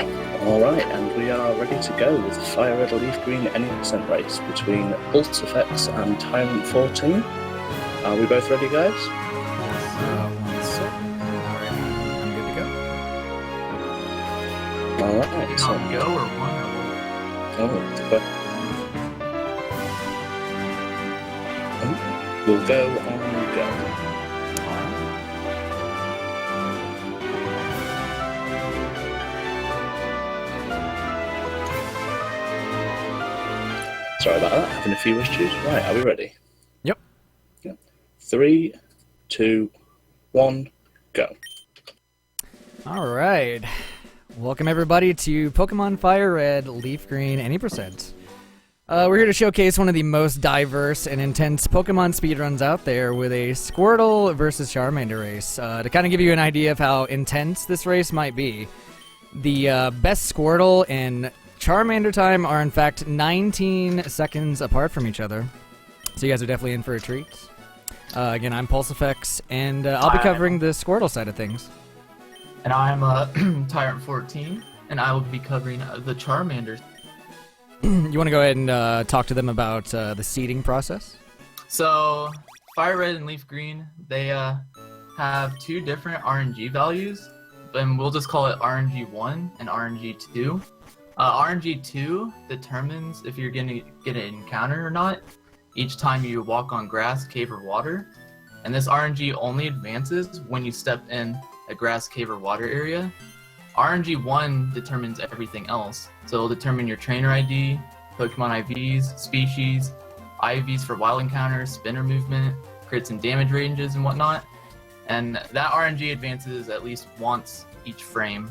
Alright, and we are ready to go with the FireRed LeafGreen any percent race between PulseEffects and Tyrant14. Are we both ready, guys? One second. Alright, I'm good to go. Alright, so... On go or one or what? We'll go on go. Sorry about that, having a few issues. Right, are we ready? Yep. 3, 2, 1, go. Alright. Welcome everybody to Pokemon FireRed LeafGreen any percent. We're here to showcase one of the most diverse and intense Pokemon speedruns out there with a Squirtle versus Charmander race. To kind of give you an idea of how intense this race might be, the best Squirtle and Charmander time are in fact 19 seconds apart from each other. So you guys are definitely in for a treat. Again, I'm PulseEffects, and I'll be covering the Squirtle side of things. And I'm Tyrant14, and I will be covering the Charmander. You want to go ahead and talk to them about the seeding process? So, FireRed and LeafGreen, they have two different RNG values, and we'll just call it RNG1 and RNG2. RNG2 determines if you're going to get an encounter or not each time you walk on grass, cave, or water. And this RNG only advances when you step in a grass, cave, or water area. RNG1 determines everything else. So it'll determine your trainer ID, Pokemon IVs, species, IVs for wild encounters, spinner movement, crits and damage ranges, and whatnot. And that RNG advances at least once each frame.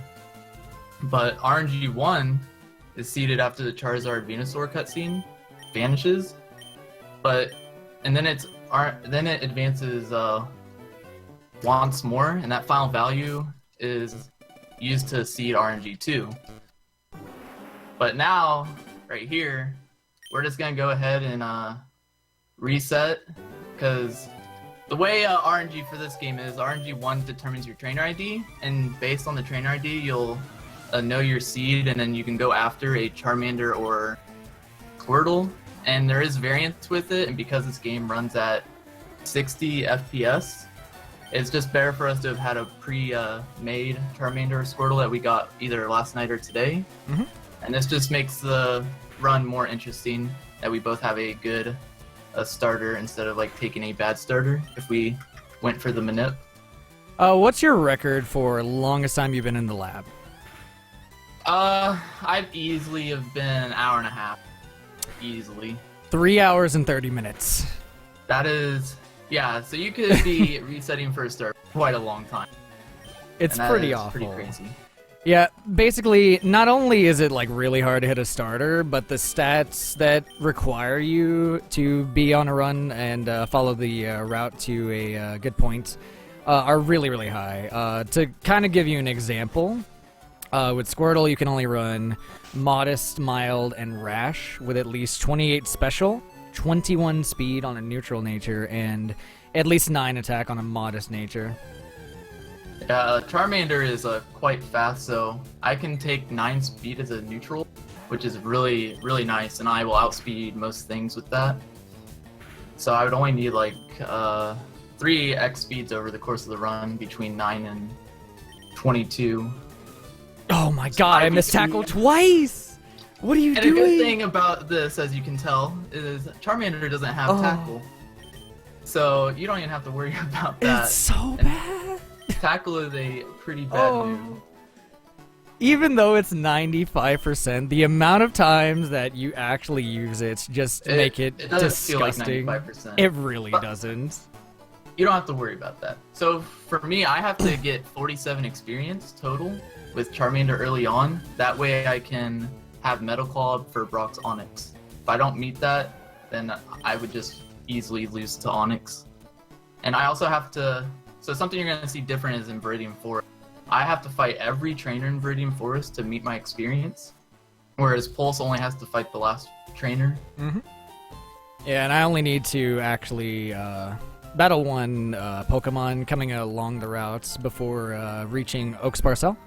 But RNG1 is seeded after the Charizard Venusaur cutscene vanishes, and then it advances once more, and that final value is used to seed RNG2. But now, right here, we're just gonna go ahead and reset, because the way RNG for this game is RNG1 determines your trainer ID, and based on the trainer ID, you'll know your seed, and then you can go after a Charmander or Squirtle. And there is variance with it, and because this game runs at 60 FPS, it's just better for us to have had a pre-made Charmander or Squirtle that we got either last night or today. Mm-hmm. And this just makes the run more interesting, that we both have a good starter instead of like taking a bad starter if we went for the manip. What's your record for longest time you've been in the lab? I've easily have been an hour and a half. Easily. 3 hours and 30 minutes. That is, yeah, so you could be resetting for a start quite a long time. It's pretty awful. Pretty crazy. Yeah, basically, not only is it like really hard to hit a starter, but the stats that require you to be on a run and follow the route to a good point are really, really high. To kind of give you an example, with Squirtle, you can only run Modest, Mild, and Rash with at least 28 Special, 21 Speed on a Neutral Nature, and at least 9 Attack on a Modest Nature. Yeah, Charmander is quite fast, so I can take 9 Speed as a Neutral, which is really, really nice, and I will outspeed most things with that. So I would only need like 3 X speeds over the course of the run between 9 and 22. Oh my god, I missed tackle twice! What are you doing? And a good thing about this, as you can tell, is Charmander doesn't have tackle. So you don't even have to worry about that. It's so bad! Tackle is a pretty bad move. Even though it's 95%, the amount of times that you actually use it just make it disgusting. Feel like 95%. It really doesn't. You don't have to worry about that. So for me, I have to get 47 experience total with Charmander early on. That way I can have Metal Claw for Brock's Onix. If I don't meet that, then I would just easily lose to Onix. And I also have to... So something you're going to see different is in Viridian Forest. I have to fight every trainer in Viridian Forest to meet my experience, whereas Pulse only has to fight the last trainer. Mm-hmm. Yeah, and I only need to actually battle one Pokemon coming along the routes before reaching Oaks Parcel.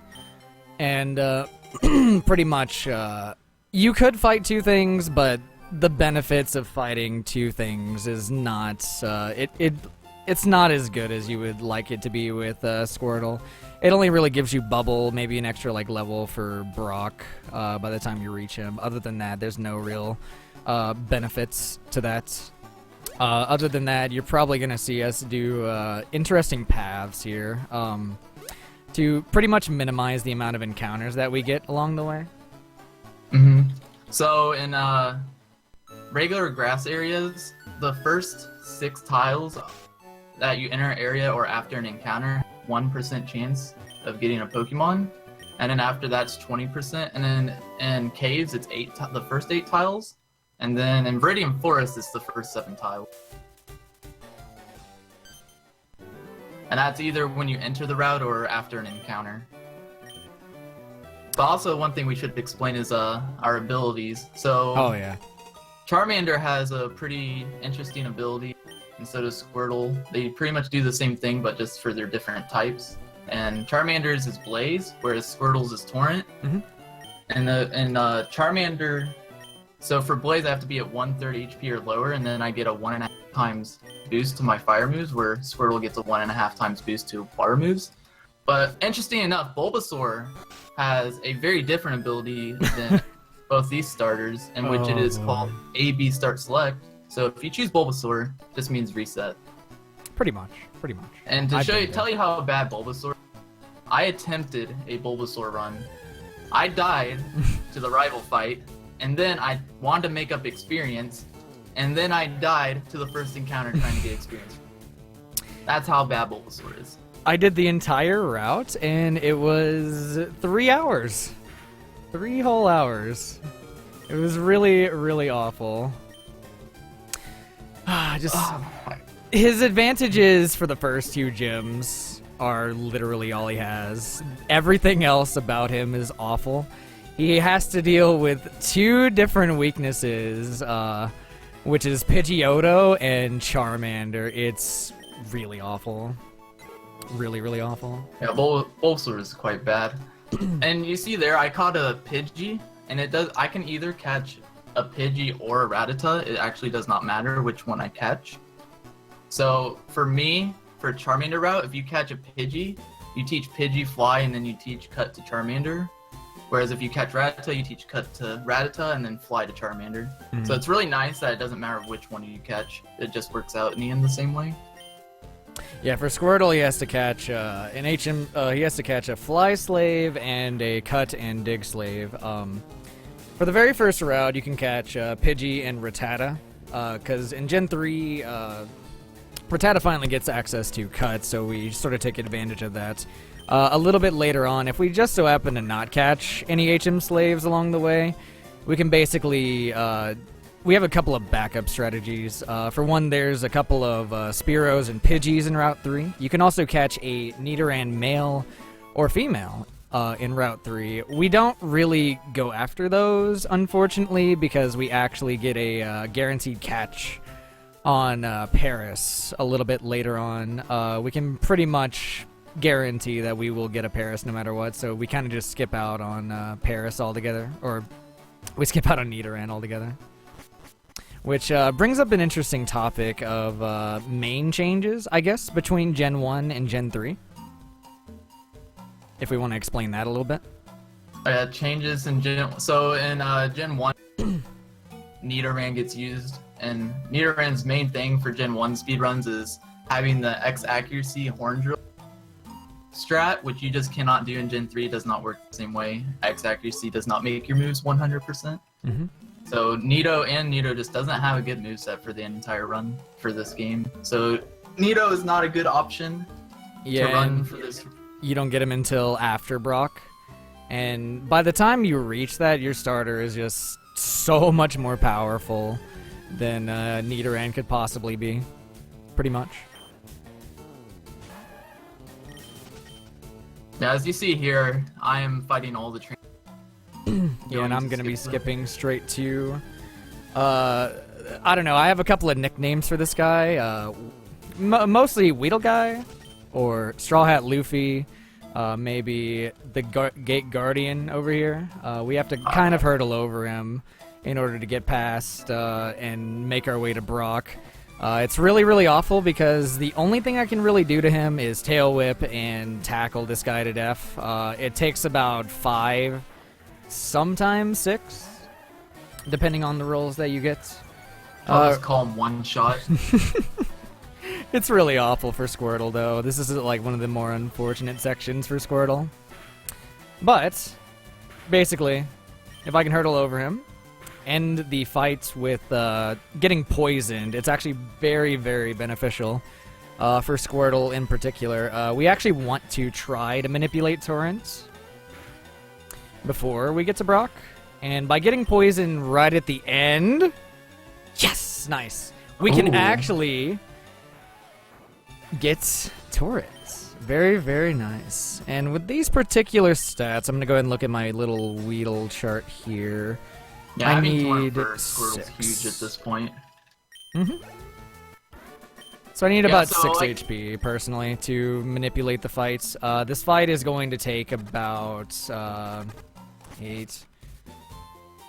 And pretty much, you could fight two things, but the benefits of fighting two things is not, it's not as good as you would like it to be with Squirtle. It only really gives you Bubble, maybe an extra like level for Brock by the time you reach him. Other than that, there's no real benefits to that. Other than that, you're probably going to see us do interesting paths here to pretty much minimize the amount of encounters that we get along the way. Mm-hmm. So in regular grass areas, the first 6 tiles that you enter an area or after an encounter, 1% chance of getting a Pokemon, and then after that's 20%, and then in caves it's the first 8 tiles, and then in Viridian Forest it's the first 7 tiles. And that's either when you enter the route or after an encounter. But also one thing we should explain is our abilities. So Oh yeah. Charmander has a pretty interesting ability, and so does Squirtle. They pretty much do the same thing, but just for their different types. And Charmander's is Blaze, whereas Squirtle's is Torrent. Mm-hmm. And Charmander, so for Blaze I have to be at 1/3 HP or lower, and then I get a 1.5 times boost to my fire moves, where Squirtle gets a 1.5 times boost to water moves. But interesting enough, Bulbasaur has a very different ability than both these starters, in which it is called A/B Start Select. So if you choose Bulbasaur, this means reset. Pretty much. And to tell you how bad Bulbasaur, I attempted a Bulbasaur run. I died to the rival fight, and then I wanted to make up experience, and then I died to the first encounter trying to get experience. That's how bad Bulbasaur is. I did the entire route, and it was 3 hours. 3 whole hours. It was really, really awful. His advantages for the first 2 gyms are literally all he has. Everything else about him is awful. He has to deal with 2 different weaknesses, which is Pidgeotto and Charmander. It's really awful. Really, really awful. Yeah, Bulbasaur is quite bad. And you see there, I caught a Pidgey, and I can either catch a Pidgey or a Rattata. It actually does not matter which one I catch. So for me, for Charmander route, if you catch a Pidgey, you teach Pidgey Fly, and then you teach Cut to Charmander. Whereas if you catch Rattata, you teach Cut to Rattata, and then Fly to Charmander. Mm-hmm. So it's really nice that it doesn't matter which one you catch. It just works out in the end the same way. Yeah, for Squirtle, he has to catch an HM. He has to catch a Fly Slave and a Cut and Dig Slave. For the very first route, you can catch Pidgey and Rattata, because in Gen 3, Rattata finally gets access to Cut, so we sort of take advantage of that. A little bit later on, if we just so happen to not catch any HM slaves along the way, we can basically we have a couple of backup strategies. For one, there's a couple of Spearows and Pidgeys in Route 3. You can also catch a Nidoran male or female in Route 3. We don't really go after those, unfortunately, because we actually get a guaranteed catch on Paris a little bit later on. We can pretty much guarantee that we will get a Paris no matter what, so we kind of just skip out on Paris altogether, or we skip out on Nidoran altogether. Which brings up an interesting topic of main changes, I guess, between Gen 1 and Gen 3. If we want to explain that a little bit. Changes in Gen... So in Gen 1, Nidoran gets used, and Nidoran's main thing for Gen 1 speedruns is having the X accuracy horn drill strat, which you just cannot do in Gen 3. It does not work the same way. X accuracy does not make your moves 100%. Mm-hmm. So Nido just doesn't have a good moveset for the entire run for this game. So Nido is not a good option to run for this. You don't get him until after Brock. And by the time you reach that, your starter is just so much more powerful than Nidoran could possibly be. Pretty much. Yeah, as you see here, I am fighting all the trainers. Yeah, and I'm going to be skipping straight to... I don't know, I have a couple of nicknames for this guy. Mostly Weedle Guy, or Straw Hat Luffy, maybe the Gate Guardian over here. We have to kind of hurdle over him in order to get past and make our way to Brock. It's really, really awful because the only thing I can really do to him is Tail Whip and tackle this guy to death. It takes about 5, sometimes 6, depending on the rolls that you get. I'll just call him one shot. It's really awful for Squirtle, though. This is like one of the more unfortunate sections for Squirtle. But, basically, if I can hurdle over him, end the fight with getting poisoned, it's actually very, very beneficial for Squirtle in particular. We actually want to try to manipulate Torrent before we get to Brock. And by getting poisoned right at the end... Yes! Nice. We can actually get Torrents. Very, very nice. And with these particular stats, I'm going to go ahead and look at my little Weedle chart here. Yeah, I mean, need Squirtle's huge at this point. So I need about so, 6 HP, personally, to manipulate the fights. This fight is going to take about 8,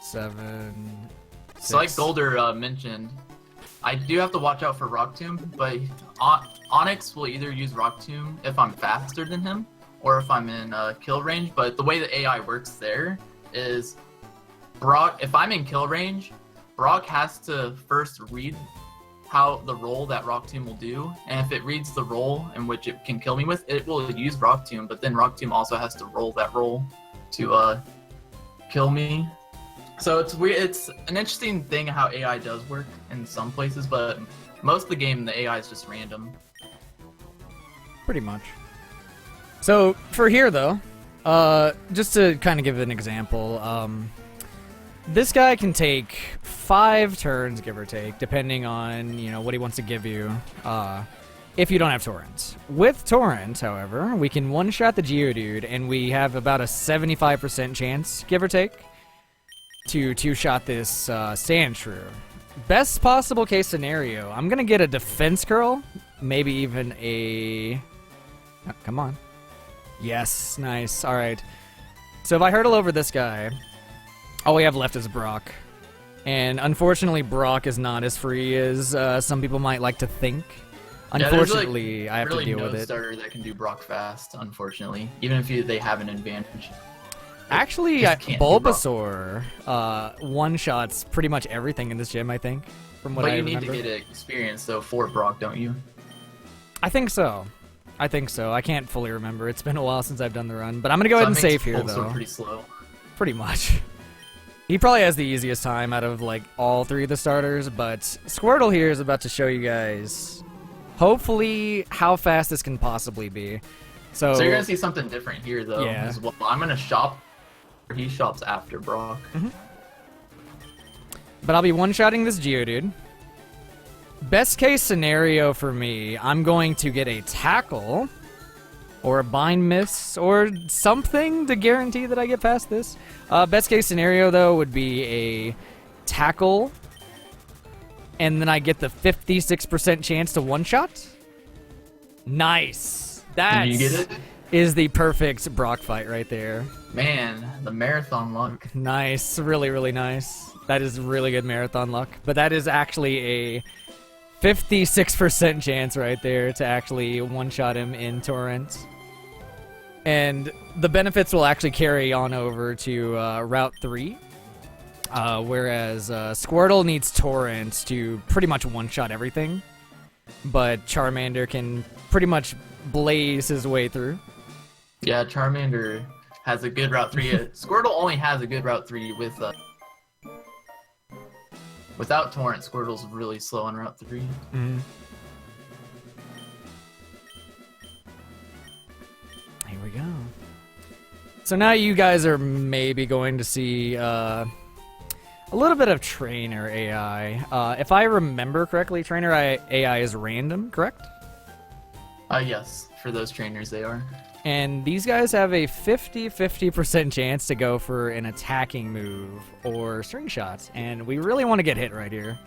7, 6. So like Golder mentioned, I do have to watch out for Rock Tomb, but Onyx will either use Rock Tomb if I'm faster than him, or if I'm in kill range. But the way the AI works there is Brock, if I'm in kill range, Brock has to first read how the roll that Rock Tomb will do, and if it reads the roll in which it can kill me with, it will use Rock Tomb, but then Rock Tomb also has to roll that roll to kill me. So it's weird. It's an interesting thing how AI does work in some places, but most of the game the AI is just random. Pretty much. So for here though, just to kind of give an example, this guy can take 5 turns, give or take, depending on what he wants to give you. If you don't have Torrent. With Torrent, however, we can one-shot the Geodude, and we have about a 75% chance, give or take, to two-shot this Sandshrew. Best possible case scenario, I'm gonna get a Defense Curl, maybe even a... Oh, come on. Yes, nice, alright. So if I hurdle over this guy, all we have left is Brock. And unfortunately, Brock is not as free as some people might like to think. Unfortunately, I have to deal with it. Really no starter that can do Brock fast, unfortunately, even if they have an advantage. Actually, Bulbasaur one-shots pretty much everything in this gym, I think, from what I remember. But you need to get experience, though, for Brock, don't you? I think so. I can't fully remember. It's been a while since I've done the run, but I'm going to go ahead and save here, though. Pretty slow. Pretty much. He probably has the easiest time out of, like, all 3 of the starters, but Squirtle here is about to show you guys, hopefully, how fast this can possibly be. So you're going to see something different here, though, as well. I'm going to shop. He shops after Brock. But I'll be one-shotting this Geodude. Best case scenario for me, I'm going to get a Tackle or a Bind Miss or something to guarantee that I get past this. Best case scenario, though, would be a Tackle, and then I get the 56% chance to one-shot. Nice. That is the perfect Brock fight right there. Man, the marathon luck. Nice. Really, really nice. That is really good marathon luck. But that is actually a 56% chance right there to actually one-shot him in Torrent. And the benefits will actually carry on over to Route 3. Whereas Squirtle needs Torrent to pretty much one-shot everything. But Charmander can pretty much blaze his way through. Yeah, Charmander has a good Route 3. Squirtle only has a good Route 3 with... Without Torrent, Squirtle's really slow on Route 3. Here we go. So now you guys are maybe going to see a little bit of Trainer AI. If I remember correctly, Trainer AI is random, correct? Yes. For those trainers, they are. And these guys have a 50% chance to go for an attacking move or string shots. And we really want to get hit right here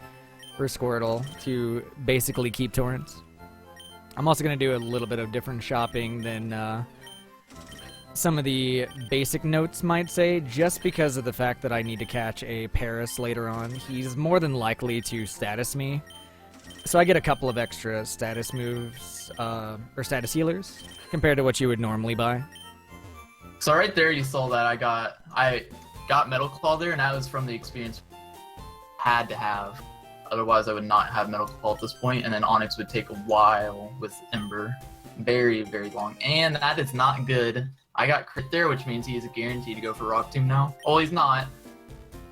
for Squirtle to basically keep Torrents. I'm also going to do a little bit of different shopping than some of the basic notes might say, just because of the fact that I need to catch a Paris later on. He's more than likely to status me. So I get a couple of extra status moves, or status healers, compared to what you would normally buy. So right there you saw that I got Metal Claw there, and that was from the experience had to have. Otherwise I would not have Metal Claw at this point, and then Onyx would take a while with Ember. Very, very long. And that is not good. I got crit there, which means he is guaranteed to go for Rock Tomb now. Oh, he's not.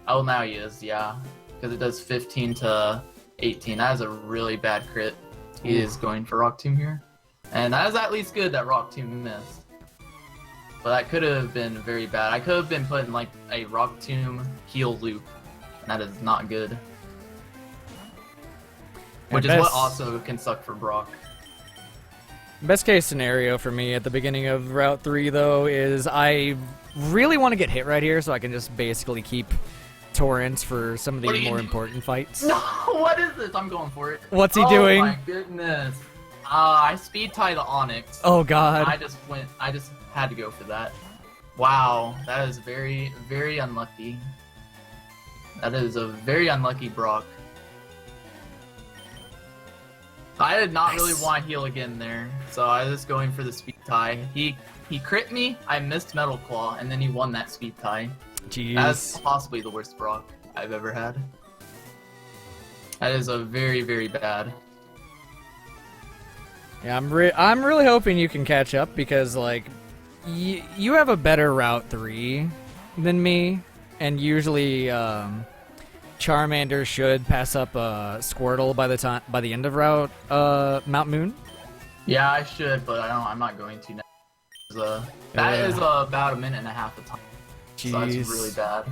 Oh, now he is, yeah. Because it does 15 to 18. That is a really bad crit. He is going for Rock Tomb here. And that is at least good that Rock Tomb missed. But that could have been very bad. I could have been put in like a Rock Tomb heal loop. And that is not good. Which is what also can suck for Brock. Best case scenario for me at the beginning of Route 3, though, is I really want to get hit right here so I can just basically keep torrents for some of the more important fights. No, what is this? I'm going for it. What's he doing? Oh my goodness. I speed tie the Onyx. Oh god. I just had to go for that. Wow, that is very, very unlucky. That is a very unlucky Brock. I did not really want to heal again there, so I was going for the speed tie. He crit me, I missed Metal Claw, and then he won that speed tie. Jeez. That's possibly the worst Brock I've ever had. That is a very, very bad. Yeah, I'm really hoping you can catch up because, like, you have a better Route 3 than me, and usually, Charmander should pass up Squirtle by the end of Route Mount Moon. Yeah, I should, but I'm not going to now. That is about a minute and a half of time. Jeez. So that's really bad.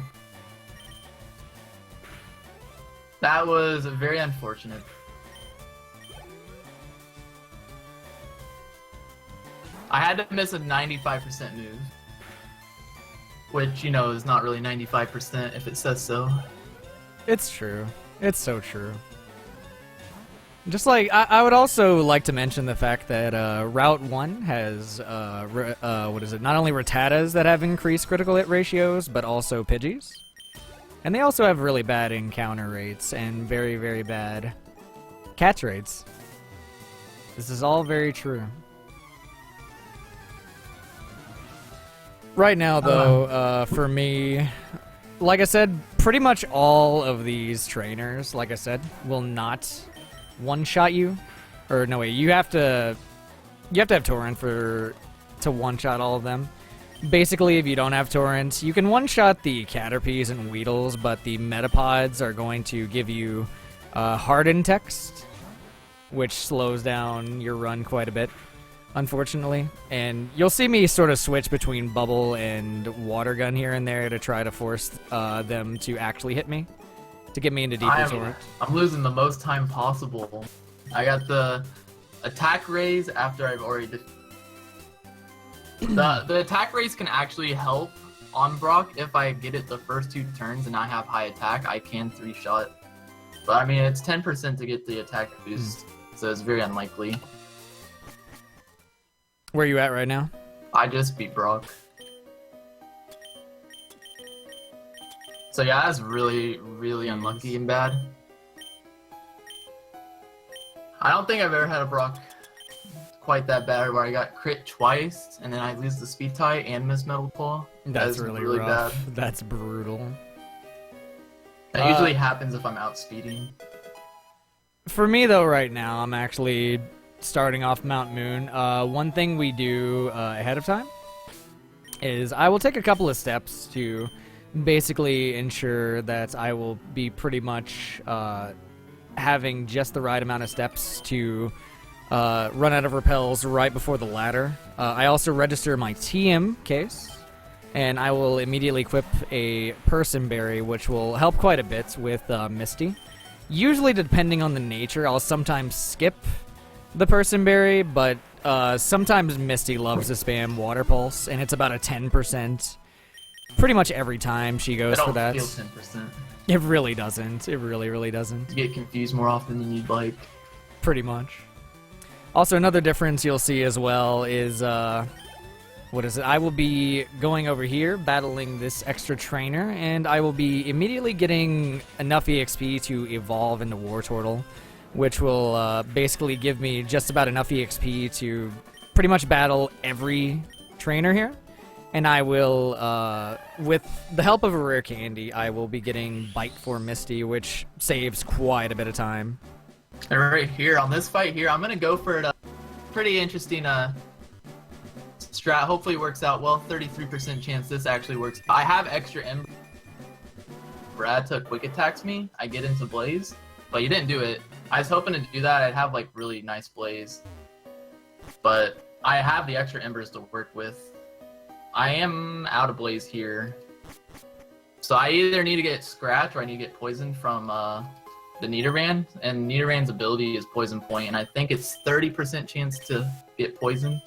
That was very unfortunate. I had to miss a 95% move. Which, you know, is not really 95% if it says so. It's true. It's so true. Just like, I would also like to mention the fact that Route 1 has, what is it, not only Rattatas that have increased critical hit ratios, but also Pidgeys. And they also have really bad encounter rates and very, very bad catch rates. This is all very true. Right now, though, for me, like I said, pretty much all of these trainers, like I said, will not one-shot you. Or no, wait, you have to have Torrent to one-shot all of them. Basically, if you don't have Torrent, you can one-shot the Caterpies and Weedles, but the Metapods are going to give you Hardened Text, which slows down your run quite a bit, unfortunately. And you'll see me sort of switch between Bubble and Water Gun here and there to try to force them to actually hit me, to get me into deeper torrent. I'm losing the most time possible. I got the attack raise after I've already the attack raise can actually help on Brock if I get it the first 2 turns and I have high attack. I can 3-shot. But I mean, it's 10% to get the attack boost, so it's very unlikely. Where are you at right now? I just beat Brock. So yeah, that's really, really unlucky and bad. I don't think I've ever had a Brock quite that bad where I got crit twice and then I lose the speed tie and miss Metal Claw. That's really rough. Bad. That's brutal. That usually happens if I'm outspeeding. For me though, right now, I'm actually starting off Mount Moon. One thing we do ahead of time is I will take a couple of steps to basically ensure that I will be pretty much having just the right amount of steps to run out of repels right before the ladder. I also register my TM case, and I will immediately equip a Person Berry, which will help quite a bit with Misty. Usually, depending on the nature, I'll sometimes skip the Person Berry, but sometimes Misty loves to spam Water Pulse, and it's about a 10%. Pretty much every time she goes for that. It don't feel 10%. It really doesn't. It really, really doesn't. You get confused more often than you'd like. Pretty much. Also, another difference you'll see as well is what is it? I will be going over here, battling this extra trainer, and I will be immediately getting enough EXP to evolve into Wartortle, which will basically give me just about enough EXP to pretty much battle every trainer here. And I will, with the help of a rare candy, I will be getting Bite for Misty, which saves quite a bit of time. And right here, on this fight here, I'm going to go for a pretty interesting strat. Hopefully it works out well. 33% chance this actually works. I have extra Ember. Brad took quick attacks me. I get into Blaze, but you didn't do it. I was hoping to do that. I'd have like really nice Blaze, but I have the extra Embers to work with. I am out of Blaze here, so I either need to get Scratch or I need to get poisoned from the Nidoran, and Nidoran's ability is Poison Point, and I think it's 30% chance to get poisoned.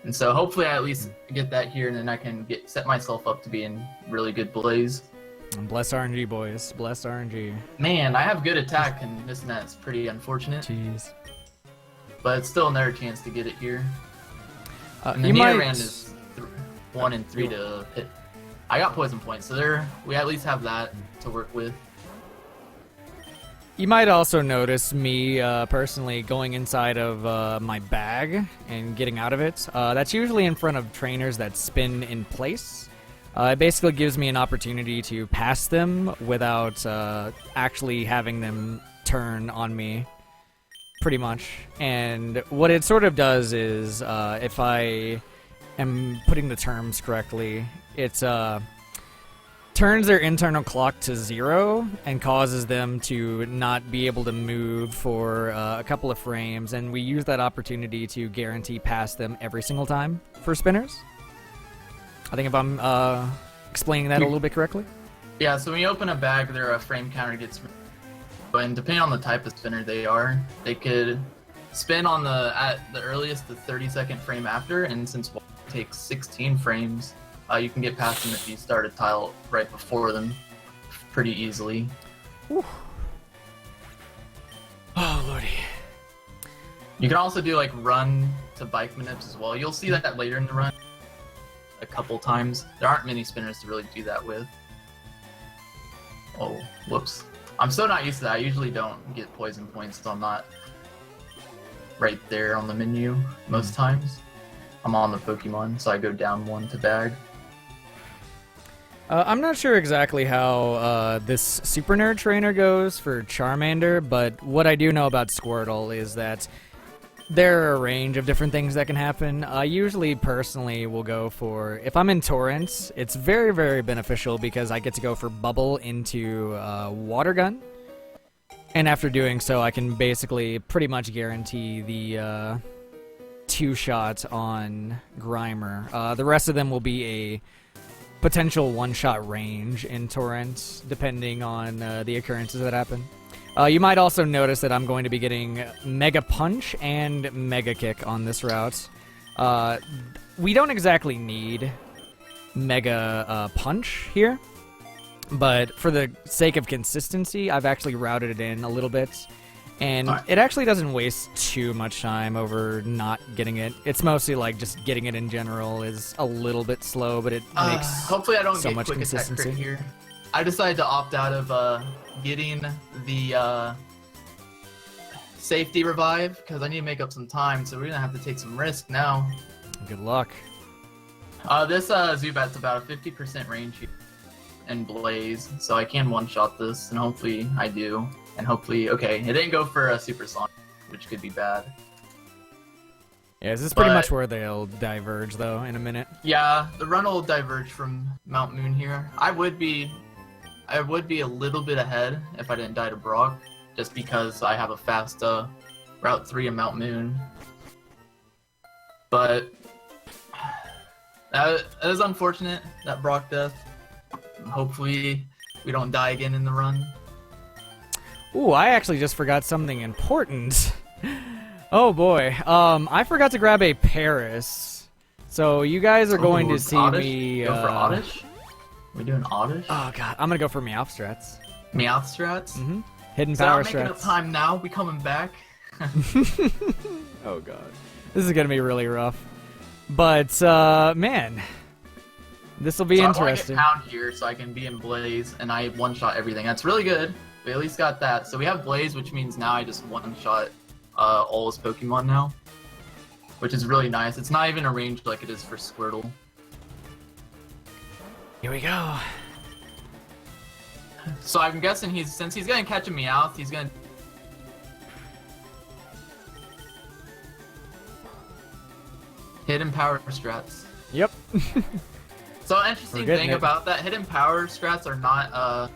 And so hopefully I at least get that here, and then I can set myself up to be in really good Blaze. And bless RNG, boys. Bless RNG. Man, I have good attack, and missing that's pretty unfortunate. Jeez. But it's still another chance to get it here. And the you Nidoran might... is 1 and 3 to hit. I got Poison Points, so we at least have that to work with. You might also notice me personally going inside of my bag and getting out of it. That's usually in front of trainers that spin in place. It basically gives me an opportunity to pass them without actually having them turn on me, pretty much. And what it sort of does is, if I am putting the terms correctly, it's turns their internal clock to 0 and causes them to not be able to move for a couple of frames, and we use that opportunity to guarantee pass them every single time for spinners. I think if I'm explaining that a little bit correctly. Yeah, so when you open a bag, their frame counter gets... And depending on the type of spinner they are, they could spin on at the earliest the 30-second frame after, and since it takes 16 frames, you can get past them if you start a tile right before them pretty easily. Whew. Oh, lordy. You can also do like run to bike manips as well. You'll see that later in the run a couple times. There aren't many spinners to really do that with. Oh, whoops. I'm so not used to that. I usually don't get poison points, so I'm not right there on the menu most times. I'm on the Pokemon, so I go down 1 to bag. I'm not sure exactly how this Super Nerd trainer goes for Charmander, but what I do know about Squirtle is that there are a range of different things that can happen. I usually personally will go for, if I'm in Torrents, it's very, very beneficial because I get to go for Bubble into Water Gun. And after doing so, I can basically pretty much guarantee the 2-shot on Grimer. The rest of them will be a potential 1-shot range in Torrent, depending on the occurrences that happen. You might also notice that I'm going to be getting Mega Punch and Mega Kick on this route. We don't exactly need Mega Punch here, but for the sake of consistency, I've actually routed it in a little bit. And it actually doesn't waste too much time over not getting it. It's mostly like just getting it in general is a little bit slow, but it makes hopefully I don't so get much quick attack consistency crit here. I decided to opt out of getting the safety revive because I need to make up some time, so we're gonna have to take some risk now. Good luck. This Zubat's about a 50% range here and Blaze, so I can one-shot this, and hopefully I do. And hopefully, okay, it didn't go for a Super Sonic, which could be bad. Yeah, this is pretty much where they'll diverge, though, in a minute. Yeah, the run will diverge from Mount Moon here. I would be a little bit ahead if I didn't die to Brock, just because I have a fast Route 3 in Mount Moon. But that is unfortunate, that Brock death. Hopefully we don't die again in the run. Ooh, I actually just forgot something important. Oh boy, I forgot to grab a Paris. So you guys are going to see Oddish? me... Go for Oddish? We doing Oddish? Oh god, I'm gonna go for Meowth strats. Meowth strats? Mm-hmm. Hidden So power I'm making up strats. time now. We coming back? Oh god. This is gonna be really rough. But man, this will be interesting. I want to get Pound here so I can be in Blaze, and I one-shot everything. That's really good. We at least got that. So we have Blaze, which means now I just one-shot all his Pokemon now, which is really nice. It's not even arranged like it is for Squirtle. Here we go. So I'm guessing since he's gonna catch a Meowth, he's gonna hidden power strats. Yep. So interesting thing about that, hidden power strats are not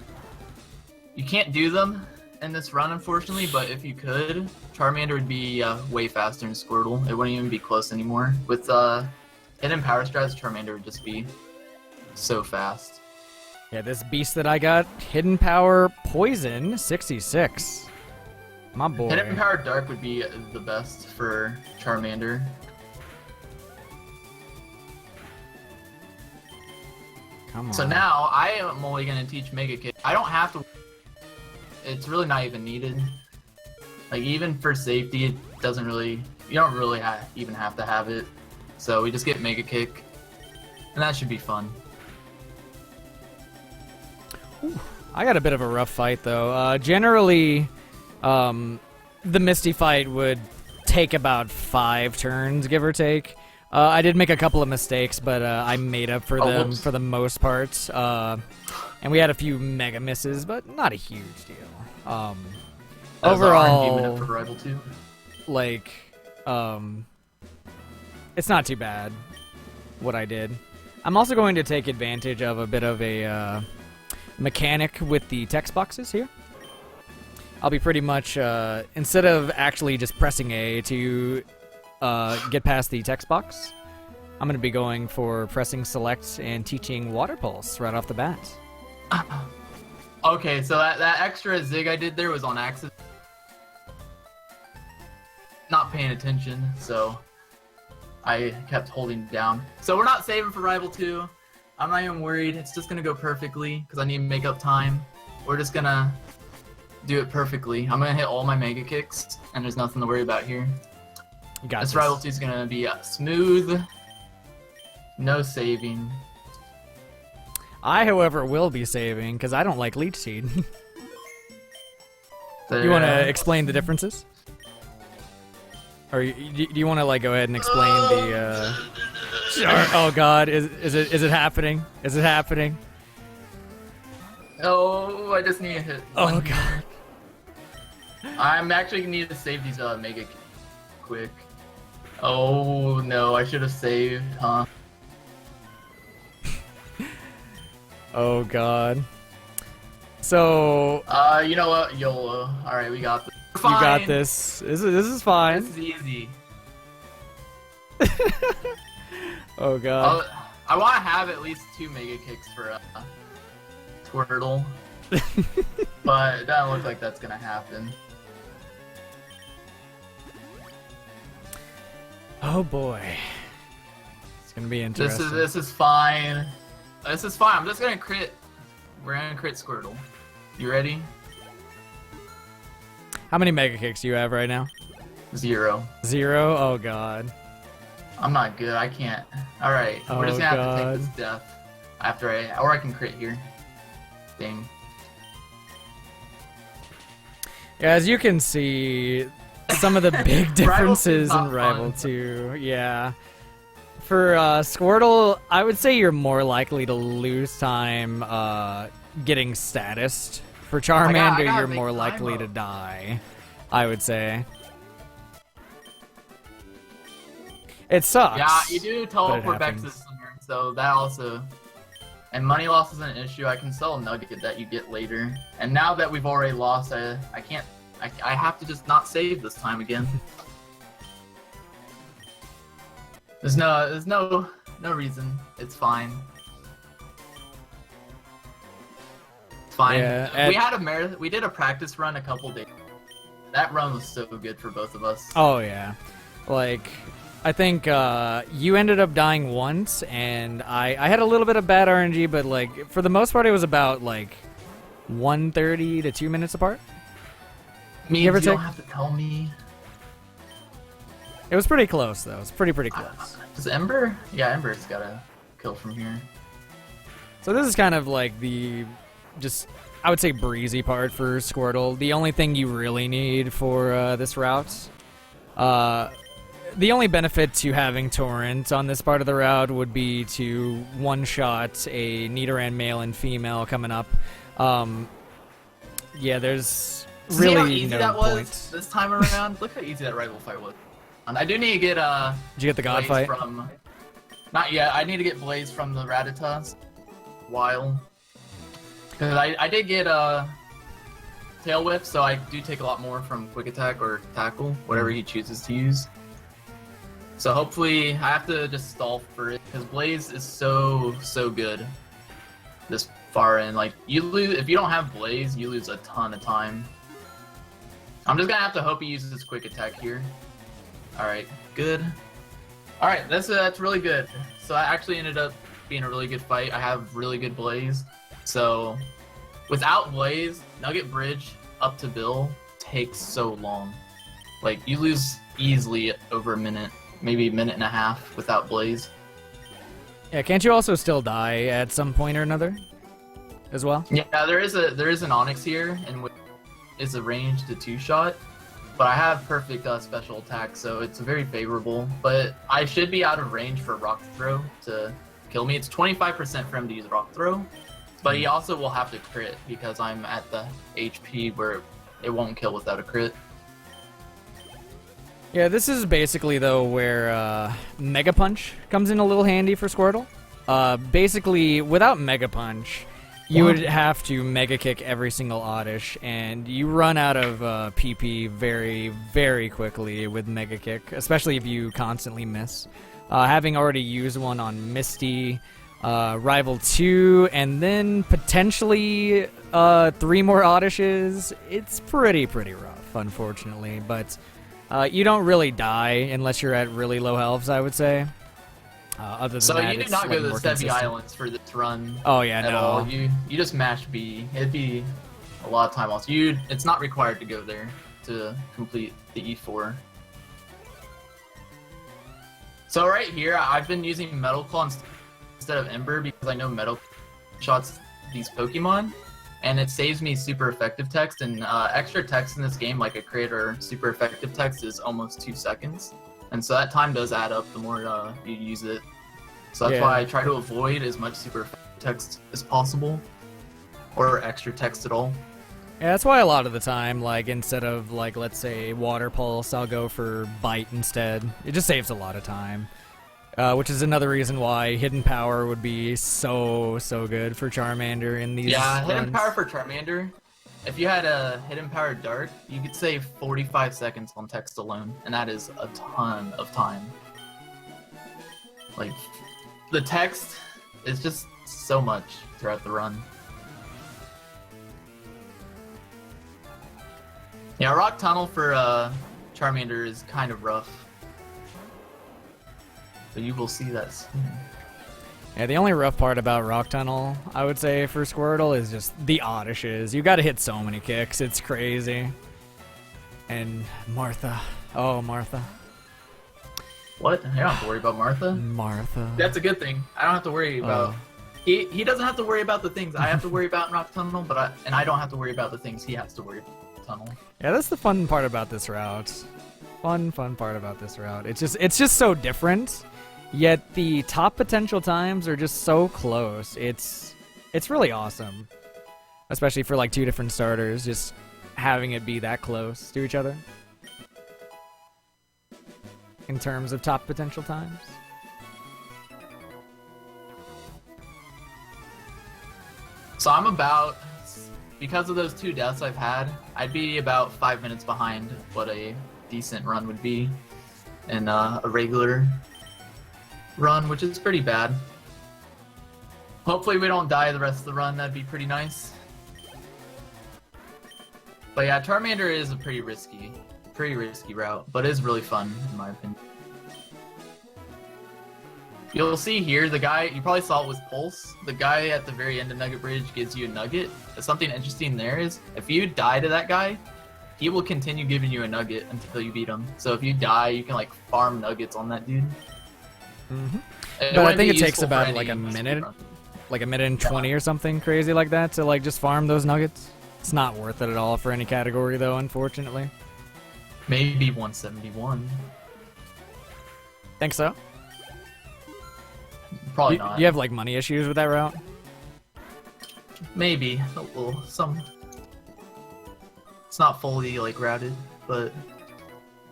you can't do them in this run, unfortunately, but if you could, Charmander would be way faster than Squirtle. It wouldn't even be close anymore. With hidden power strats, Charmander would just be so fast. Yeah, this beast that I got, hidden power poison 66. My boy. Hidden power dark would be the best for Charmander. Come on. So now I am only gonna teach Mega Kick. I don't have to. It's really not even needed. Like even for safety, it doesn't really. You don't really even have to have it. So we just get Mega Kick, and that should be fun. Ooh, I got a bit of a rough fight though. Generally, the Misty fight would take about 5 turns, give or take. I did make a couple of mistakes, but I made up for them for the most part. And we had a few mega misses, but not a huge deal. Overall, for Rival 2. like, it's not too bad what I did. I'm also going to take advantage of a bit of a mechanic with the text boxes here. I'll be pretty much, instead of actually just pressing A to get past the text box, I'm going to be going for pressing select and teaching Water Pulse right off the bat. Okay, so that extra zig I did there was on accident. Not paying attention, so I kept holding down. So we're not saving for Rival 2. I'm not even worried. It's just going to go perfectly because I need to make up time. We're just going to do it perfectly. I'm going to hit all my Mega Kicks, and there's nothing to worry about here. You got this Rival 2 is going to be smooth. No saving. I, however, will be saving because I don't like Leech Seed. There. You want to explain the differences? Or do you want to like go ahead and explain the? Oh God, is it happening? Is it happening? Oh, I just need to hit. Oh God. I'm actually gonna need to save these Mega Kicks quick. Oh no, I should have saved, huh? Oh God. So. You know what? YOLO. All right, we got this. Fine. You got this. This is fine. This is easy. Oh God. I want to have at least 2 Mega Kicks for Squirtle, but it doesn't look like that's gonna happen. Oh boy. It's gonna be interesting. This is fine. This is fine. I'm just gonna crit. We're gonna crit Squirtle. You ready? How many Mega Kicks do you have right now? 0. 0? Oh God. I'm not good. I can't. All right. We're just gonna have to take this death after or I can crit here. Dang. Yeah, as you can see, some of the big differences in Rival 2. Yeah. For Squirtle, I would say you're more likely to lose time getting statused. For Charmander, you're more likely to die, I would say. It sucks. Yeah, you do teleport back to the center, so that also... And money loss is an issue. I can sell a Nugget that you get later. And now that we've already lost, I can't... I have to just not save this time again. There's no reason. It's fine. It's fine. Yeah, we did a practice run a couple days. That run was so good for both of us. Oh yeah. Like, I think you ended up dying once, and I had a little bit of bad RNG, but like for the most part, it was about like 1:30 to 2 minutes apart. You don't have to tell me. It was pretty close though. It's pretty close. Does Ember? Yeah, Ember's got a kill from here. So this is kind of like the, just, I would say breezy part for Squirtle. The only thing you really need for this route. The only benefit to having Torrent on this part of the route would be to one-shot a Nidoran male and female coming up. Yeah, there's really See how easy no that was point. this time around? Look how easy that rival fight was. And I do need to get Did you get the God Blaze fight? from... Not yet. I need to get Blaze from the Rattata while. Because I did get Tail Whip, so I do take a lot more from Quick Attack or Tackle, whatever he chooses to use. So hopefully, I have to just stall for it, because Blaze is so good this far in. Like, you lose, if you don't have Blaze, you lose a ton of time. I'm just gonna have to hope he uses his Quick Attack here. Alright, good. Alright, that's really good. So that actually ended up being a really good fight. I have really good Blaze. So, without Blaze, Nugget Bridge up to Bill takes so long. Like, you lose easily over a minute, maybe a minute and a half without Blaze. Yeah, can't you also still die at some point or another as well? Yeah, there is an Onyx here, and is a ranged to 2-shot. But I have perfect special attack, so it's very favorable. But I should be out of range for Rock Throw to kill me. It's 25% for him to use Rock Throw. But he also will have to crit because I'm at the HP where it won't kill without a crit. Yeah, this is basically, though, where Mega Punch comes in a little handy for Squirtle. Basically, without Mega Punch, you would have to Mega Kick every single Oddish, and you run out of PP very quickly with Mega Kick, especially if you constantly miss. Having already used one on Misty, Rival 2, and then potentially 3 more Oddishes, it's pretty rough, unfortunately. But you don't really die unless you're at really low healths, I would say. Other than so that, you do it's not go to the more Stevie consistent. Islands for this run. Oh yeah, at no. all. You just mash B. It'd be a lot of time lost. It's not required to go there to complete the E4. So right here, I've been using Metal Claw instead of Ember because I know Metal shots these Pokemon, and it saves me super effective text. And extra text in this game, like a crit or super effective text, is almost 2 seconds. And so that time does add up the more you use it. So that's why I try to avoid as much super text as possible, or extra text at all. Yeah, that's why a lot of the time, like, instead of, like, let's say, Water Pulse, I'll go for Bite instead. It just saves a lot of time. Which is another reason why Hidden Power would be so good for Charmander in these runs. Hidden Power for Charmander. If you had a Hidden Power Dart, you could save 45 seconds on text alone, and that is a ton of time. Like, the text is just so much throughout the run. Yeah, Rock Tunnel for Charmander is kind of rough. But you will see that soon. Yeah, the only rough part about Rock Tunnel, I would say, for Squirtle is just the Oddishes. You gotta hit so many kicks, it's crazy. And Martha. Oh, Martha. What? I don't have to worry about Martha. Martha. That's a good thing. I don't have to worry about... He doesn't have to worry about the things I have to worry about in Rock Tunnel, and I don't have to worry about the things he has to worry about in Tunnel. Yeah, that's the fun part about this route. Fun part about this route. It's just so different. Yet the top potential times are just so close. It's really awesome. Especially for like 2 different starters, just having it be that close to each other. In terms of top potential times. So I'm about, because of those 2 deaths I've had, I'd be about 5 minutes behind what a decent run would be in a regular run, which is pretty bad. Hopefully we don't die the rest of the run, that'd be pretty nice. But yeah, Charmander is a pretty risky route, but it is really fun in my opinion. You'll see here, the guy, you probably saw it with Pulse, the guy at the very end of Nugget Bridge gives you a Nugget. Something interesting there is, if you die to that guy, he will continue giving you a nugget until you beat him. So if you die, you can like farm nuggets on that dude. But I think it takes about like a minute and 20 or something crazy like that to like just farm those nuggets. It's not worth it at all for any category though, unfortunately. Maybe 171. Think so? Probably not. You have like money issues with that route? Maybe a little, some. It's not fully like routed, but.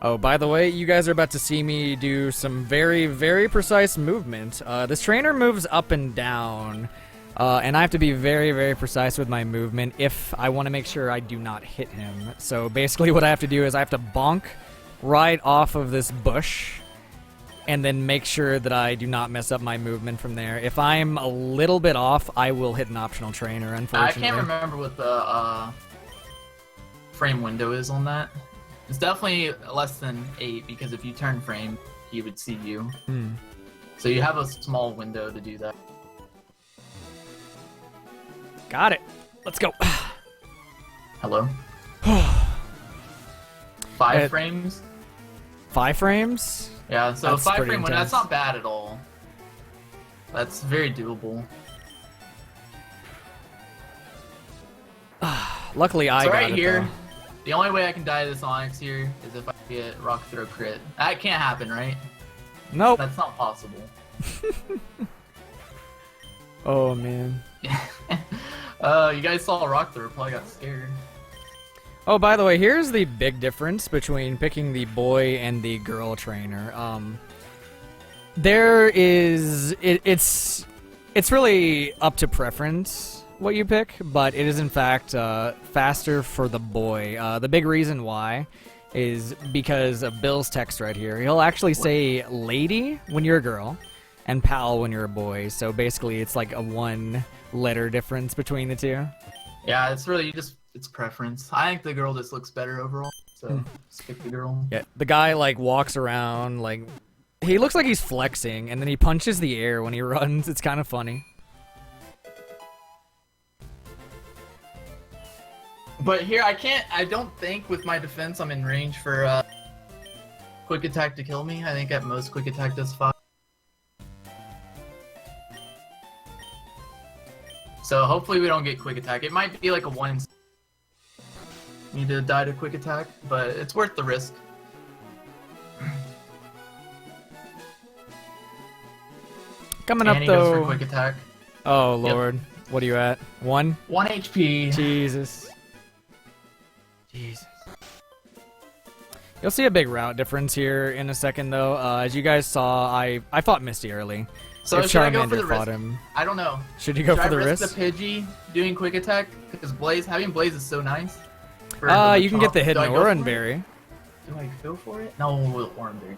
Oh, by the way, you guys are about to see me do some very, very precise movement. This trainer moves up and down, and I have to be very, very precise with my movement if I want to make sure I do not hit him. So basically what I have to do is I have to bonk right off of this bush, and then make sure that I do not mess up my movement from there. If I'm a little bit off, I will hit an optional trainer, unfortunately. I can't remember what the frame window is on that. It's definitely less than 8 because if you turn frame, he would see you. So you have a small window to do that. Got it. Let's go. Hello? 5 frames? 5 frames? Yeah, so That's 5 pretty frame window, intense. that's not bad at all. That's very doable. Luckily, I So got right it, here, though. the only way I can die to this Onyx here is if I get Rock Throw crit. That can't happen, right? Nope. That's not possible. Oh, man. You guys saw Rock Throw, probably got scared. Oh, by the way, here's the big difference between picking the boy and the girl trainer. It's really up to preference what you pick, but it is in fact faster for the boy. The big reason why is because of Bill's text right here. He'll actually say lady when you're a girl and pal when you're a boy. So basically it's like a 1-letter difference between the two. Yeah, it's really it's preference. I think the girl just looks better overall, so just pick the girl. Yeah, the guy like walks around like he looks like he's flexing, and then he punches the air when he runs. It's kind of funny. But here I don't think with my defense I'm in range for quick attack to kill me. I think at most quick attack does 5. So hopefully we don't get quick attack. It might be like a 1 in need to die to quick attack, but it's worth the risk. Coming And up he goes for though. quick attack. Oh lord, what are you at? 1? 1 HP. Jesus. You'll see a big route difference here in a second though. As you guys saw, I fought Misty early. So If should I go for Charmander the fought risk? him. I don't know. Should you go Should for the I risk? risk the Pidgey doing quick attack? Because having Blaze is so nice. For the You can get the Machop. hidden Do I go for it? Oranberry. Do I go for it? No, Oranberry.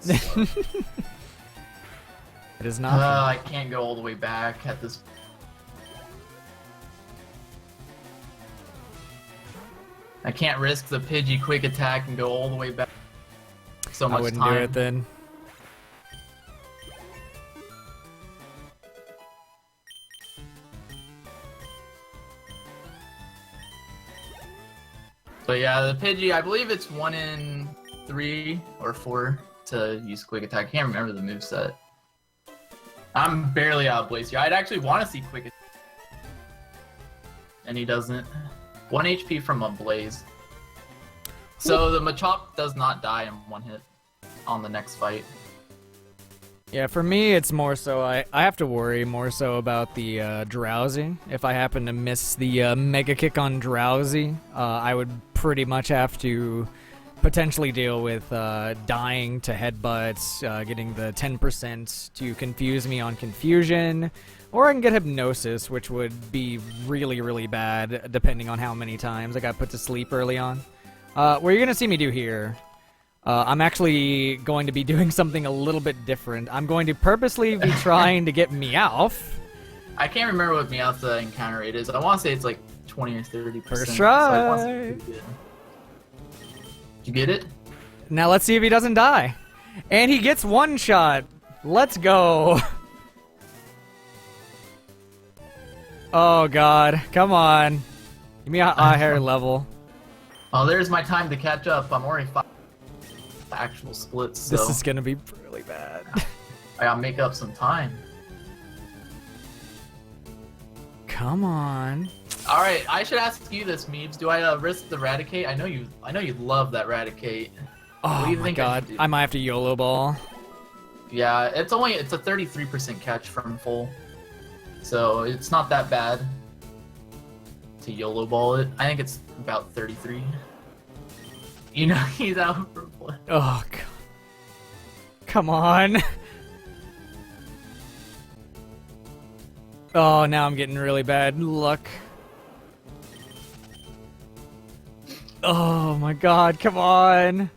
It is not. I can't go all the way back at this. I can't risk the Pidgey quick attack and go all the way back. So much I wouldn't time. do it then. But yeah, the Pidgey, I believe it's 1 in 3 or 4 to use quick attack. I can't remember the moveset. I'm barely out of Blaze here. I'd actually want to see quick attack. And he doesn't. 1 HP from a Blaze. So the Machop does not die in 1 hit on the next fight. Yeah, for me, it's more so I have to worry more so about the Drowsy. If I happen to miss the Mega Kick on Drowsy, I would pretty much have to potentially deal with dying to headbutts, getting the 10% to confuse me on Confusion, or I can get Hypnosis, which would be really, really bad depending on how many times I got put to sleep early on. What you're going to see me do here, I'm actually going to be doing something a little bit different. I'm going to purposely be trying to get Meowth. I can't remember what Meowth's encounter rate is. I want to say it's like 20 or 30%. First So I want to say try. it's pretty good. Did you get it? Now let's see if he doesn't die. And he gets 1 shot. Let's go. Oh god, come on. Give me a higher level. Oh, there's my time to catch up. I'm already 5 actual splits, so This is gonna be really bad. I gotta make up some time. Come on. All right, I should ask you this, Meebs. Do I risk the Raticate? I know you love that Raticate. What Oh do you my think god. should do? I might have to YOLO ball. Yeah, it's a 33% catch from full, so it's not that bad to YOLO ball it. I think it's about 33. You know he's out for play. Oh god. Come on. Oh, now I'm getting really bad luck. Oh my god, come on.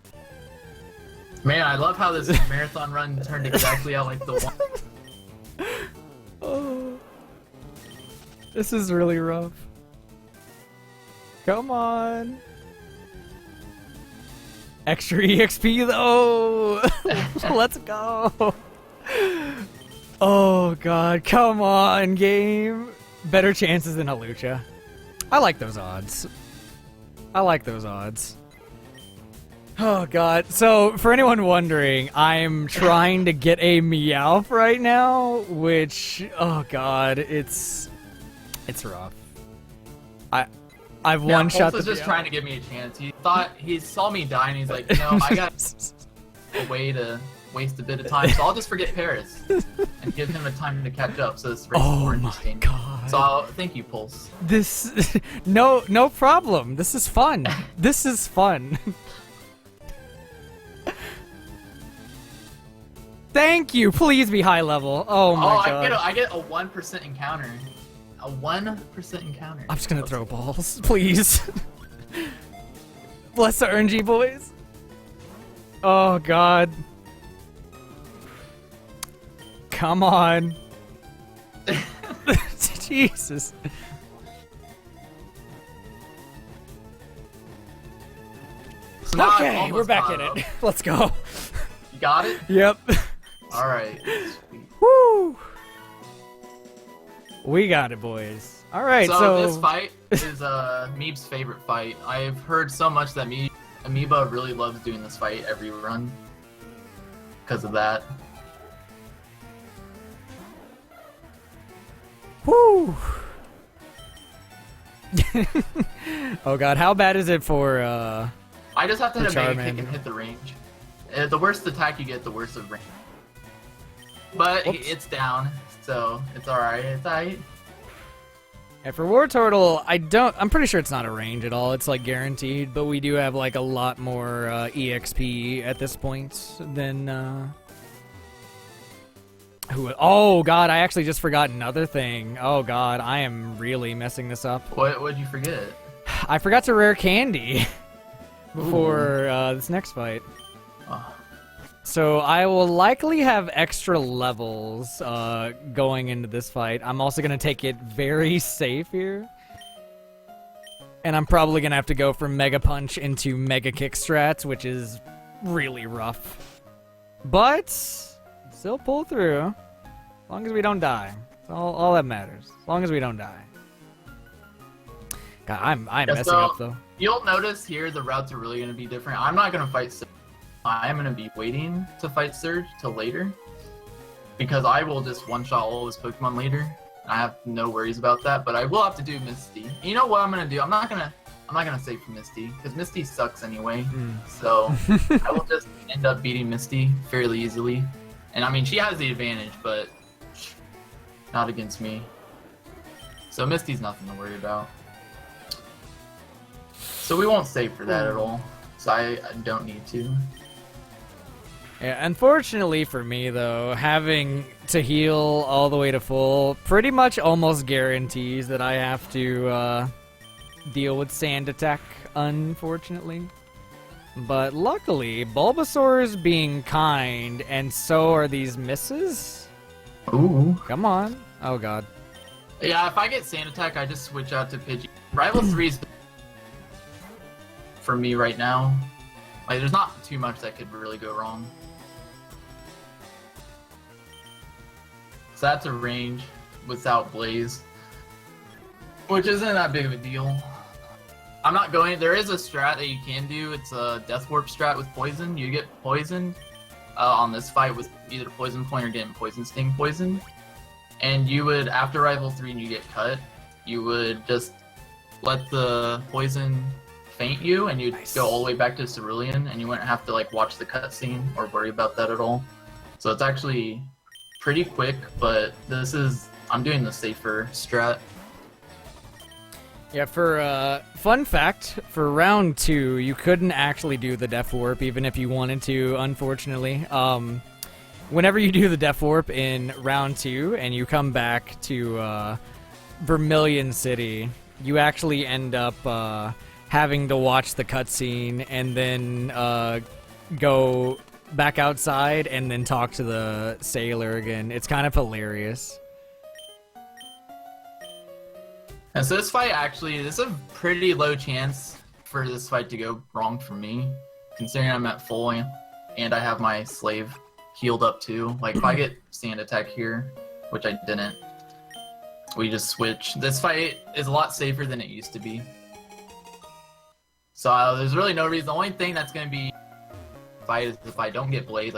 Man, I love how this marathon run turned exactly out like the one. Oh. This is really rough. Come on. Extra EXP though. Let's go. Oh god, come on, game. Better chances than a Lucha. I like those odds. I like those odds. Oh god. So for anyone wondering, I'm trying to get a Meowth right now, which oh god, it's rough. I've one shot. Pulse is just trying to give me a chance. He saw me die and he's like, you know, I got a way to waste a bit of time, so I'll just forget Paris and give him a time to catch up. So this race is more interesting. God. So thank you, Pulse. This no problem. This is fun. This is fun. Thank you. Please be high level. Oh my god. I get a 1% encounter. A 1% encounter. I'm just gonna throw balls, please. Bless the RNG boys. Oh god. Come on. Jesus. So now I'm Okay, almost we're back caught in up. it. Let's go. You got it? Yep. All right. Sweet. Woo. We got it, boys. All right, so this fight is Meeb's favorite fight. I've heard so much that Amoeba really loves doing this fight every run because of that. Woo. Oh god, how bad is it for I just have to hit a Mega Kick Charmander. and hit the range. The worse attack you get, the worse of range. But Whoops. it's down, so it's alright. It's alright. And for War Turtle, I'm pretty sure it's not a range at all. It's like guaranteed, but we do have like a lot more EXP at this point than oh god, I actually just forgot another thing. Oh god, I am really messing this up. What'd you forget? I forgot to rare candy before this next fight. Oh. So I will likely have extra levels going into this fight. I'm also going to take it very safe here. And I'm probably going to have to go from Mega Punch into Mega Kick strats, which is really rough. But still pull through. As long as we don't die. That's all that matters. As long as we don't die. God, I'm messing up though. You'll notice here the routes are really going to be different. I'm not going to fight Surge. I'm going to be waiting to fight Surge till later. Because I will just one-shot all his Pokemon later. I have no worries about that, but I will have to do Misty. You know what I'm going to do? I'm not gonna save for Misty, because Misty sucks anyway. So I will just end up beating Misty fairly easily. And I mean, she has the advantage, but not against me. So Misty's nothing to worry about. So we won't save for that at all. So I don't need to. Yeah, unfortunately for me though, having to heal all the way to full pretty much almost guarantees that I have to deal with Sand Attack, unfortunately. But luckily, Bulbasaur is being kind, and so are these misses. Ooh. Come on. Oh god. Yeah, if I get Sand Attack, I just switch out to Pidgey. Rival 3 is for me right now. Like, there's not too much that could really go wrong. So that's a range without Blaze, which isn't that big of a deal. I'm not going. There is a strat that you can do. It's a Death Warp strat with poison. You get poisoned on this fight with either Poison Point or getting Poison Sting poisoned. And you would, after Rival 3 and you get cut, you would just let the poison faint you, and you'd go all the way back to Cerulean, and you wouldn't have to like watch the cutscene or worry about that at all. So it's actually pretty quick, but I'm doing the safer strat. Yeah, for fun fact, for round 2, you couldn't actually do the Death Warp even if you wanted to, unfortunately. Whenever you do the Death Warp in round 2 and you come back to Vermilion City, you actually end up having to watch the cutscene and then go back outside and then talk to the sailor again. It's kind of hilarious. And so this fight actually, there's a pretty low chance for this fight to go wrong for me, considering I'm at full and I have my slave healed up too. Like if I get sand attack here, which I didn't, we just switch. This fight is a lot safer than it used to be. So there's really no reason. The only thing that's going to be fight is if I don't get Blaze.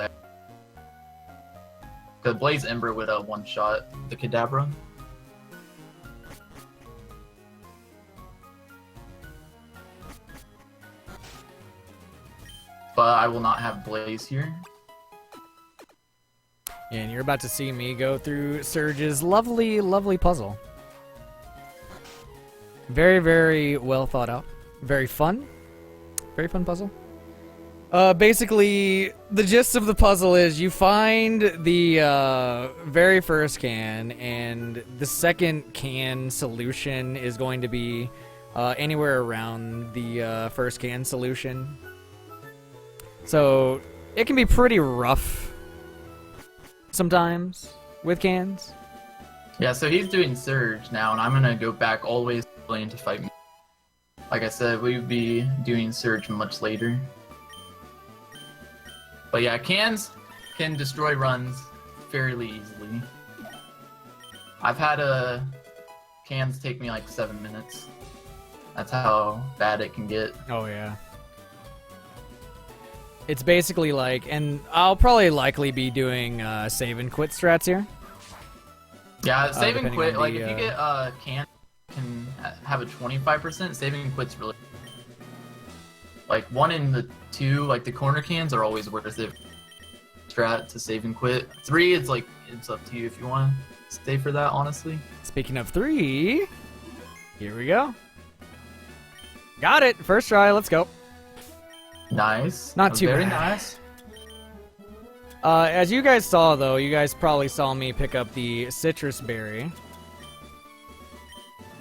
Because Blaze Ember would one-shot the Kadabra. But I will not have Blaze here. And you're about to see me go through Surge's lovely, lovely puzzle. Very, very well thought out. Very fun. Very fun puzzle. Basically, the gist of the puzzle is you find the very first can, and the second can solution is going to be anywhere around the first can solution. So it can be pretty rough sometimes with cans. Yeah, so he's doing Surge now, and I'm gonna go back all the way to Blaine to fight me. Like I said, we would be doing Surge much later. But yeah, cans can destroy runs fairly easily. I've had cans take me like 7 minutes. That's how bad it can get. Oh yeah. It's basically like, and I'll probably likely be doing save and quit strats here. Yeah, save and quit, like the, if you get can have a 25%, saving and quit's really... Like 1 and the 2, like the corner cans are always worth it. Strat to save and quit. 3, it's like, it's up to you if you want to stay for that, honestly. Speaking of 3, here we go. Got it! First try, let's go. Nice. Not too very bad. nice. As you guys saw, though, you guys probably saw me pick up the citrus berry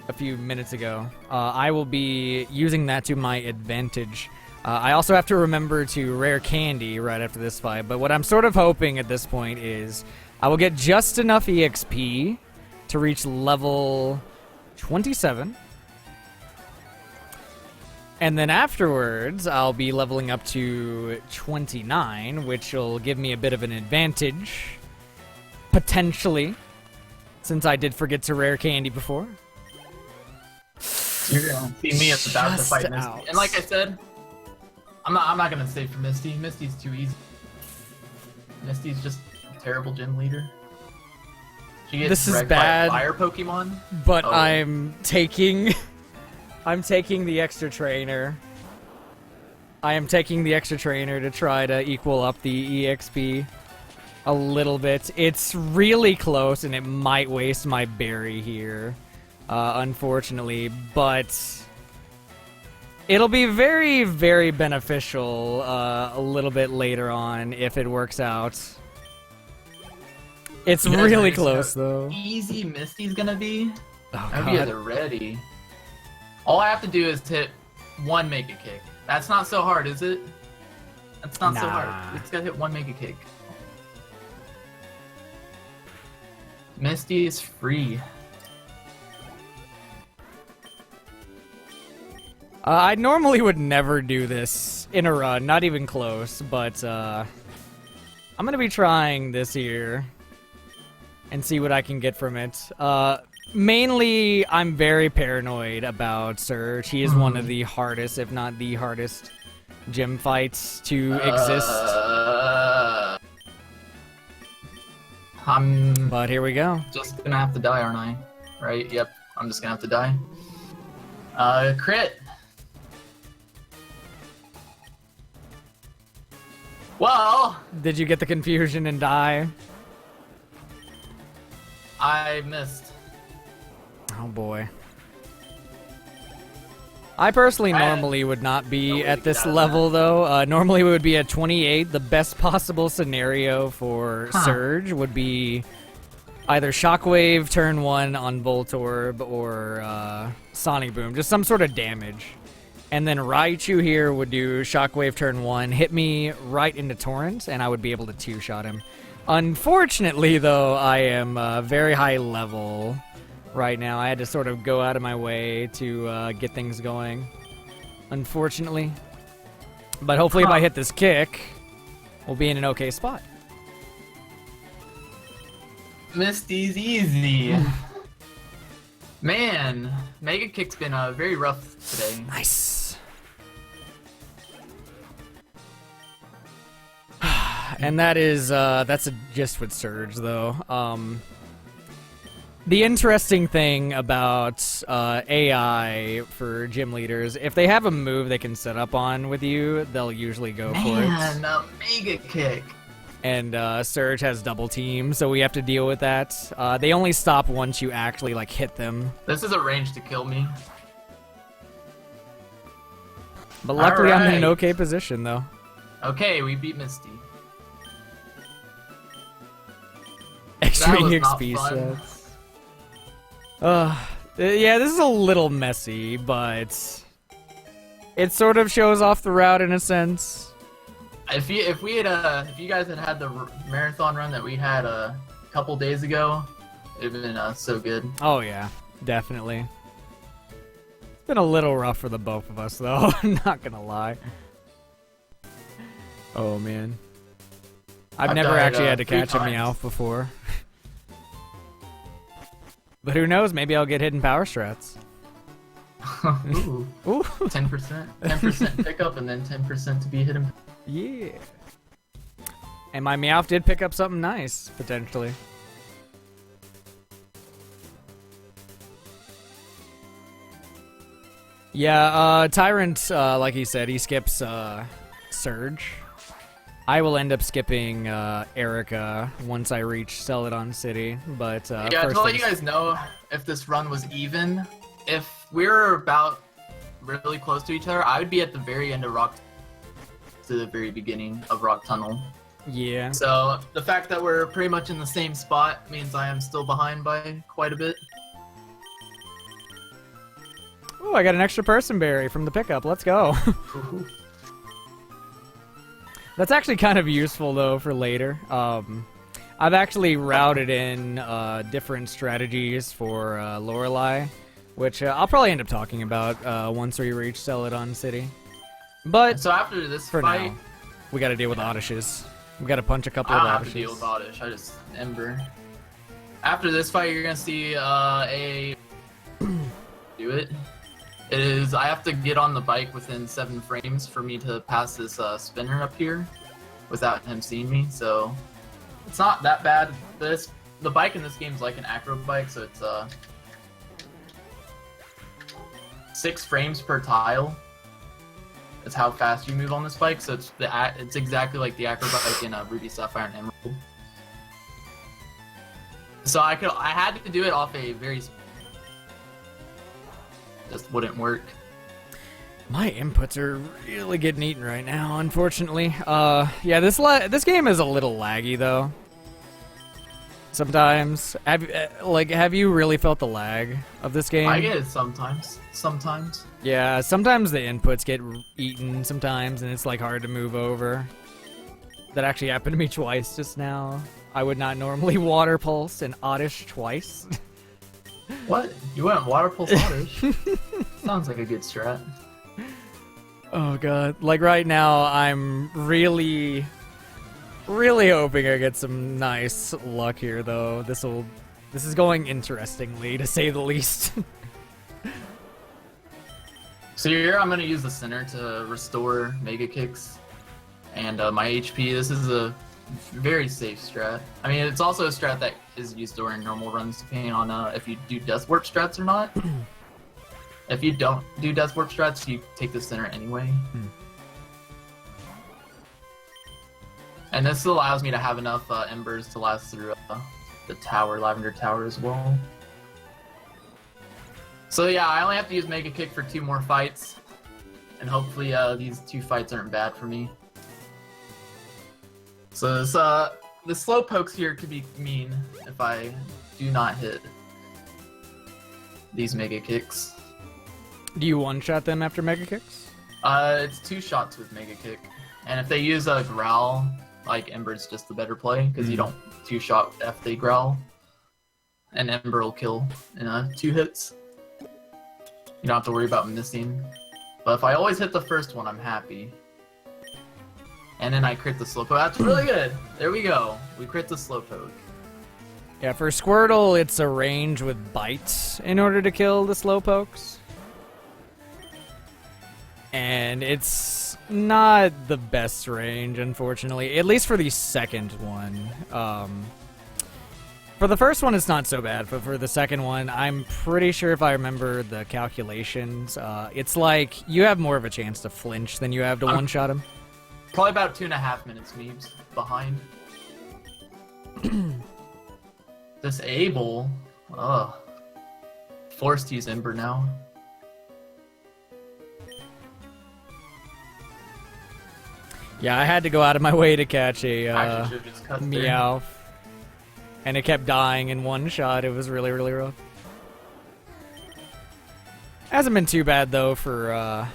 a few minutes ago. I will be using that to my advantage. I also have to remember to rare candy right after this fight, but what I'm sort of hoping at this point is I will get just enough EXP to reach level 27. And then afterwards, I'll be leveling up to 29, which will give me a bit of an advantage, potentially, since I did forget to rare candy before. You're gonna see me about to fight Misty. out. And like I said, I'm not gonna save for Misty. Misty's too easy. Misty's just a terrible gym leader. She gets This is wrecked bad, by a fire Pokemon. But Oh. I'm taking the extra trainer. I am taking the extra trainer to try to equal up the EXP a little bit. It's really close, and it might waste my berry here, unfortunately, but it'll be very, very beneficial a little bit later on if it works out. It's You guys really ready to close, see how though. Easy Misty's gonna be. Oh, I hope you guys God. are ready. All I have to do is hit 1 Mega Kick. That's not so hard, is it? That's not so Nah. hard. It's gotta hit 1 Mega Kick. Misty is free. I normally would never do this in a run, not even close, but I'm gonna be trying this here and see what I can get from it. Mainly, I'm very paranoid about Surge. He is one of the hardest, if not the hardest, gym fights to exist. But here we go. Just gonna have to die, aren't I? Right? Yep. I'm just gonna have to die. Crit. Well, Did you get the confusion and die? I missed. Oh boy. I personally normally would not be at this level though. Normally it would be at 28. The best possible scenario for Surge would be either Shockwave turn 1 on Voltorb or Sonic Boom. Just some sort of damage. And then Raichu here would do Shockwave turn 1, hit me right into Torrent, and I would be able to 2-shot him. Unfortunately, though, I am very high level right now. I had to sort of go out of my way to get things going, unfortunately. But hopefully if I hit this kick, we'll be in an okay spot. Misty's easy. Man, Mega Kick's been very rough today. Nice. And that is, that's a gist with Surge, though. The interesting thing about AI for gym leaders, if they have a move they can set up on with you, they'll usually go for it. Man, a Mega Kick. And Surge has double team, so we have to deal with that. They only stop once you actually like hit them. This is a range to kill me. But luckily I'm in an okay position, though. Okay, we beat Misty. Extra That was not EXP fun. sets. Yeah, this is a little messy, but it sort of shows off the route in a sense. If you guys had the marathon run that we had a couple days ago, it'd been so good. Oh yeah, definitely. It's been a little rough for the both of us, though. I'm not gonna lie. Oh man, I've never actually had to catch a Meowth before. But who knows? Maybe I'll get hidden power strats. Ooh. Ooh. 10%. 10% pickup and then 10% to be hidden. Yeah. And my Meowth did pick up something nice, potentially. Yeah, Tyrant, like he said, he skips Surge. I will end up skipping Erika once I reach Celadon City, but yeah, first to let you guys know, if this run was even, if we were about really close to each other, I would be at the very end of Rock to the very beginning of Rock Tunnel. Yeah. So the fact that we're pretty much in the same spot means I am still behind by quite a bit. Oh, I got an extra person berry from the pickup. Let's go. That's actually kind of useful, though, for later. I've actually routed in different strategies for Lorelei, which I'll probably end up talking about once we reach Celadon City. But so after this for fight, now, we got to deal with Oddishes. We got to punch a couple I of don't Oddishes. have to deal with Oddish. I just Ember. After this fight, you're gonna see a do it. It is. I have to get on the bike within 7 frames for me to pass this spinner up here, without him seeing me. So it's not that bad. The bike in this game is like an acro bike, so it's 6 frames per tile. That's how fast you move on this bike. So it's exactly like the acro bike in Ruby, Sapphire, and Emerald. So I had to do it off a very. Just wouldn't work. My inputs are really getting eaten right now, unfortunately. Yeah, this game is a little laggy though. Sometimes, have you really felt the lag of this game? I get it sometimes. Sometimes. Yeah, sometimes the inputs get eaten sometimes, and it's like hard to move over. That actually happened to me twice just now. I would not normally water pulse and Oddish twice. What? You went water pulse Oddish? Sounds like a good strat. Oh god. Like right now, I'm really hoping I get some nice luck here, though. This'll This is going interestingly, to say the least. So here I'm going to use the center to restore Mega Kicks and my HP. This is a very safe strat. I mean, it's also a strat that is used during normal runs, depending on if you do Death Warp strats or not. If you don't do Death Warp strats, you take the center anyway. And this allows me to have enough embers to last through the tower, Lavender Tower as well. So yeah, I only have to use Mega Kick for 2 more fights. And hopefully these 2 fights aren't bad for me. So this, the slow pokes here could be mean if I do not hit these Mega Kicks. Do you one-shot them after Mega Kicks? It's 2 shots with Mega Kick. And if they use a Growl, like Ember's just the better play, because you don't 2-shot after they Growl. And Ember will kill in 2 hits. You don't have to worry about missing. But if I always hit the first one, I'm happy. And then I crit the Slowpoke. That's really good! There we go. We crit the Slowpoke. Yeah, for Squirtle, it's a range with bites in order to kill the Slowpokes. And it's not the best range, unfortunately. At least for the second one. For the first one, it's not so bad, but for the second one, I'm pretty sure if I remember the calculations, it's like you have more of a chance to flinch than you have to one-shot him. Probably about 2.5 minutes, Meebs, behind. Disable? Ugh. Forced to use Ember now. Yeah, I had to go out of my way to catch a Actually should've just cut there. Meowth. And it kept dying in one shot. It was really, really rough. Hasn't been too bad, though, for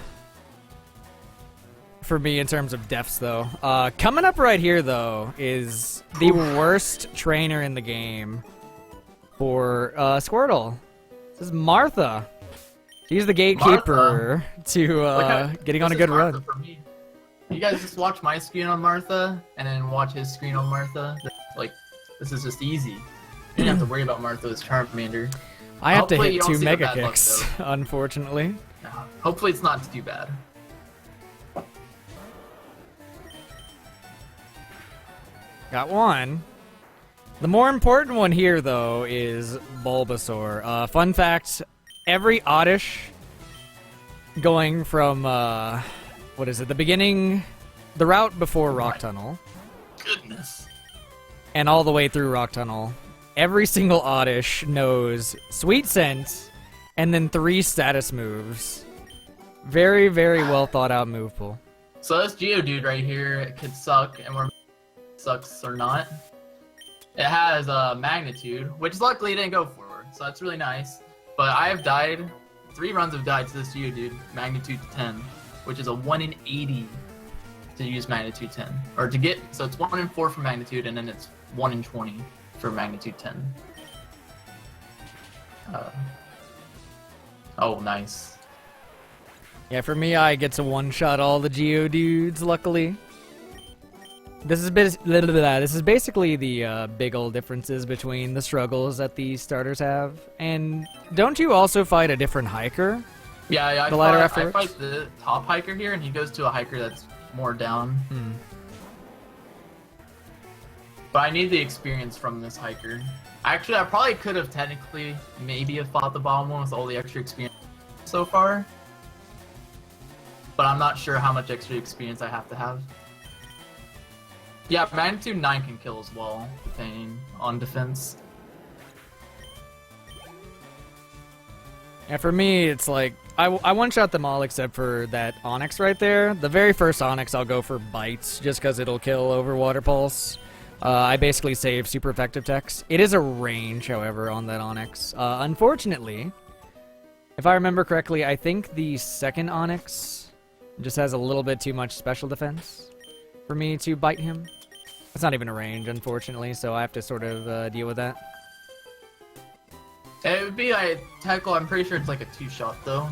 me in terms of deaths, though. Coming up right here, though, is the worst trainer in the game for Squirtle. This is Martha. She's the gatekeeper to getting on a good run. For me. You guys just watch my screen on Martha, and then watch his screen on Martha. Like, this is just easy. You don't have to worry about Martha's Charmander. I have to Hopefully hit you don't 2 see the Mega bad luck, Kicks, though. unfortunately. No, hopefully it's not too bad. Got one. The more important one here, though, is Bulbasaur. Fun fact, every Oddish going from, what is it, the beginning, the route before Rock Tunnel, Goodness. and all the way through Rock Tunnel, every single Oddish knows Sweet Scent, and then 3 status moves. Very, very well thought out move pool. So this Geodude right here could suck, and we're sucks or not. It has Magnitude, which luckily it didn't go for, so that's really nice. But I have died, 3 runs have died to this Geodude, Magnitude 10, which is a 1 in 80 to use Magnitude 10. Or to get, so it's 1 in 4 for Magnitude, and then it's 1 in 20 for Magnitude 10. Oh, nice. Yeah, for me, I get to one-shot all the Geodudes, luckily. This is basically the big old differences between the struggles that these starters have. And don't you also fight a different hiker? Yeah, I fight the top hiker here, and he goes to a hiker that's more down. But I need the experience from this hiker. Actually, I probably could have technically maybe have fought the bottom one with all the extra experience so far. But I'm not sure how much extra experience I have to have. Yeah, Magnitude 9 can kill as well, depending on defense. Yeah, for me, it's like, I one-shot them all except for that Onyx right there. The very first Onyx, I'll go for Bites, just because it'll kill over Water Pulse. I basically save super effective techs. It is a range, however, on that Onyx. Unfortunately, if I remember correctly, I think the second Onyx just has a little bit too much special defense for me to bite him. It's not even a range, unfortunately, so I have to sort of deal with that. It would be a tackle, I'm pretty sure it's like a 2-shot though.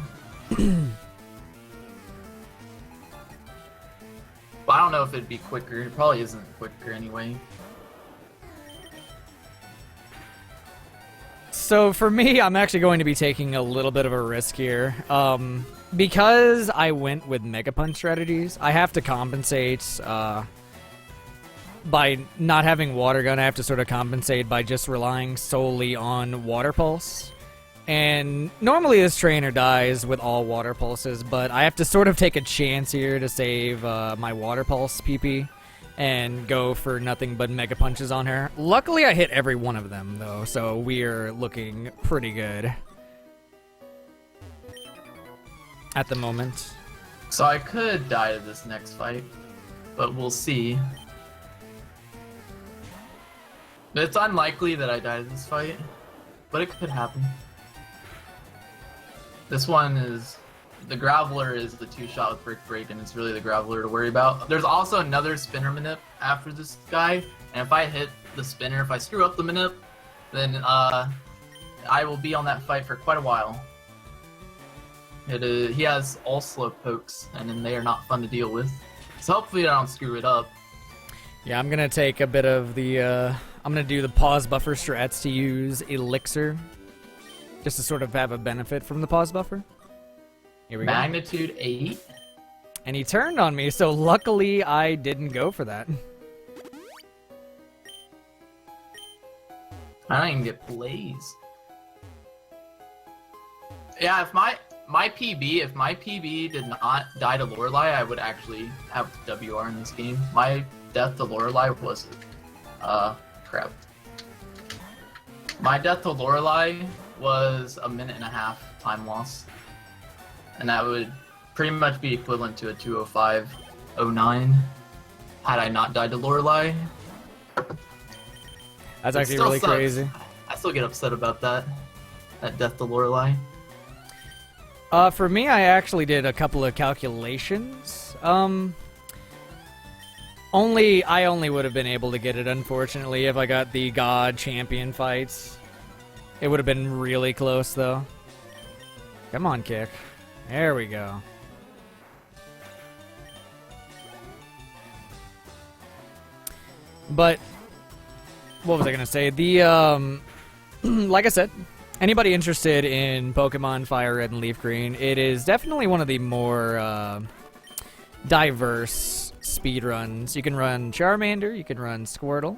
But I don't know if it'd be quicker. It probably isn't quicker anyway. So for me, I'm actually going to be taking a little bit of a risk here. Because I went with Mega Punch strategies, I have to compensate by not having Water Gun. I have to sort of compensate by just relying solely on Water Pulse. And normally this trainer dies with all Water Pulses, but I have to sort of take a chance here to save my Water Pulse PP and go for nothing but Mega Punches on her. Luckily, I hit every one of them, though, so we're looking pretty good at the moment. So I could die to this next fight, but we'll see. It's unlikely that I die to this fight, but it could happen. This one is... The Graveler is the 2-shot with Brick Break, and it's really the Graveler to worry about. There's also another spinner manip after this guy, and if I hit the spinner, if I screw up the manip, then I will be on that fight for quite a while. He has all slow pokes, and then they are not fun to deal with. So hopefully I don't screw it up. Yeah, I'm gonna take a bit of the, I'm gonna do the pause buffer strats to use Elixir, just to sort of have a benefit from the pause buffer. Here we go. Magnitude 8. And he turned on me, so luckily I didn't go for that. I don't even get Blaze. Yeah, if my PB did not die to Lorelei, I would actually have WR in this game. My death to Lorelei was crap. My death to Lorelei was a minute and a half time loss. And that would pretty much be equivalent to a 2:05:09 had I not died to Lorelei. That's actually really sucks. crazy. I still get upset about that death to Lorelei. For me, I actually did a couple of calculations. I only would have been able to get it, unfortunately, if I got the God Champion fights. It would have been really close, though. Come on, kick. There we go. But what was I gonna say? The like I said, anybody interested in Pokemon Fire Red and Leaf Green, it is definitely one of the more diverse speedruns. You can run Charmander, you can run Squirtle,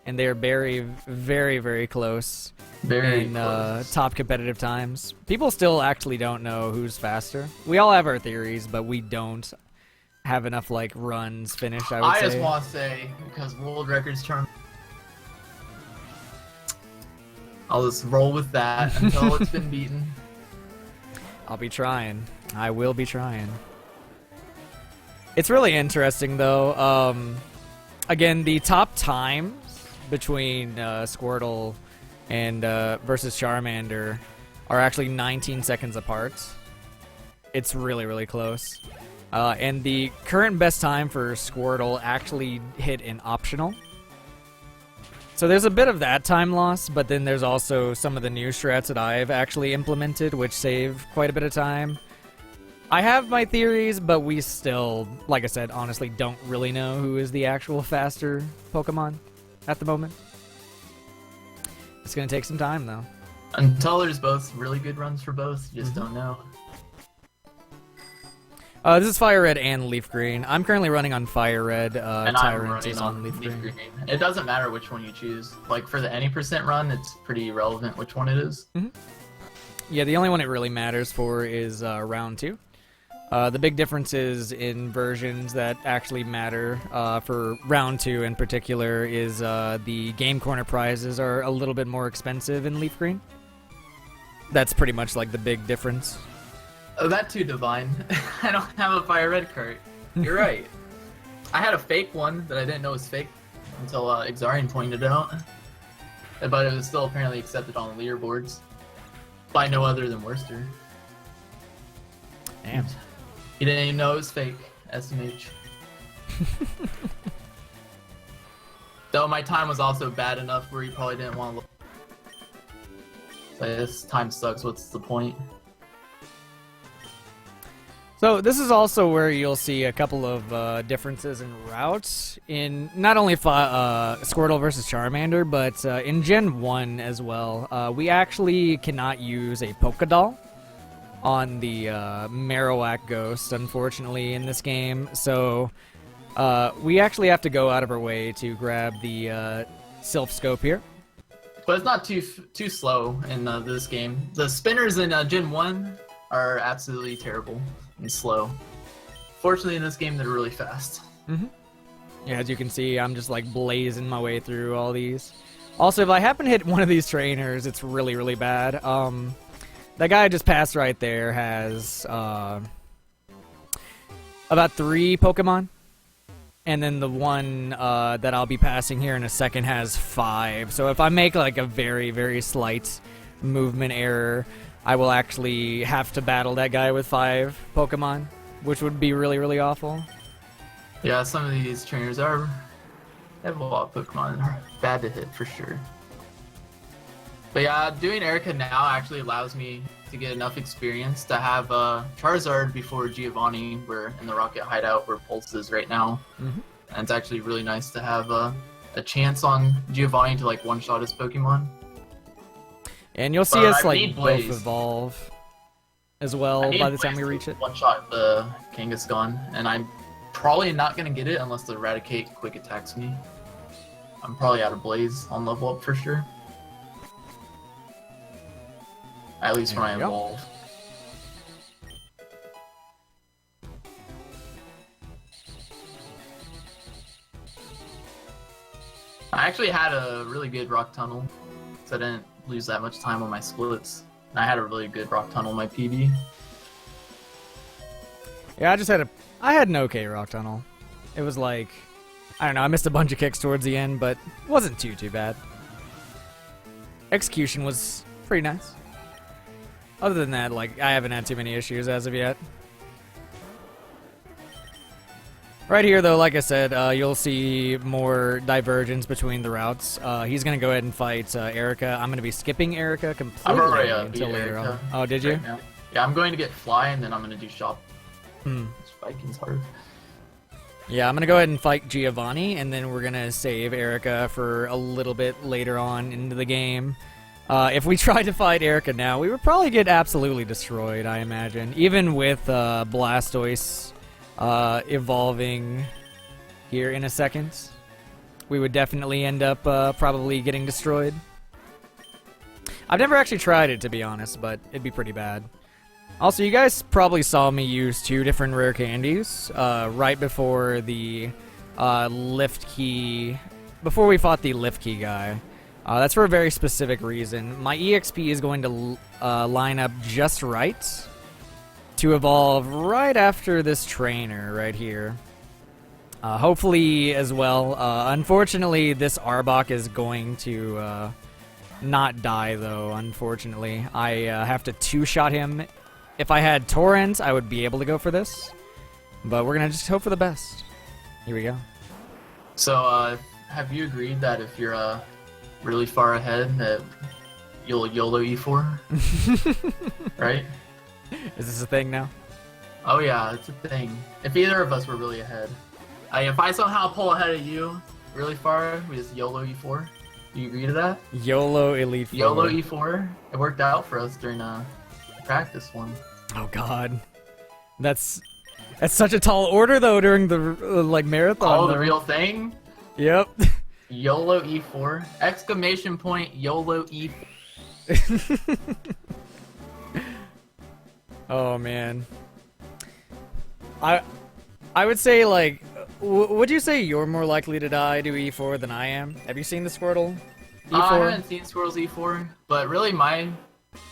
and they're very, very, very close. Very in close. top competitive times. People still actually don't know who's faster. We all have our theories, but we don't have enough like runs finished, I would say. just want to say, because world records turn, I'll just roll with that until it's been beaten. I'll be trying. I will be trying. It's really interesting though. Again, the top times between Squirtle and versus Charmander are actually 19 seconds apart. It's really, really close. And the current best time for Squirtle actually hit an optional. So there's a bit of that time loss, but then there's also some of the new strats that I've actually implemented, which save quite a bit of time. I have my theories, but we still, like I said, honestly don't really know who is the actual faster Pokemon at the moment. It's gonna take some time, though. Until there's both really good runs for both, you just don't know. This is Fire Red and Leaf Green. I'm currently running on Fire Red. And I'm Tyrant running is on Leaf Green. It doesn't matter which one you choose. Like for the any % run, it's pretty irrelevant which one it is. Yeah, the only one it really matters for is round 2. The big differences in versions that actually matter for round 2 in particular is the Game Corner prizes are a little bit more expensive in Leaf Green. That's pretty much like the big difference. Oh, that too, Divine. I don't have a Fire Red cart. You're right. I had a fake one that I didn't know was fake until Exarian pointed it out. But it was still apparently accepted on the leaderboards by no other than Worcester. Damn. He didn't even know it was fake. SMH. Though my time was also bad enough where he probably didn't want to look. So this time sucks. What's the point? So this is also where you'll see a couple of differences in routes in not only Squirtle versus Charmander, but in Gen 1 as well. We actually cannot use a Pokédoll on the Marowak Ghost, unfortunately, in this game. So we actually have to go out of our way to grab the Silph Scope here. But it's not too slow in this game. The spinners in Gen 1 are absolutely terrible and slow. Fortunately, in this game, they're really fast. Mm-hmm. Yeah, as you can see, I'm just like blazing my way through all these. Also, if I happen to hit one of these trainers, it's really, really bad. That guy I just passed right there has about 3 Pokemon. And then the one that I'll be passing here in a second has 5. So if I make like a very, very slight movement error, I will actually have to battle that guy with 5 Pokemon, which would be really, really awful. Yeah, some of these trainers have a lot of Pokemon and are bad to hit for sure. But yeah, doing Erika now actually allows me to get enough experience to have Charizard before Giovanni. We're in the Rocket Hideout where Pulse is right now. Mm-hmm. And it's actually really nice to have a chance on Giovanni to like one-shot his Pokemon. And you'll see us like both evolve as well by the time we reach it. One-shot the Kangaskhan, and I'm probably not going to get it unless the Eradicate quick attacks me. I'm probably out of Blaze on level up for sure. At least when I evolve. I actually had a really good rock tunnel, so I didn't lose that much time on my splits. And I had a really good rock tunnel in my PB. Yeah, I had an okay rock tunnel. It was like, I don't know, I missed a bunch of kicks towards the end, but it wasn't too bad. Execution was pretty nice. Other than that, like, I haven't had too many issues as of yet. Right here, though, like I said, you'll see more divergence between the routes. He's going to go ahead and fight Erika. I'm going to be skipping Erika completely until later on. Oh, did you? Right, yeah, I'm going to get Fly, and then I'm going to do Shop. Viking's hard. Yeah, I'm going to go ahead and fight Giovanni, and then we're going to save Erika for a little bit later on into the game. If we tried to fight Erika now, we would probably get absolutely destroyed, I imagine. Even with Blastoise evolving here in a second, we would definitely end up probably getting destroyed. I've never actually tried it, to be honest, but it'd be pretty bad. Also, you guys probably saw me use 2 different rare candies right before the lift key, before we fought the lift key guy. That's for a very specific reason. My EXP is going to line up just right to evolve right after this trainer right here. Hopefully as well. Unfortunately, this Arbok is going to not die, though, unfortunately. I have to 2-shot him. If I had Torrent, I would be able to go for this. But we're going to just hope for the best. Here we go. So, have you agreed that if you're really far ahead, that you'll YOLO E4? Right? Is this a thing now? Oh yeah, it's a thing. If either of us were really ahead. If I somehow pull ahead of you really far, we just YOLO E4. Do you agree to that? YOLO Elite 4. YOLO E4. It worked out for us during practice one. Oh god. That's such a tall order, though, during the like marathon. Oh, the real thing? Yep. YOLO E4. Exclamation point YOLO E4. Oh man. I would say, like, would you say you're more likely to die to E4 than I am? Have you seen the Squirtle E4? I haven't seen Squirtle's E4, but really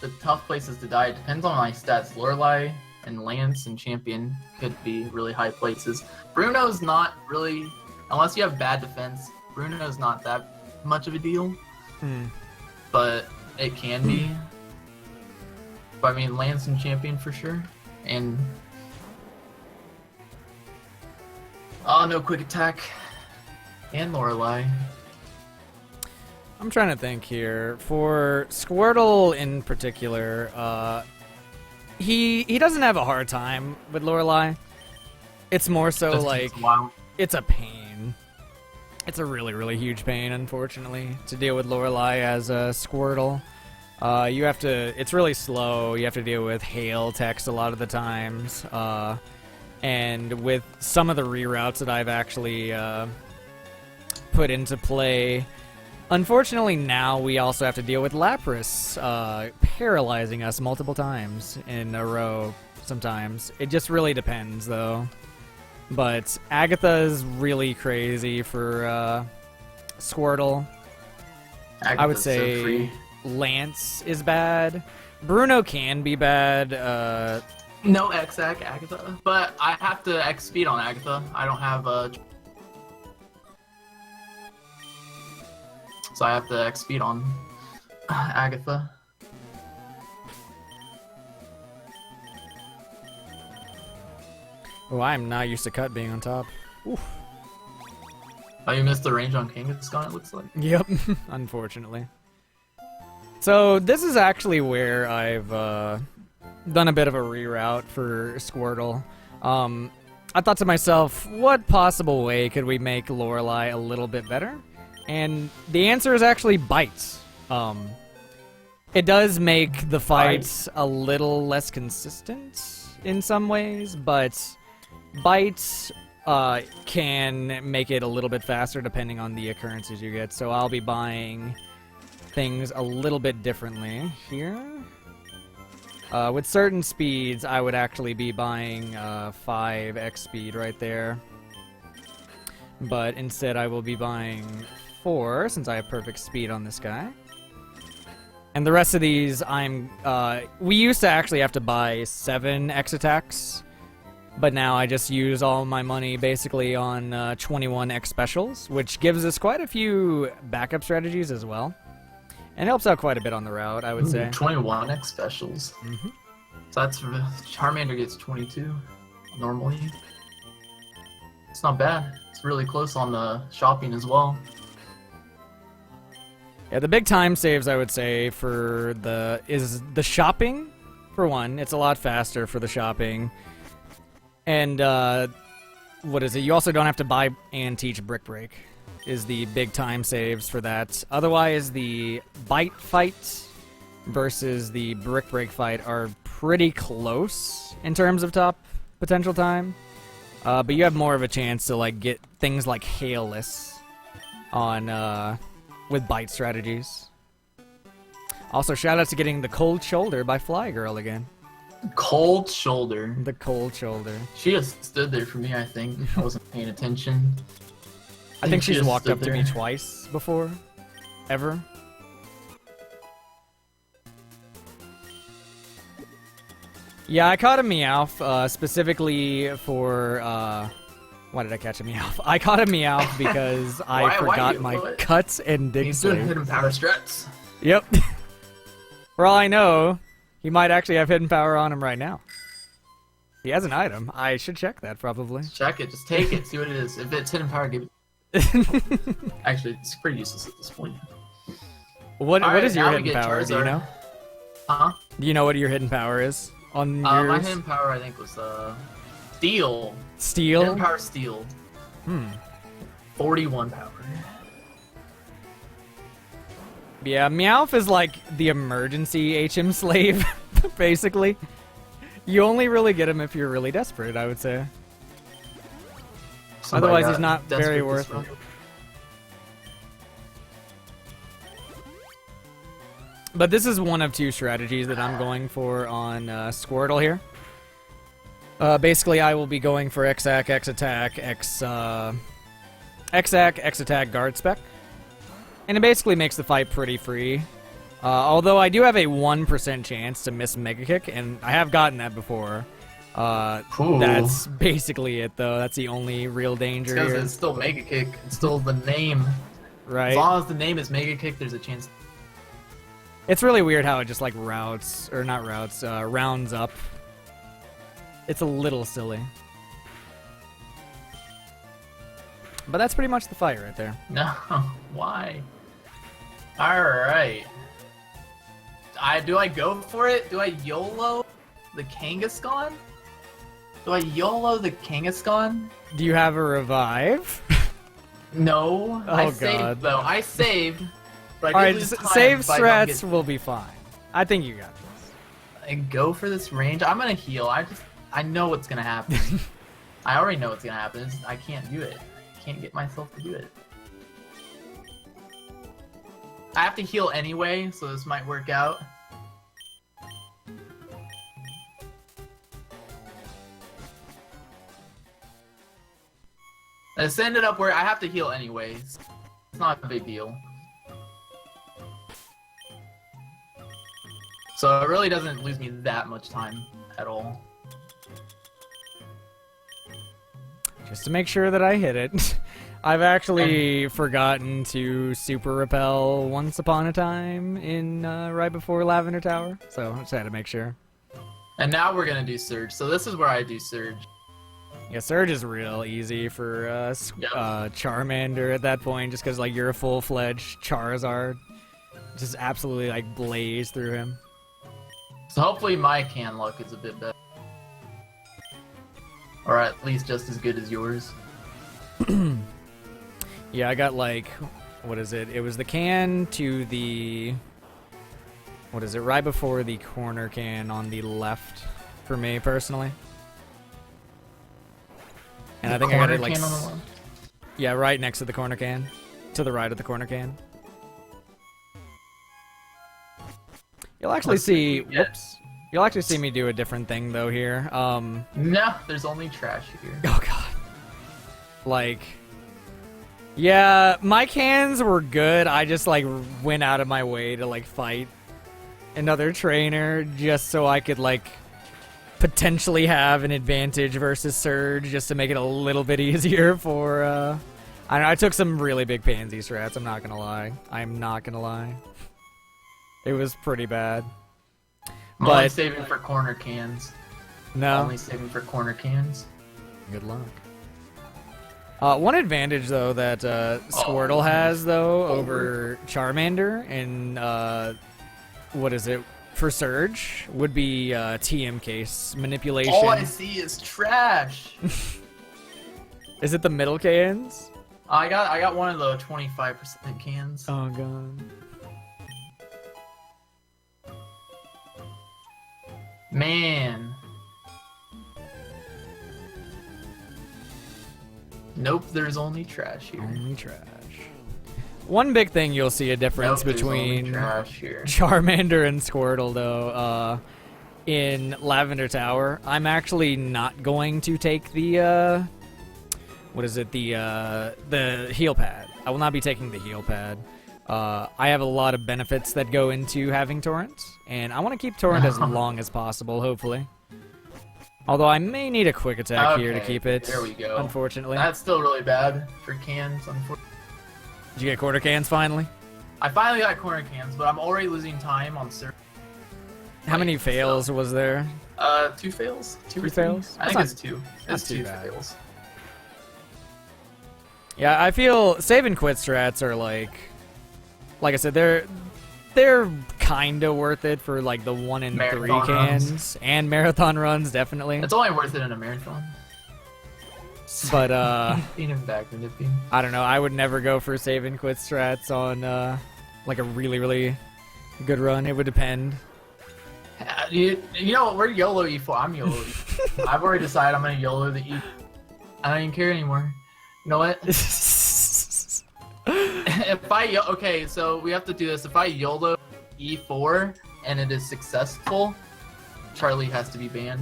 the tough places to die, it depends on my stats. Lorelei and Lance and Champion could be really high places. Bruno's not really, unless you have bad defense, Bruno's not that much of a deal. But it can be. But I mean, Lance and Champion for sure. And oh, no quick attack. And Lorelei. I'm trying to think here. For Squirtle in particular, he doesn't have a hard time with Lorelei. It's more so Just like takes a while. it's a pain. It's a really, really huge pain, unfortunately, to deal with Lorelei as a Squirtle. You have to. It's really slow. You have to deal with hail text a lot of the times, and with some of the reroutes that I've actually put into play. Unfortunately, now we also have to deal with Lapras paralyzing us multiple times in a row. Sometimes it just really depends, though. But Agatha is really crazy for Squirtle. I would Agatha's say so free. Lance is bad. Bruno can be bad. No X-Ack Agatha, but I have to X speed on Agatha. I don't have so I have to X speed on Agatha. Oh, I'm not used to Cut being on top. Oof. Oh, you missed the range on Kangaskhan, it looks like. Yep, unfortunately. So this is actually where I've done a bit of a reroute for Squirtle. I thought to myself, what possible way could we make Lorelei a little bit better? And the answer is actually bites. It does make the fights a little less consistent in some ways, but bites can make it a little bit faster depending on the occurrences you get. So I'll be buying things a little bit differently here. With certain speeds, I would actually be buying 5x speed right there. But instead, I will be buying 4, since I have perfect speed on this guy. And the rest of these, we used to actually have to buy 7 X attacks, but now I just use all my money basically on 21 X specials, which gives us quite a few backup strategies as well. And helps out quite a bit on the route, I would say. 21 X specials. Mm-hmm. So that's Charmander gets 22 normally. It's not bad. It's really close on the shopping as well. Yeah, the big time saves, I would say, for is the shopping. For one, it's a lot faster for the shopping. And what is it? You also don't have to buy and teach Brick Break. Is the big time saves for that. Otherwise, the bite fight versus the Brick Break fight are pretty close in terms of top potential time. But you have more of a chance to like get things like hailless on with bite strategies. Also, shout out to getting the Cold Shoulder by Fly Girl again. Cold Shoulder. The Cold Shoulder. She just stood there for me, I think. I wasn't paying attention. I think she's just walked stood up to me there. twice before. Ever. Yeah, I caught a Meowth specifically for... why did I catch a Meowth? I caught a Meowth because I Why forgot you? my What? cuts and dig He's doing save. hidden power strats. Yep. For all I know, he might actually have hidden power on him right now. He has an item. I should check that, probably. Check it, just take it, see what it is. If it's hidden power, give it. Actually, it's pretty useless at this point. What Alright, is your now we hidden get power? Do you Charizard. know? Huh? Do you know what your hidden power is on My yours? hidden power, I think, was Steel. Steel? Hidden power Steel. 41 power. Yeah, Meowth is like the emergency HM slave, basically. You only really get him if you're really desperate, I would say. Somebody Otherwise, got he's not desperate very this worth run. it. But this is one of 2 strategies that I'm going for on Squirtle here. Basically, I will be going for X-Ack, X-Attack, X-Ack, X-Attack, Guard Spec. And it basically makes the fight pretty free. Although I do have a 1% chance to miss Mega Kick, and I have gotten that before. Cool. That's basically it, though. That's the only real danger Because here. it's still Mega Kick. It's still the name. Right? As long as the name is Mega Kick, there's a chance. It's really weird how it just like rounds up. It's a little silly. But that's pretty much the fight right there. No, why? Alright. Do I go for it? Do I YOLO? the Kangaskhan? Do I YOLO the Kangaskhan? Do you have a revive? No. Oh, I God. saved, though. I saved. But I Alright, did lose time save if I don't strats get- will be fine. I think you got this. And go for this range. I'm gonna heal. I know what's gonna happen. I already know what's gonna happen. I can't do it. I can't get myself to do it. I have to heal anyway, so this might work out. This ended up where I have to heal anyways. It's not a big deal. So it really doesn't lose me that much time at all. Just to make sure that I hit it. I've actually forgotten to super repel once upon a time in right before Lavender Tower, so I just had to make sure. And now we're gonna do Surge. So this is where I do Surge. Yeah, Surge is real easy for Charmander at that point, just because like you're a full-fledged Charizard. Just absolutely like blaze through him. So hopefully my can luck is a bit better. Or at least just as good as yours. Yeah, I got like, what is it? It was the can to the, what is it? Right before the corner can on the left for me personally. And I think I got it like, Corner can on the left? yeah, right next to the corner can, to the right of the corner can. You'll actually Let's see see, what we get. whoops. You'll actually see me do a different thing though here. No, there's only trash here. Oh god. Like, yeah, my cans were good. I just like went out of my way to like fight another trainer just so I could like potentially have an advantage versus Surge, just to make it a little bit easier for I don't know, I took some really big pansy strats, I'm not gonna lie. I'm not gonna lie. It was pretty bad. I'm only But saving for corner cans. no. Only saving for corner cans. Good luck. One advantage, though, that Squirtle has, though, over Charmander and, what is it, for Surge, would be TM case manipulation. All I see is trash. Is it the middle cans? I got one of the 25% cans. Oh, God. Man. Nope, there's only trash here. Only trash. One big thing you'll see a difference Nope, there's only between trash here. Charmander and Squirtle, though, in Lavender Tower, I'm actually not going to take the, what is it, the heal pad. I will not be taking the heal pad. I have a lot of benefits that go into having Torrent, and I want to keep Torrent as long as possible, hopefully. Although I may need a quick attack here to Okay, keep it, there we go. unfortunately. That's still really bad for cans, unfortunately. Did you get quarter cans finally? I finally got corner cans, but I'm already losing time on Surge. How many fails was there? 2 fails? 2 or Two 3? fails? I That's think not- it's 2. not It's too 2 bad. fails. Yeah, I feel save and quit strats are like I said, they're kind of worth it for like the 1 in 3 Marathon cans runs. and marathon runs, definitely. It's only worth it in a marathon. But Even back in the team. I don't know. I would never go for save and quit strats on like a really, really good run. It would depend. You know what? We're YOLO E4. I'm YOLO E4. I've already decided I'm going to YOLO the E. I don't even care anymore. You know what? Okay, so we have to do this. If I YOLO E4 and it is successful, Charlie has to be banned.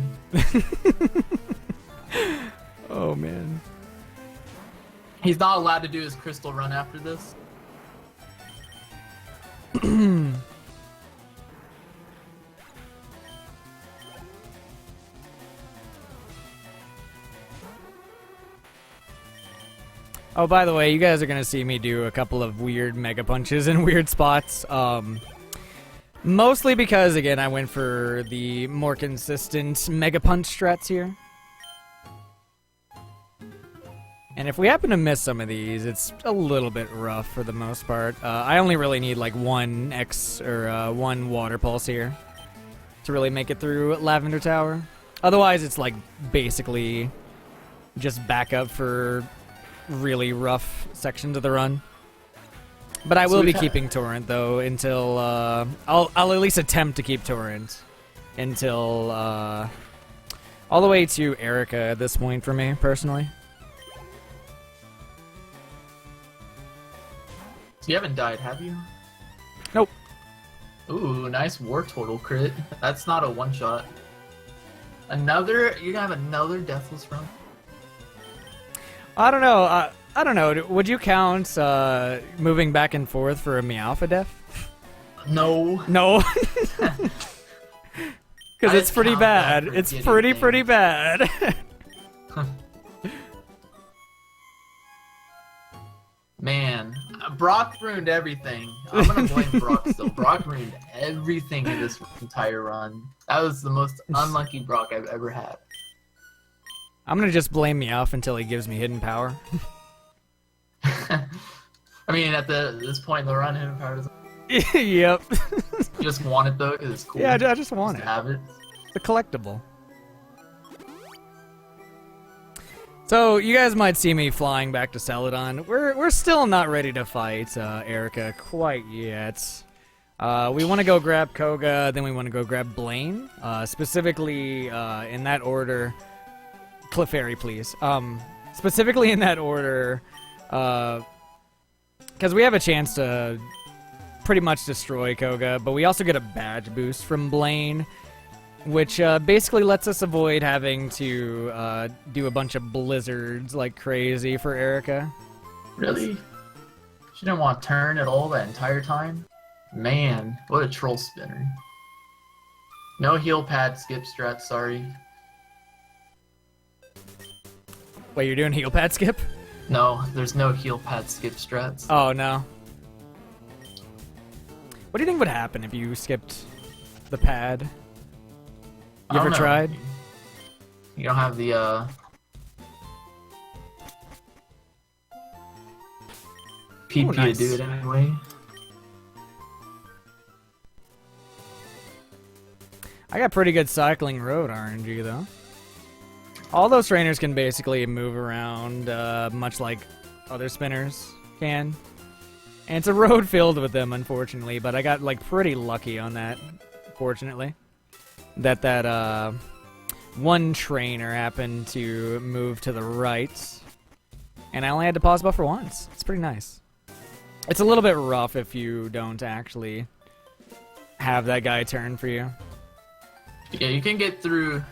Oh man. He's not allowed to do his crystal run after this. Oh, by the way, you guys are gonna see me do a couple of weird mega punches in weird spots. Mostly because, again, I went for the more consistent mega punch strats here. And if we happen to miss some of these, it's a little bit rough for the most part. I only really need like one water pulse here to really make it through Lavender Tower. Otherwise, it's like basically just backup for really rough sections of the run. But I will be keeping Torrent though until I'll at least attempt to keep Torrent until all the way to Erika at this point for me personally. So you haven't died, have you? Nope. Ooh, nice War Turtle crit. That's not a one-shot. You're gonna have another Deathless run? I don't know. I don't know. Would you count moving back and forth for a Meowth death? No. No. Because it's pretty bad. It's pretty bad. Man, Brock ruined everything. I'm gonna blame Brock still. Brock ruined everything in this entire run. That was the most unlucky Brock I've ever had. I'm gonna just blame Meowth until he gives me hidden power. I mean, at this point in the run, hidden power doesn't. Yep. You just want it though, because it's cool. Yeah, I just want it. Have it. It's a collectible. So you guys might see me flying back to Celadon. We're still not ready to fight Erika quite yet. We want to go grab Koga, then we want to go grab Blaine. Specifically in that order. Clefairy, please. Specifically in that order, because we have a chance to pretty much destroy Koga, but we also get a badge boost from Blaine, which basically lets us avoid having to do a bunch of blizzards like crazy for Erika. Really? She didn't want to turn at all that entire time? Man, what a troll spinner. No heal pad skip strat, sorry. Wait, you're doing heal pad skip? No, there's no heal pad skip strats. Oh, no. What do you think would happen if you skipped the pad? You ever tried? You don't have the, PP nice. to do it anyway. I got pretty good cycling road RNG, though. All those trainers can basically move around, much like other spinners can. And it's a road filled with them, unfortunately, but I got, like, pretty lucky on that, fortunately. That one trainer happened to move to the right, and I only had to pause buffer once. It's pretty nice. It's a little bit rough if you don't actually have that guy turn for you. Yeah, you can get through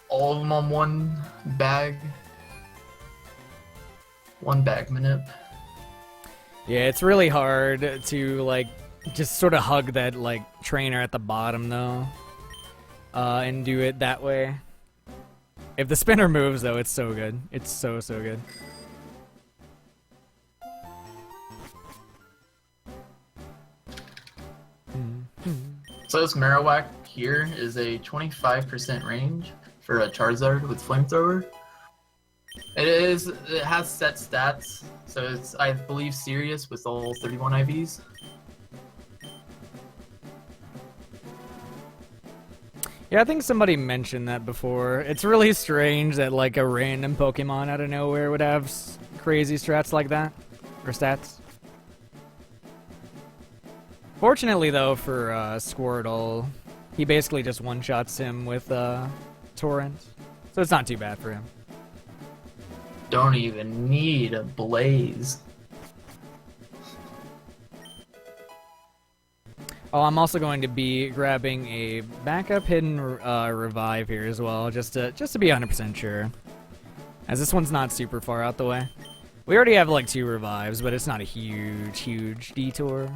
all of them on one bag. One bag minute. Yeah, it's really hard to, like, just sort of hug that, like, trainer at the bottom, though. And do it that way. If the spinner moves, though, it's so good. It's so good. So this Marowak here is a 25% range for a Charizard with Flamethrower. It has set stats, so it's, I believe, serious with all 31 IVs. Yeah, I think somebody mentioned that before. It's really strange that, like, a random Pokemon out of nowhere would have crazy strats like that. Or stats. Fortunately, though, for Squirtle, he basically just one-shots him with Torrent. So it's not too bad for him. Don't even need a Blaze. Oh, I'm also going to be grabbing a backup hidden revive here as well, just to be 100% sure. As this one's not super far out the way. We already have like 2 revives, but it's not a huge detour.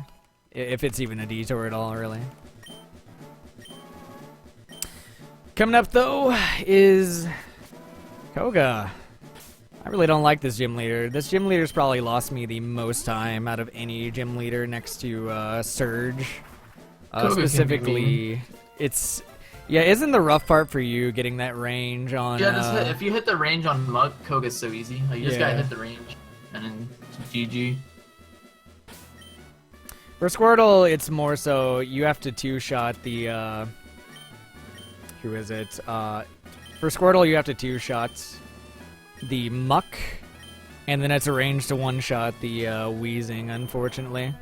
If it's even a detour at all, really. Coming up, though, is Koga. I really don't like this gym leader. This gym leader's probably lost me the most time out of any gym leader next to Surge. Specifically, it's... Yeah, isn't the rough part for you getting that range on... Yeah, just if you hit the range on Mug, Koga's so easy. Like, you just gotta hit the range, and then GG. For Squirtle, it's more so you have to 2-shot the Who is it? For Squirtle, you have to two-shot the Muck, and then it's arranged to one-shot the Wheezing, unfortunately.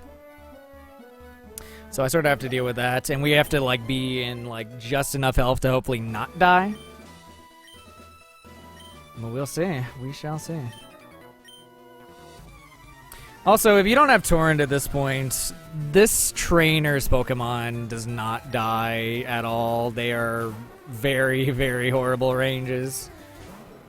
So I sort of have to deal with that, and we have to like be in like just enough health to hopefully not die. But we'll see. We shall see. Also, if you don't have Torrent at this point, this trainer's Pokemon does not die at all. They are very, very horrible ranges.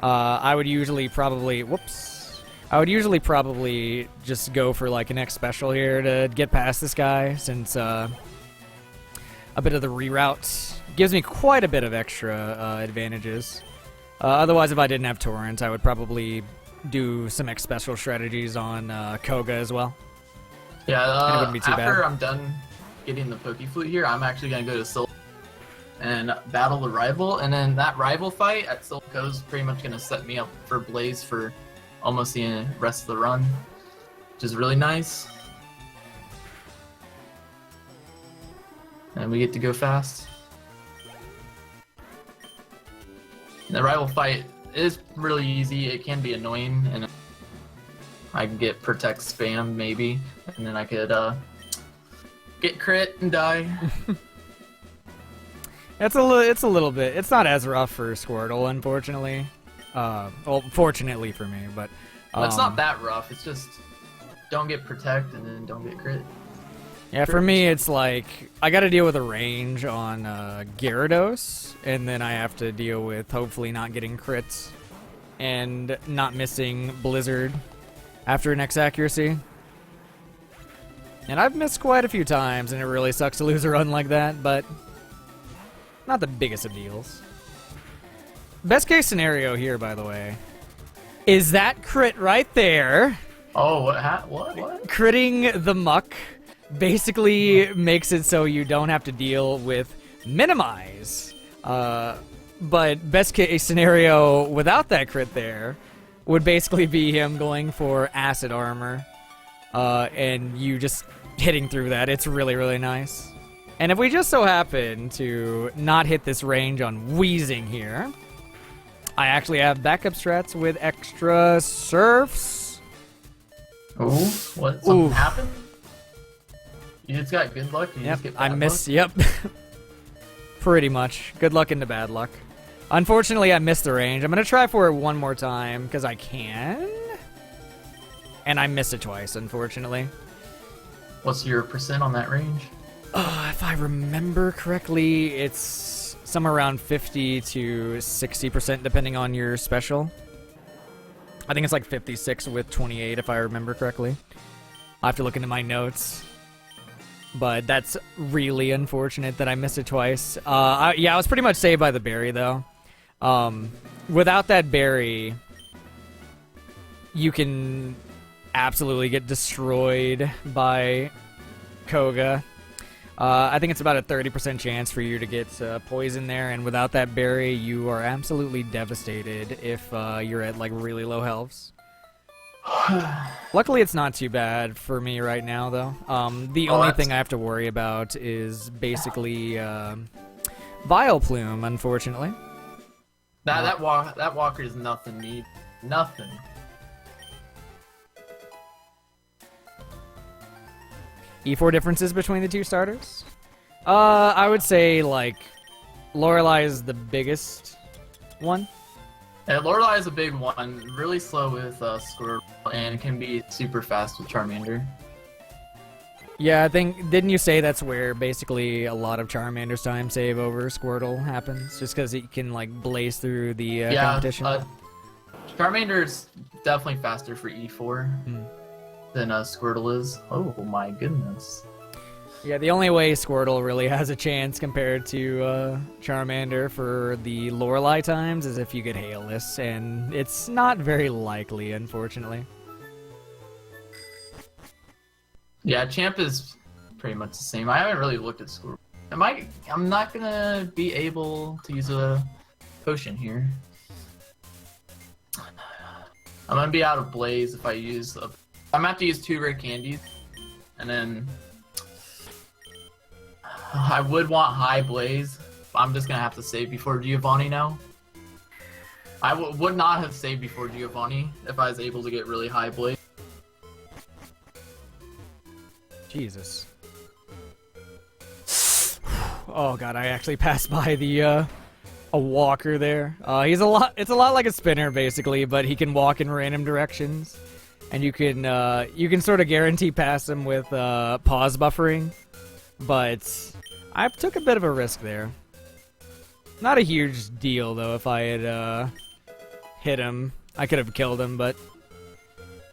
I would usually probably... Whoops. I would usually probably just go for like an X special here to get past this guy, since a bit of the reroute gives me quite a bit of extra advantages. Otherwise, if I didn't have Torrent, I would probably do some X special strategies on Koga as well. Yeah, and it wouldn't be too after bad. I'm done getting the Pokeflute here, I'm actually going to go to Silph and battle the rival, and then that rival fight at Silph Co is pretty much going to set me up for Blaze for almost the rest of the run, which is really nice. And we get to go fast. The rival fight is really easy. It can be annoying, and I can get Protect spam maybe, and then I could get crit and die. It's a little bit. It's not as rough for Squirtle, unfortunately. Well, fortunately for me, but It's not that rough. It's just don't get Protect and then don't get crit. Yeah, for me, it's like I got to deal with a range on Gyarados, and then I have to deal with hopefully not getting crits and not missing Blizzard after an X accuracy. And I've missed quite a few times, and it really sucks to lose a run like that, but not the biggest of deals. Best case scenario here, by the way, is that crit right there. Oh, what? Critting the Muck basically makes it so you don't have to deal with Minimize. But best case scenario without that crit there would basically be him going for Acid Armor, and you just hitting through that. It's really, really nice. And if we just so happen to not hit this range on Wheezing here, I actually have backup strats with extra Surfs. Oh, what? Something happened? You just got good luck? You Yep, just get I bad miss. luck? Yep. Pretty much. Good luck into bad luck. Unfortunately, I missed the range. I'm going to try for it one more time, because I can. And I missed it twice, unfortunately. What's your percent on that range? If I remember correctly, it's somewhere around 50 to 60%, depending on your special. I think it's like 56 with 28, if I remember correctly. I'll have to look into my notes. But that's really unfortunate that I missed it twice. I was pretty much saved by the berry, though. Without that berry, you can absolutely get destroyed by Koga. I think it's about a 30% chance for you to get poison there, and without that berry, you are absolutely devastated if you're at like really low healths. Luckily, it's not too bad for me right now, though. The only thing I have to worry about is basically Vileplume, unfortunately. That walker is nothing. Nothing. E4 differences between the two starters? I would say, like, Lorelei is the biggest one. Yeah, Lorelei is a big one. Really slow with Squirtle, and can be super fast with Charmander. Yeah, I think, didn't you say that's where basically a lot of Charmander's time save over Squirtle happens? Just because it can, like, blaze through the competition? Charmander's definitely faster for E4 than Squirtle is. Oh my goodness. Yeah, the only way Squirtle really has a chance compared to Charmander for the Lorelei times is if you get Hailless, and it's not very likely, unfortunately. Yeah, Champ is pretty much the same. I haven't really looked at Squirtle. I'm not gonna be able to use a potion here. I'm gonna be out of Blaze if I use a... I'm gonna have to use 2 rare candies, and then I would want High Blaze, I'm just gonna have to save before Giovanni now. I would not have saved before Giovanni if I was able to get really high Blaze. Jesus. Oh god, I actually passed by the a walker there. It's a lot like a spinner basically, but he can walk in random directions. And you can sort of guarantee pass him with pause buffering. But I took a bit of a risk there. Not a huge deal though. If I had hit him, I could have killed him, but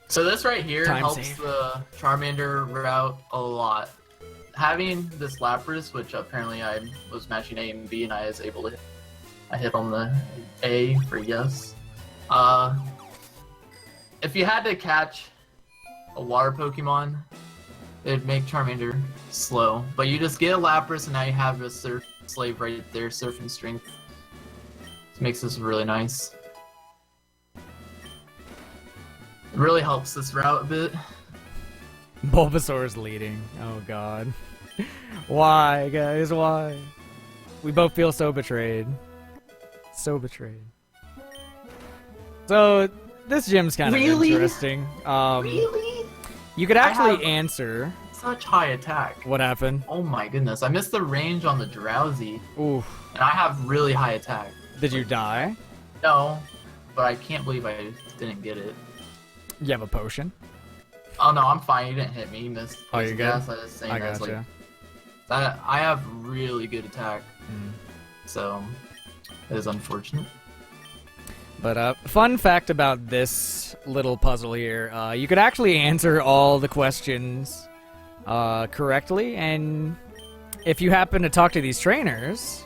so this right here time helps save. the Charmander route a lot. Having this Lapras, which apparently I was matching A and B, and I was able to hit. I hit on the A for yes. If you had to catch a water Pokemon, it'd make Charmander slow. But you just get a Lapras, and now you have a Surf Slave right there, Surf and Strength. This makes this really nice. It really helps this route a bit. Bulbasaur's leading. Oh god. Why, guys? Why? We both feel so betrayed. So betrayed. So this gym's kind of Really? interesting. Really? You could actually have- answer. Such high attack. What happened? Oh my goodness, I missed the range on the Drowsy, Oof. and I have really high attack. Did you die? No, but I can't believe I didn't get it. You have a potion? Oh no, I'm fine. You didn't hit me. You missed. Oh, you're good? I was saying I that's gotcha. like, I have really good attack, Mm. so it is unfortunate. But fun fact about this little puzzle here, you could actually answer all the questions correctly, and if you happen to talk to these trainers,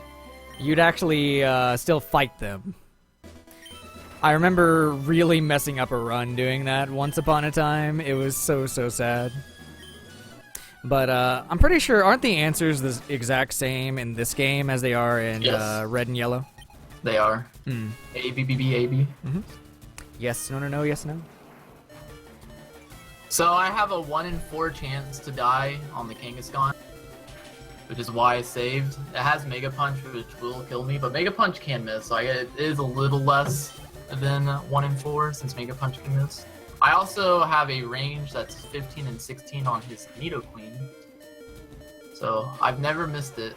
you'd actually still fight them. I remember really messing up a run doing that once upon a time. It was so sad. But I'm pretty sure, aren't the answers the exact same in this game as they are in Yes. Red and Yellow? They are. Hmm. A B B B A B. Yes, no, yes, no. So I have a 1 in 4 chance to die on the Kangaskhan, which is why I saved. It has Mega Punch, which will kill me, but Mega Punch can miss, so it is a little less than 1 in 4 since Mega Punch can miss. I also have a range that's 15 and 16 on his Nidoqueen, so I've never missed it.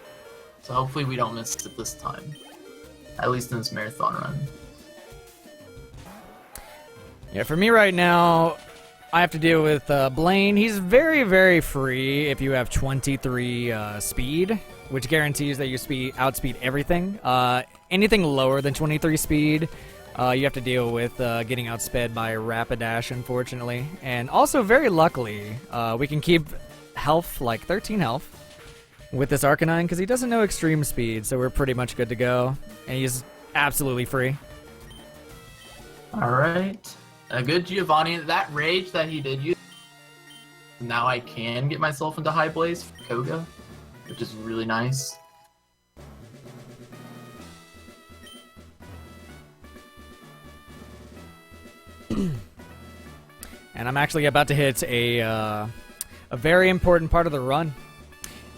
So hopefully we don't miss it this time, at least in this marathon run. Yeah, for me right now, I have to deal with Blaine. He's very free if you have 23 speed, which guarantees that you outspeed everything. Anything lower than 23 speed, you have to deal with getting outsped by Rapidash, unfortunately. And also, very luckily, we can keep health, like 13 health, with this Arcanine, because he doesn't know extreme speed, so we're pretty much good to go. And he's absolutely free. Alright. A good Giovanni. That rage that he did use, now I can get myself into High Blaze for Koga, which is really nice. And I'm actually about to hit a very important part of the run.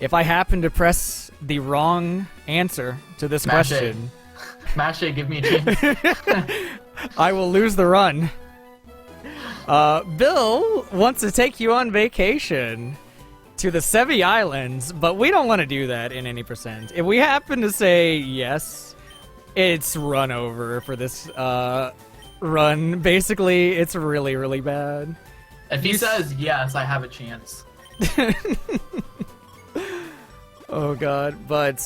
If I happen to press the wrong answer to this Mash question, Mash it, give me a chance. I will lose the run. Bill wants to take you on vacation to the Sevi Islands, but we don't want to do that in any percent. If we happen to say yes, it's run over for this run. Basically, it's really bad. If he says yes, I have a chance. Oh god, but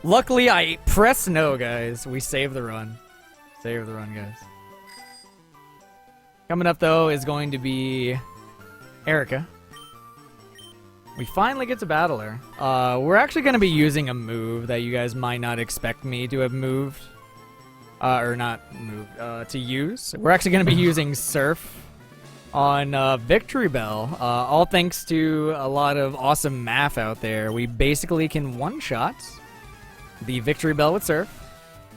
luckily I press no, guys. We save the run. Save the run, guys. Coming up though is going to be Erika. We finally get to battle her. We're actually going to be using a move that you guys might not expect me to have moved. Or not moved, to use. We're actually going to be using Surf on Victory Bell. All thanks to a lot of awesome math out there. We basically can one-shot the Victory Bell with Surf.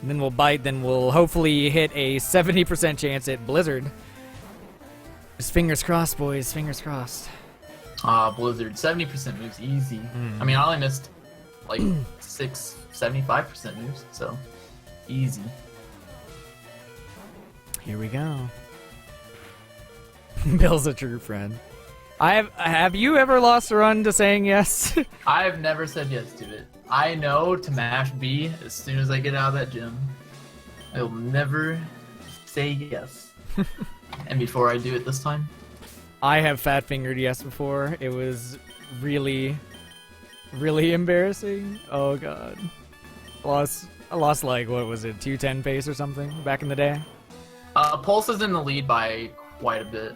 And then we'll bite, then we'll hopefully hit a 70% chance at Blizzard. Just fingers crossed, boys. Fingers crossed. Blizzard, 70% moves easy. I mean, I only missed like 75% moves, so easy. Here we go. Bill's a true friend. Have you ever lost a run to saying yes? I've never said yes to it. I know to mash B as soon as I get out of that gym. I will never say yes. And before I do it this time? I have fat fingered yes before. It was really, really embarrassing. Oh god. I lost like, what was it, 210 pace or something back in the day? Pulse is in the lead by quite a bit.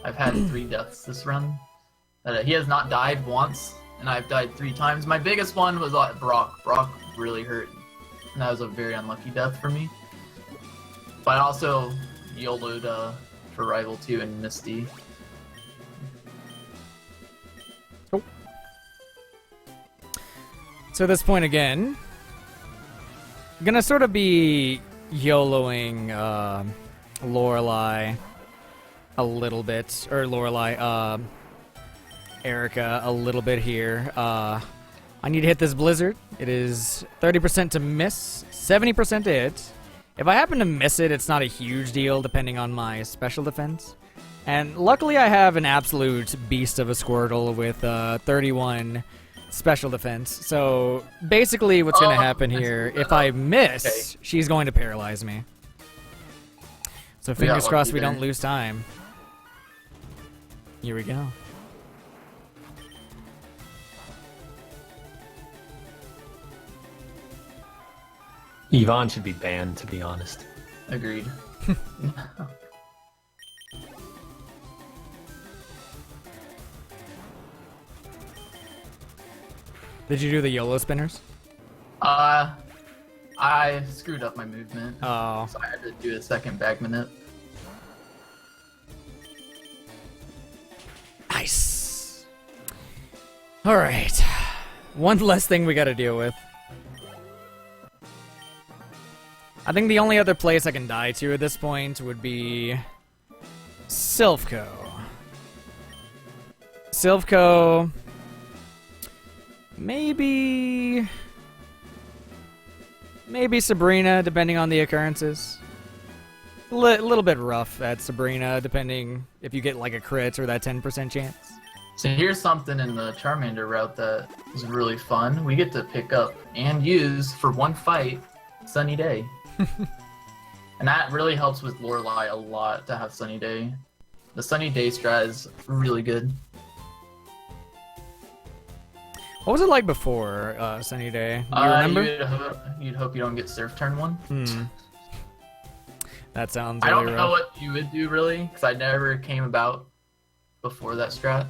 I've had 3 deaths this run. He has not died once, and I've died 3 times. My biggest one was Brock. Brock really hurt, and that was a very unlucky death for me. But I also YOLO'd for Rival 2 and Misty. Oh. So at this point again, I'm gonna sort of be YOLOing Lorelei a little bit, or Lorelei, Erika a little bit here. I need to hit this blizzard. It is 30% to miss, 70% to hit. If I happen to miss it, it's not a huge deal depending on my special defense. And luckily I have an absolute beast of a Squirtle with 31 special defense. So basically what's going to happen here, if I miss, she's going to paralyze me. So fingers crossed we don't lose time. Here we go. Yvonne should be banned, to be honest. Agreed. Did you do the YOLO spinners? I screwed up my movement. Oh. So I had to do a second bag minute. Nice. All right. One less thing we got to deal with. I think the only other place I can die to at this point would be Silph Co. Silph Co. Maybe Sabrina, depending on the occurrences. A little bit rough at Sabrina, depending if you get like a crit or that 10% chance. So here's something in the Charmander route that is really fun. We get to pick up and use, for one fight, Sunny Day. And that really helps with Lorelei a lot to have Sunny Day. The Sunny Day strat is really good. What was it like before Sunny Day? Do you remember? You'd hope you don't get Surf Turn 1. That sounds I really don't rough. know what you would do, really, because I never came about before that strat.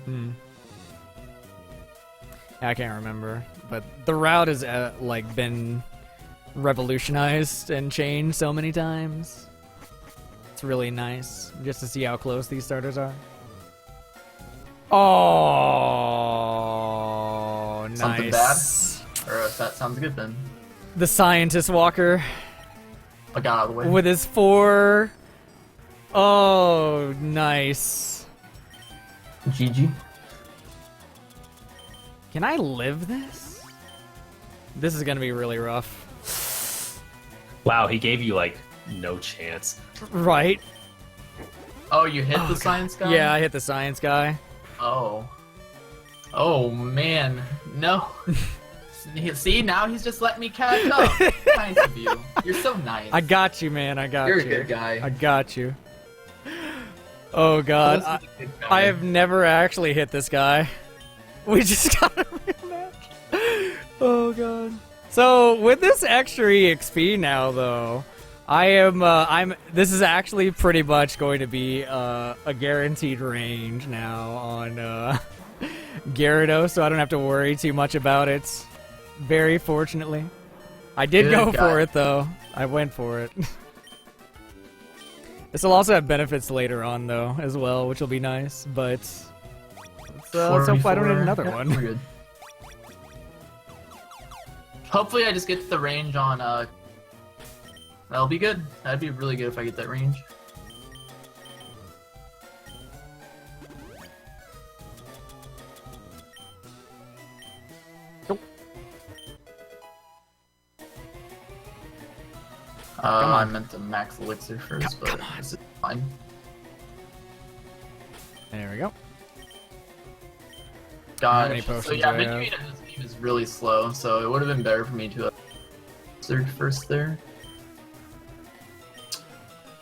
I can't remember, but the route has like been revolutionized and changed so many times. It's really nice just to see how close these starters are. Oh, nice. Something bad? Or if that sounds good, then The scientist walker I got out of the way. with his 4. Oh, nice. GG. Can I live this? This is gonna be really rough. Wow, he gave you, like, no chance. Right? Oh, you hit the science guy? Yeah, I hit the science guy. Oh. Oh, man. No. See, now he's just letting me catch up. Nice of you. You're so nice. I got you, man. I got You're you. a good guy. I got you. Oh god, Pulse is a good guy. I have never actually hit this guy. We just got a real match. Oh god. So with this extra EXP now, though, this is actually pretty much going to be a guaranteed range now on Gyarados, so I don't have to worry too much about it. Very fortunately, I did Good go guy. for it though. I went for it. This will also have benefits later on, though, as well, which will be nice, but let's hope I don't hit another Yeah, one. we're good. Hopefully I just get the range on, that'll be good. That'd be really good if I get that range. I meant to max elixir first, but come on. this is fine. There we go. Gosh. many So potions yeah, do I have? mid-game in this game is really slow, so it would have been better for me to have searched first there.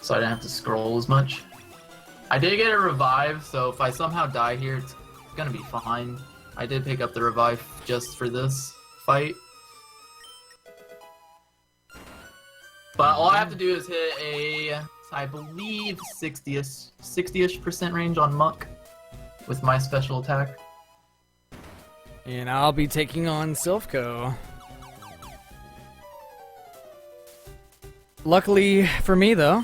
So I didn't have to scroll as much. I did get a revive, so if I somehow die here, it's gonna be fine. I did pick up the revive just for this fight. But all I have to do is hit a, I believe, 60-ish% range on Muck with my special attack. And I'll be taking on Silph Co. Luckily for me, though,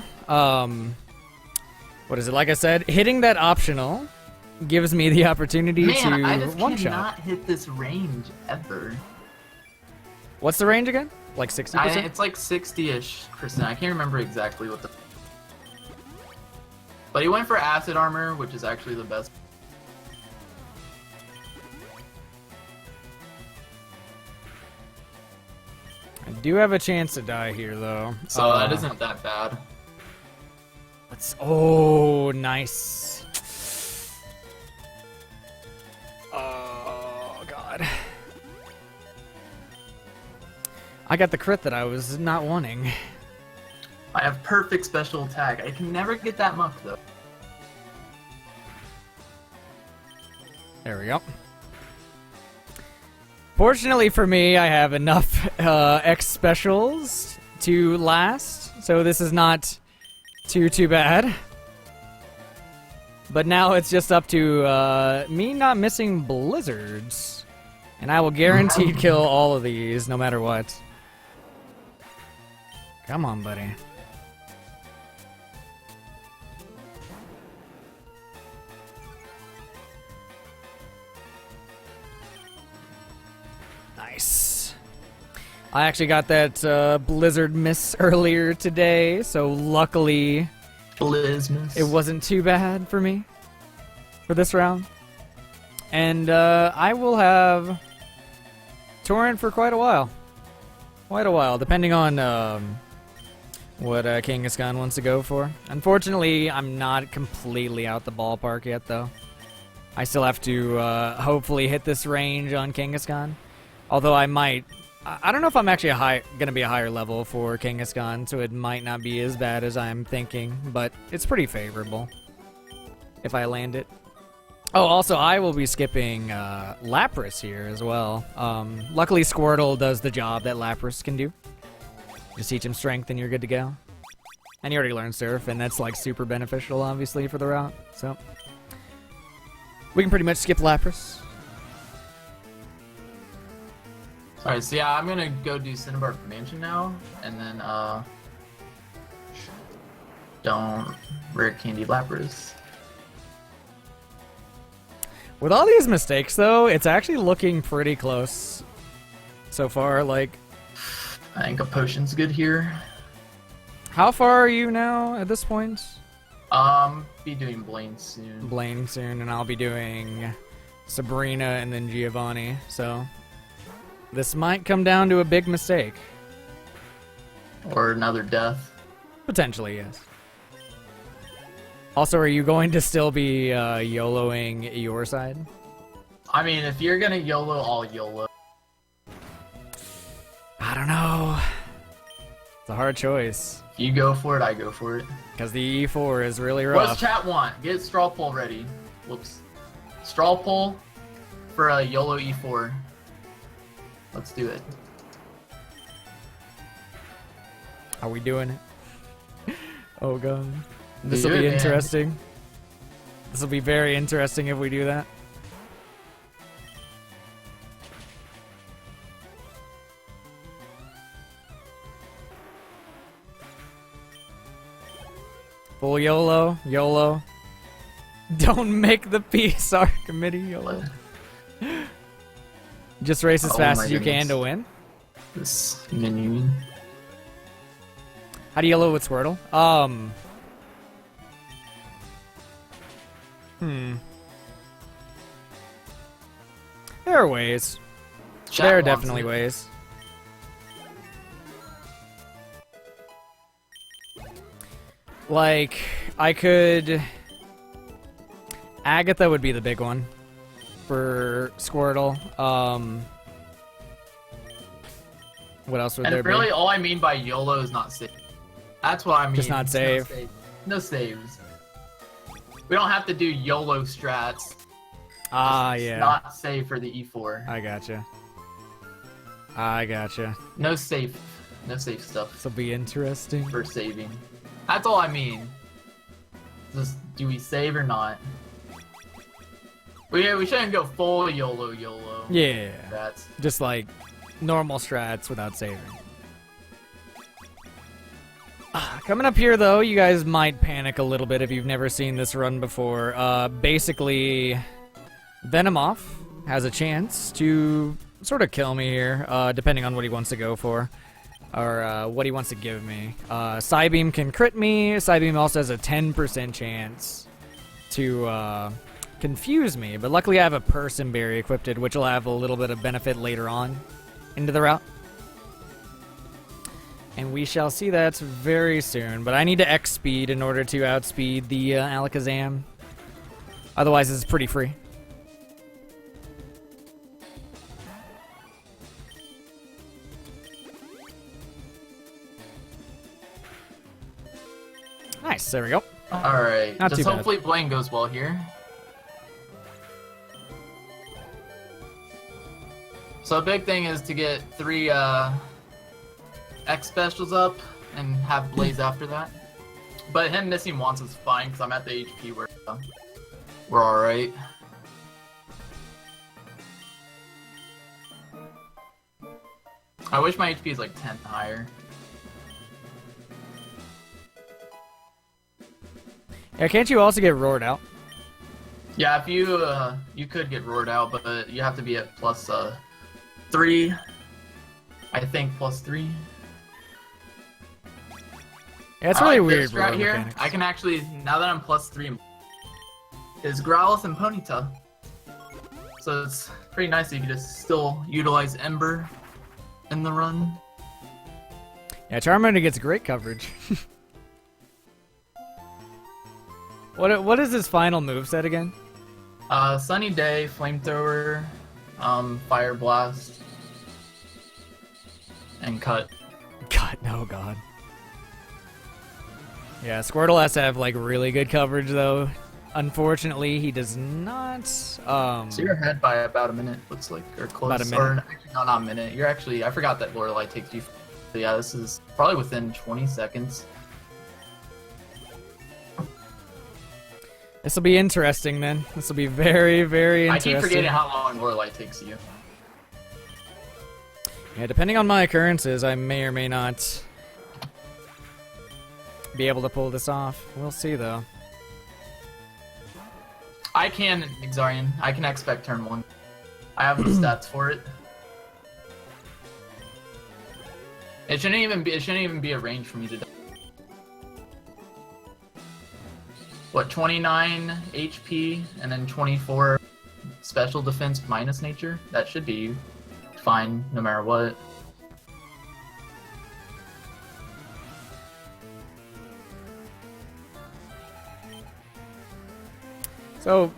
what is it? Like I said, hitting that optional gives me the opportunity Man, I to just one-shot. cannot hit this range ever. What's the range again? Like 60%? It's like 60-ish%. I can't remember exactly what the... But he went for acid armor, which is actually the best. I do have a chance to die here, though. So that isn't that bad. Oh, nice. Oh, God. I got the crit that I was not wanting. I have perfect special attack. I can never get that Muck, though. There we go. Fortunately for me, I have enough X specials to last, so this is not too bad. But now it's just up to me not missing blizzards, and I will guaranteed kill all of these no matter what. Come on, buddy. Nice. I actually got that blizzard miss earlier today, so luckily Blizzmas. it wasn't too bad for me for this round. And I will have Torrent for quite a while. Quite a while, depending on what Kangaskhan wants to go for. Unfortunately, I'm not completely out the ballpark yet, though. I still have to hopefully hit this range on Kangaskhan. Although I might... I don't know if I'm actually going to be a higher level for Kangaskhan, so it might not be as bad as I'm thinking, but it's pretty favorable if I land it. Oh, also, I will be skipping Lapras here as well. Luckily, Squirtle does the job that Lapras can do. Just teach him strength and you're good to go. And you already learned Surf, and that's like super beneficial, obviously, for the route. So we can pretty much skip Lapras. Alright, so yeah, I'm gonna go do Cinnabar Mansion now, and then, don't Rare Candy Lapras. With all these mistakes, though, it's actually looking pretty close so far. Like, I think a potion's good here. how far are you now at this point? Be doing Blaine soon. Blaine soon, and I'll be doing Sabrina and then Giovanni. So this might come down to a big mistake. Or another death. Potentially, yes. Also, are you going to still be YOLOing your side? I mean, if you're gonna YOLO, I'll YOLO. I don't know. It's a hard choice. If you go for it, I go for it. Because the E4 is really What does rough. chat want? Get straw poll ready. Whoops. Straw poll for a YOLO E4. Let's do it. Are we doing it? Oh god. This will Do be it, man. interesting. This will be very interesting if we do that. Full YOLO, YOLO. Don't make the PSR committee YOLO. Just race as Oh fast my as you can goodness. to win. This menu. How do you YOLO with Squirtle? There are ways. Chat There are wants definitely it. ways. Like, I could... Agatha would be the big one for Squirtle. What else would there And be? really, all I mean by YOLO is not safe. That's what I mean. Just not save. No saves. We don't have to do YOLO strats. Ah, It's yeah. Not save for the E4. I gotcha. No safe stuff This'll be interesting. for saving. That's all I mean. Just, do we save or not? We shouldn't go full YOLO. Yeah. Strats. Just like normal strats without saving. Coming up here, though, you guys might panic a little bit if you've never seen this run before. Basically, Venomoth has a chance to sort of kill me here, depending on what he wants to go for, or what he wants to give me. Psybeam can crit me. Psybeam also has a 10% chance to confuse me, but luckily I have a Person Berry equipped, which will have a little bit of benefit later on into the route. And we shall see that very soon. But I need to X speed in order to outspeed the Alakazam. Otherwise, it's pretty free. Nice, there we go. Alright, Not just too bad. hopefully Blaine goes well here. So a big thing is to get 3 X specials up and have Blaze after that. But him missing once is fine because I'm at the HP where we're alright. I wish my HP is like 10 higher. Yeah, can't you also get roared out? Yeah, if you could get roared out, but you have to be at plus 3. I think plus 3. Yeah, it's I really like weird. this strat road here. mechanics. I can actually, now that I'm plus 3, is Growlithe and Ponyta. So it's pretty nice that you can just still utilize Ember in the run. Yeah, Charmander gets great coverage. What is his final moveset again? Sunny Day, Flamethrower, Fire Blast, and Cut. God, no, God. Yeah, Squirtle has to have like really good coverage though. Unfortunately, he does not. So you're ahead by about a minute, looks like, or close. About a minute. Or actually, no, not a minute. You're actually, I forgot that Lorelei takes you. So yeah, this is probably within 20 seconds. This will be interesting then. This will be very, very I interesting. keep forgetting how long Lorelei takes you. Yeah, depending on my occurrences, I may or may not be able to pull this off. We'll see though. I can, Exarian. I can expect turn 1. I have the stats for it. It shouldn't even be a range for me to die. What, 29 HP and then 24 special defense minus nature? That should be fine no matter what. So,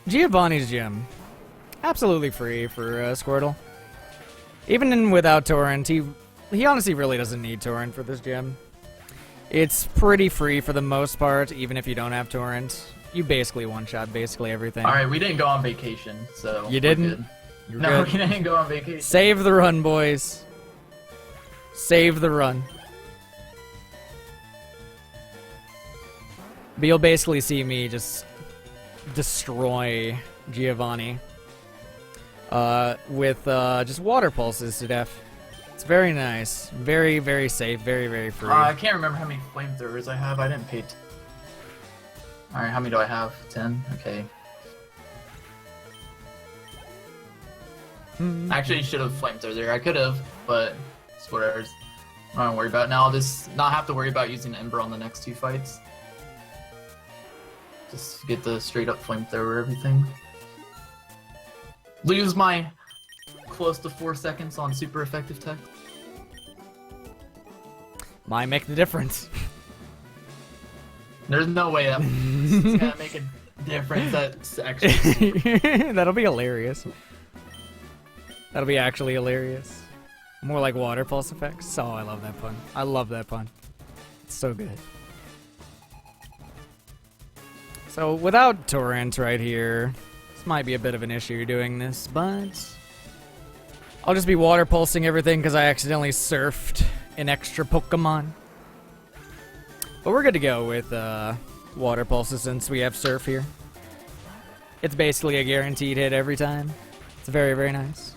Giovanni's gym, absolutely free for Squirtle. Even without Torrent, he honestly really doesn't need Torrent for this gym. It's pretty free for the most part, even if you don't have Torrent. You basically one-shot basically everything. Alright, we didn't go on vacation, so You we're didn't? good. You're No, good. we didn't go on vacation. Save the run, boys. Save the run. But you'll basically see me just destroy Giovanni with just water pulses to death. It's very nice. Very, very safe. Very, very free. I can't remember how many flamethrowers I have. I didn't pay. Alright, how many do I have? 10? Okay. I actually should have flamethrower there. I could have, but it's whatever. I'm not worried about it now. I'll just not have to worry about using Ember on the next 2 fights. Just get the straight up flamethrower everything. Lose my close to 4 seconds on super effective tech. Might make the difference. There's no way that's gonna make a difference. That's actually That'll be hilarious. That'll be actually hilarious. More like water pulse effects. Oh, I love that pun. I love that pun. It's so good. So without torrent right here, this might be a bit of an issue doing this, but I'll just be water pulsing everything because I accidentally surfed an extra Pokemon. But we're good to go with water pulses since we have surf here. It's basically a guaranteed hit every time. It's very, very nice.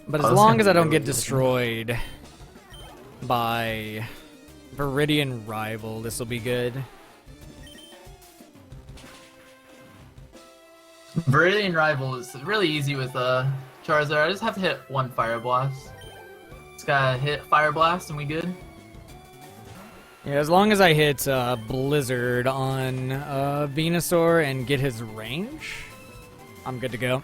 But as long as I don't get destroyed by Viridian Rival, this will be good. Viridian Rival is really easy with Charizard. I just have to hit one Fire Blast. Just gotta hit Fire Blast and we good. Yeah, as long as I hit Blizzard on Venusaur and get his range, I'm good to go.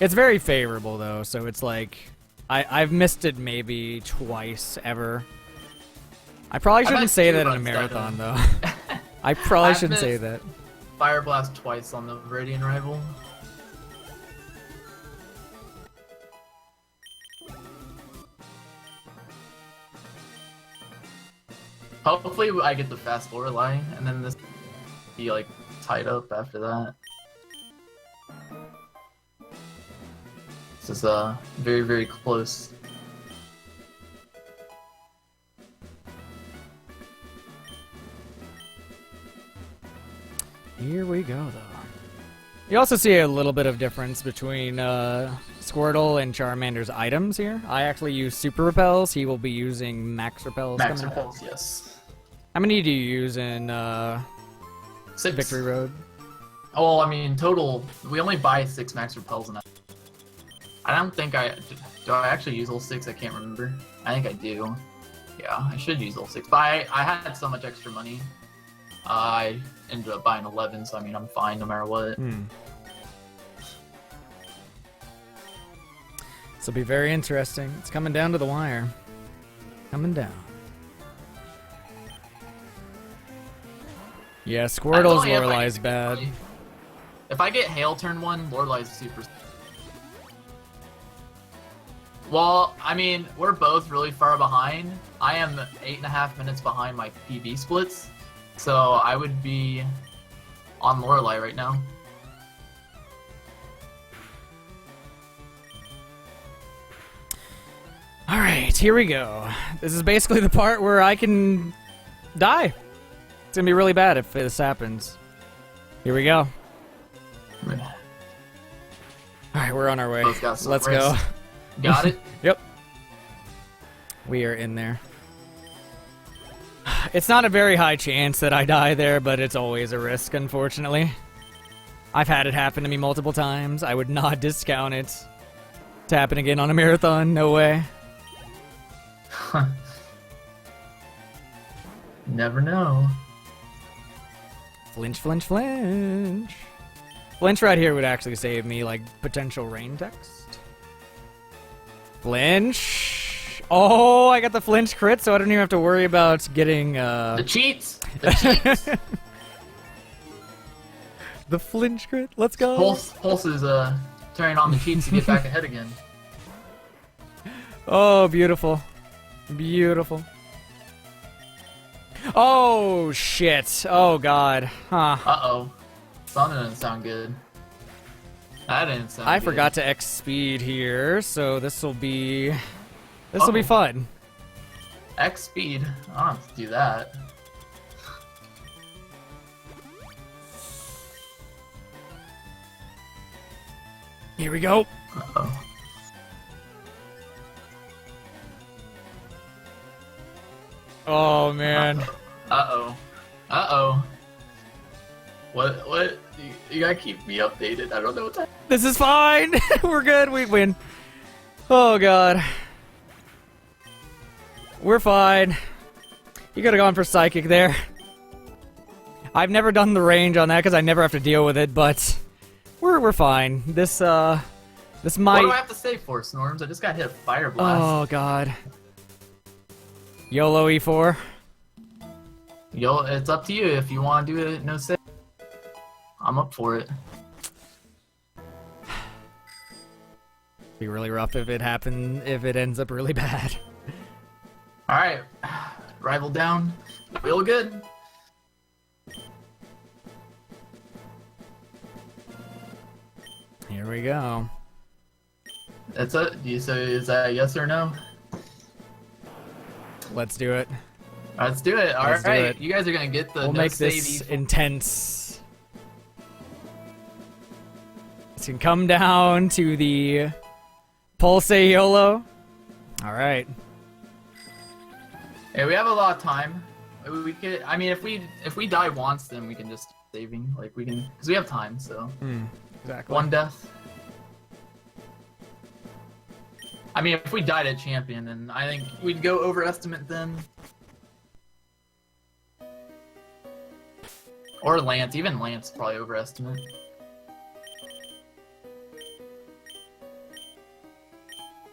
It's very favorable though, so it's like I've missed it maybe twice ever. I probably shouldn't say that in a marathon though. I probably shouldn't say that. Fire Blast twice on the Viridian Rival. Hopefully I get the fast Lorelei, and then this be like tied up after that. This is very, very close. Here we go, though. You also see a little bit of difference between Squirtle and Charmander's items here. I actually use Super Repels. He will be using Max Repels. Max Repels, yes. How many do you use in 6. Victory Road? Oh, I mean, total, we only buy 6 Max Repels in that. I don't think do I actually use all 6? I can't remember. I think I do. Yeah, I should use all 6. But I had so much extra money. I ended up buying 11, so I mean, I'm fine no matter what. This will be very interesting. It's coming down to the wire. Coming down. Yeah, Squirtle's Lorelei's bad. If I get Hail turn 1, Lorelei's super. Well, I mean, we're both really far behind. I am 8.5 minutes behind my PB splits, so I would be on Lorelei right now. Alright, here we go. This is basically the part where I can die. It's gonna be really bad if this happens. Here we go. Alright, we're on our way. Let's go. Got it? Yep. We are in there. It's not a very high chance that I die there, but it's always a risk, unfortunately. I've had it happen to me multiple times. I would not discount it. To happen again on a marathon, no way. Never know. Flinch, flinch, flinch. Flinch right here would actually save me, like, potential rain text. Flinch. Oh, I got the flinch crit, so I don't even have to worry about getting, The cheats! The cheats! The flinch crit, let's go! Pulse is, turning on the cheats to get back ahead again. Oh, beautiful. Beautiful. Oh, shit. Oh, God. Huh. Uh-oh. Something doesn't sound good. That didn't sound good. I forgot to X speed here, so this will be... This will be fun. X speed? I don't have to do that. Here we go. Uh-oh. Oh, man. Uh-oh. Uh-oh. What? You gotta keep me updated. I don't know what's happening. This is fine. We're good. We win. Oh, God. We're fine. You could have gone for Psychic there. I've never done the range on that because I never have to deal with it, but we're fine. This This What might. do I have to say for Snorms? I just got hit Fire Blast. Oh god. YOLO E4. Yo, it's up to you if you want to do it. No save. I'm up for it. Be really rough if it ends up really bad. All right, rival down. Feel good. Here we go. That's it. Do you say is that a yes or no? Let's do it. Let's do it. All Let's do right, it. you guys are gonna get the We'll no make save this E4. intense. It's gonna come down to the Pulse YOLO. All right. Hey, we have a lot of time. We could. I mean, if we die once, then we can just saving. Like we can, because we have time. So Exactly. one death. I mean, if we died at champion, then I think we'd go overestimate then. Or Lance, even Lance probably overestimate.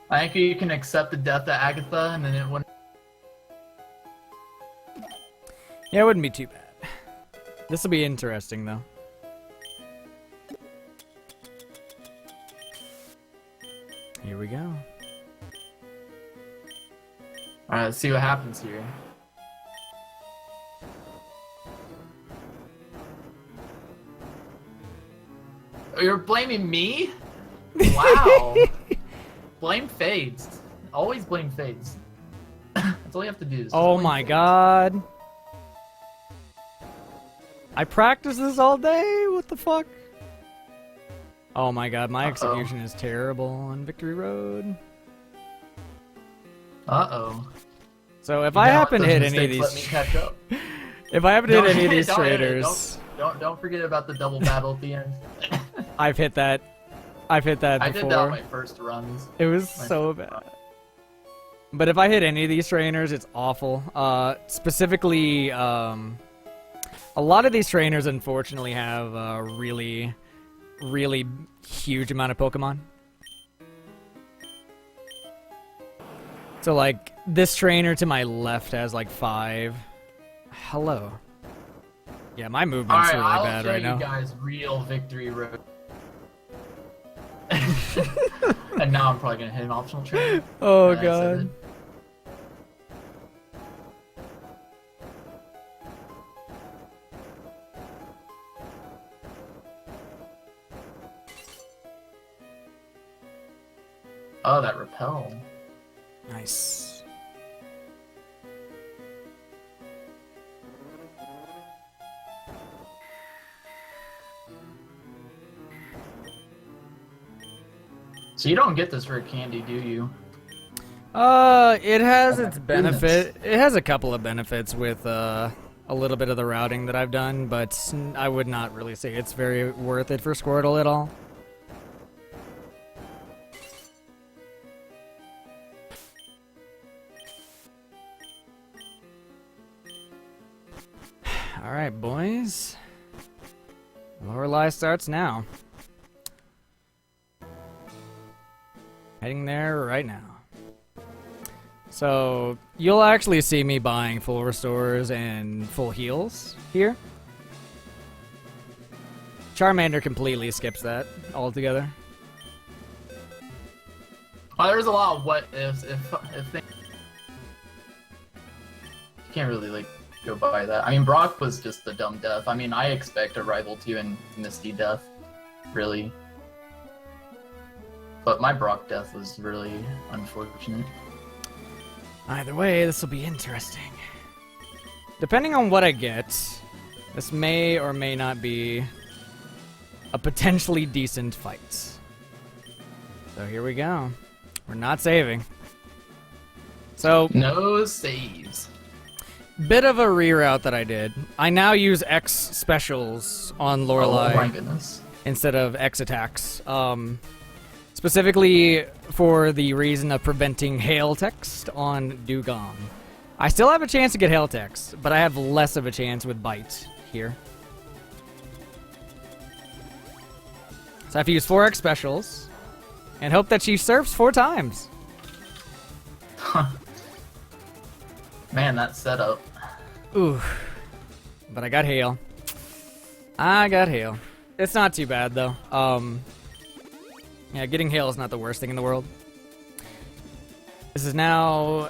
I think you can accept the death of Agatha, and then it wouldn't. Yeah, it wouldn't be too bad. This will be interesting though. Here we go. Alright, let's see what happens here. Oh, you're blaming me? Wow. Blame fades. Always blame fades. That's all you have to do. Is just Oh blame my fades. god. I practiced this all day? What the fuck? Oh my god, my execution is terrible on Victory Road. Uh-oh. So if You I know, happen to those hit any of mistakes these, let me catch up. if I happen to hit any of these Don't hit it. traders, Don't forget about the double battle at the end. I've hit that. I've hit that I before. did that on my first runs. It was My so first bad. run. But if I hit any of these trainers, it's awful. Specifically, a lot of these trainers unfortunately have a really, really huge amount of Pokemon. So like, this trainer to my left has like 5. Hello. Yeah, my movement's Alright, really I'll bad show right you now. guys real Victory Road. And now I'm probably gonna hit an optional trainer. Oh Nice, I god. did. Oh, that repel. Nice. So you don't get this for a candy, do you? It has Oh my its benefit. goodness. It has a couple of benefits with a little bit of the routing that I've done, but I would not really say it's very worth it for Squirtle at all. All right, boys. Lorelei starts now. Heading there right now. So, you'll actually see me buying full restores and full heals here. Charmander completely skips that altogether. Oh, there's a lot of what ifs. If things... You can't really, like, go by that. I mean, Brock was just a dumb death. I mean, I expect a rival to in Misty death, really. But my Brock death was really unfortunate. Either way, this will be interesting. Depending on what I get, this may or may not be a potentially decent fight. So here we go. We're not saving. So, No saves. bit of a reroute that I did. I now use X specials on Lorelei Oh my goodness. instead of X attacks. Specifically for the reason of preventing hail text on Dugong. I still have a chance to get hail text, but I have less of a chance with bite here. So I have to use 4X specials. and hope that she surfs 4 times. Man, that setup. Ooh. But I got hail. I got hail. It's not too bad though. Yeah, getting hail is not the worst thing in the world. This is now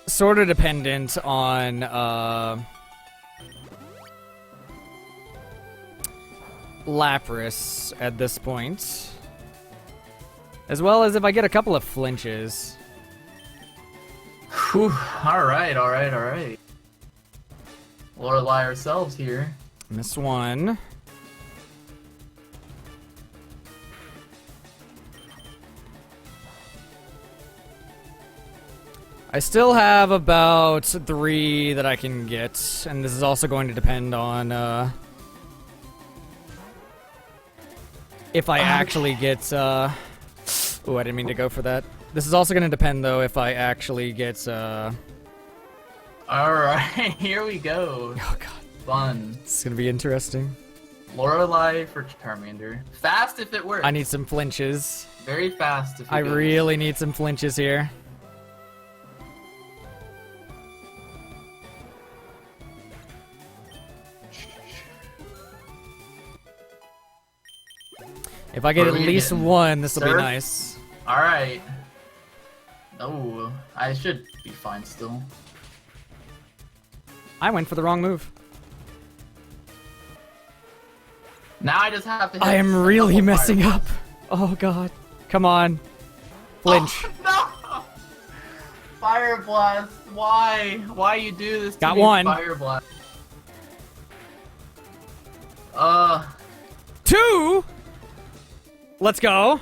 sort of dependent on Lapras at this point, as well as if I get a couple of flinches. Whew. All right. Lorelei ourselves here. Missed one. I still have about 3 that I can get, and this is also going to depend on if I actually get. Oh, I didn't mean to go for that. This is also going to depend, though, if I actually get. All right, here we go. Oh God, Fun. this is going to be interesting. Lorelei for Charmander. Fast if it works. I need some flinches. Very fast if it I goes. really need some flinches here. If I get at least one, this will be Surf? nice. All right. Oh, I should be fine still. I went for the wrong move. Now I just have to hit I am a really couple messing fire- up. Oh God. Come on. Flinch. Oh, no! Fire blast. Why? Why you do this to Got me, one. Fire blast. 2! Let's go.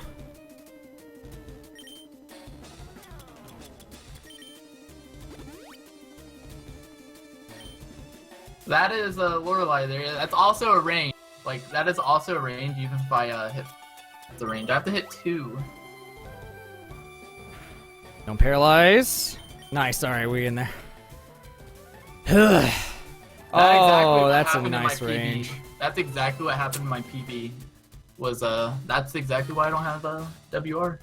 That is a Lorelei there. That's also a range. Like, that is also a range, even if I hit the range. I have to hit 2. Don't paralyze. Nice. All right, we in there. Oh, that's a nice range. That's exactly what happened in my PB. Was that's exactly why I don't have a WR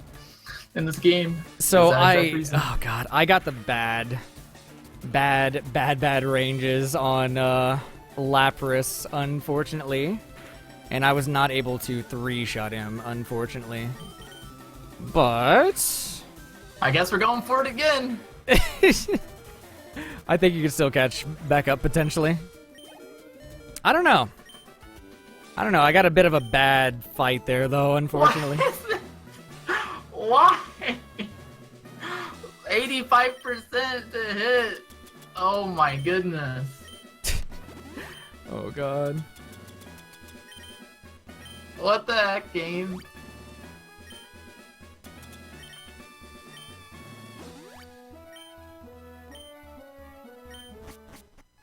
in this game. So Is that exact reason? oh God, I got the bad ranges on Lapras, unfortunately, and I was not able to 3-shot him, unfortunately. But I guess we're going for it again. I think you can still catch back up potentially. I don't know. I got a bit of a bad fight there, though, unfortunately. Why? 85% to hit. Oh my goodness. Oh God. What the heck, game?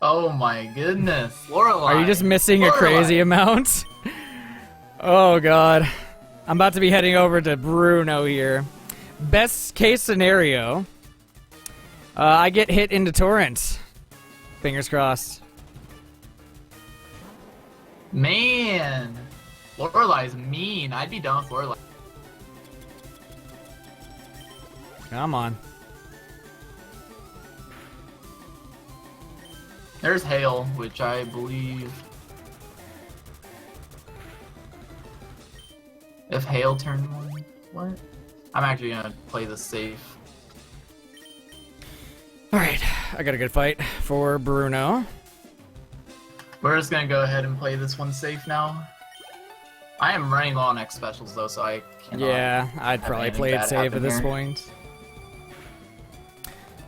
Oh my goodness. Lorelei. Are you just missing a crazy amount? Oh God. I'm about to be heading over to Bruno here. Best case scenario, I get hit into Torrent. Fingers crossed. Man. Lorelei's mean. I'd be done with Lorelei. Come on. There's Hail, which I believe... If Hail turn 1... What? I'm actually gonna play this safe. Alright, I got a good fight for Bruno. We're just gonna go ahead and play this one safe now. I am running low on X specials though, so I cannot... Yeah, I'd have probably anything play it bad safe happen at this here. point.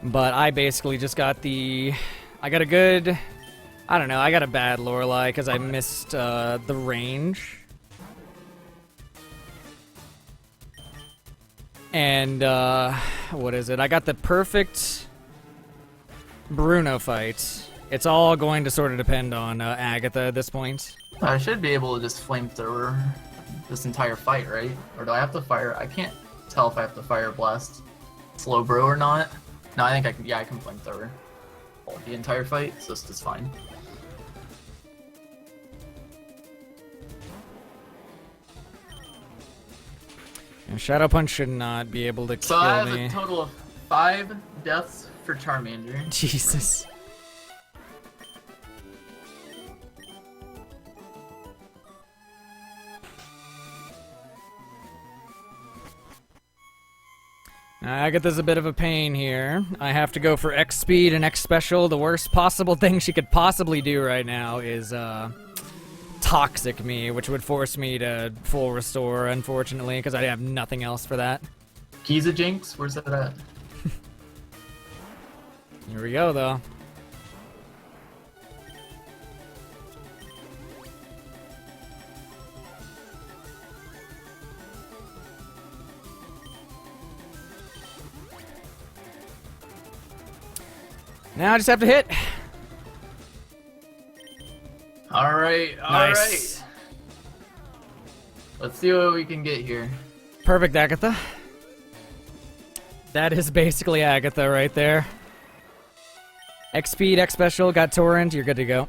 But I basically just got the... I got a good... I don't know, I got a bad Lorelei because I missed the range. And, what is it? I got the perfect Bruno fight. It's all going to sort of depend on Agatha at this point. I should be able to just flamethrower this entire fight, right? Or do I have to fire? I can't tell if I have to fire blast slow bro or not. No, I think I can. Yeah, I can flamethrower the entire fight, so this is fine. Shadow Punch should not be able to So kill I have me. a total of 5 deaths for Charmander. Jesus. Agatha's a bit of a pain here. I have to go for X speed and X special. The worst possible thing she could possibly do right now is toxic me, which would force me to full restore, unfortunately, because I have nothing else for that. Keys of Jinx, where's that at? Here we go, though. Now I just have to hit. Alright, Nice. alright. Let's see what we can get here. Perfect, Agatha. That is basically Agatha right there. X speed, X special, got Torrent, you're good to go.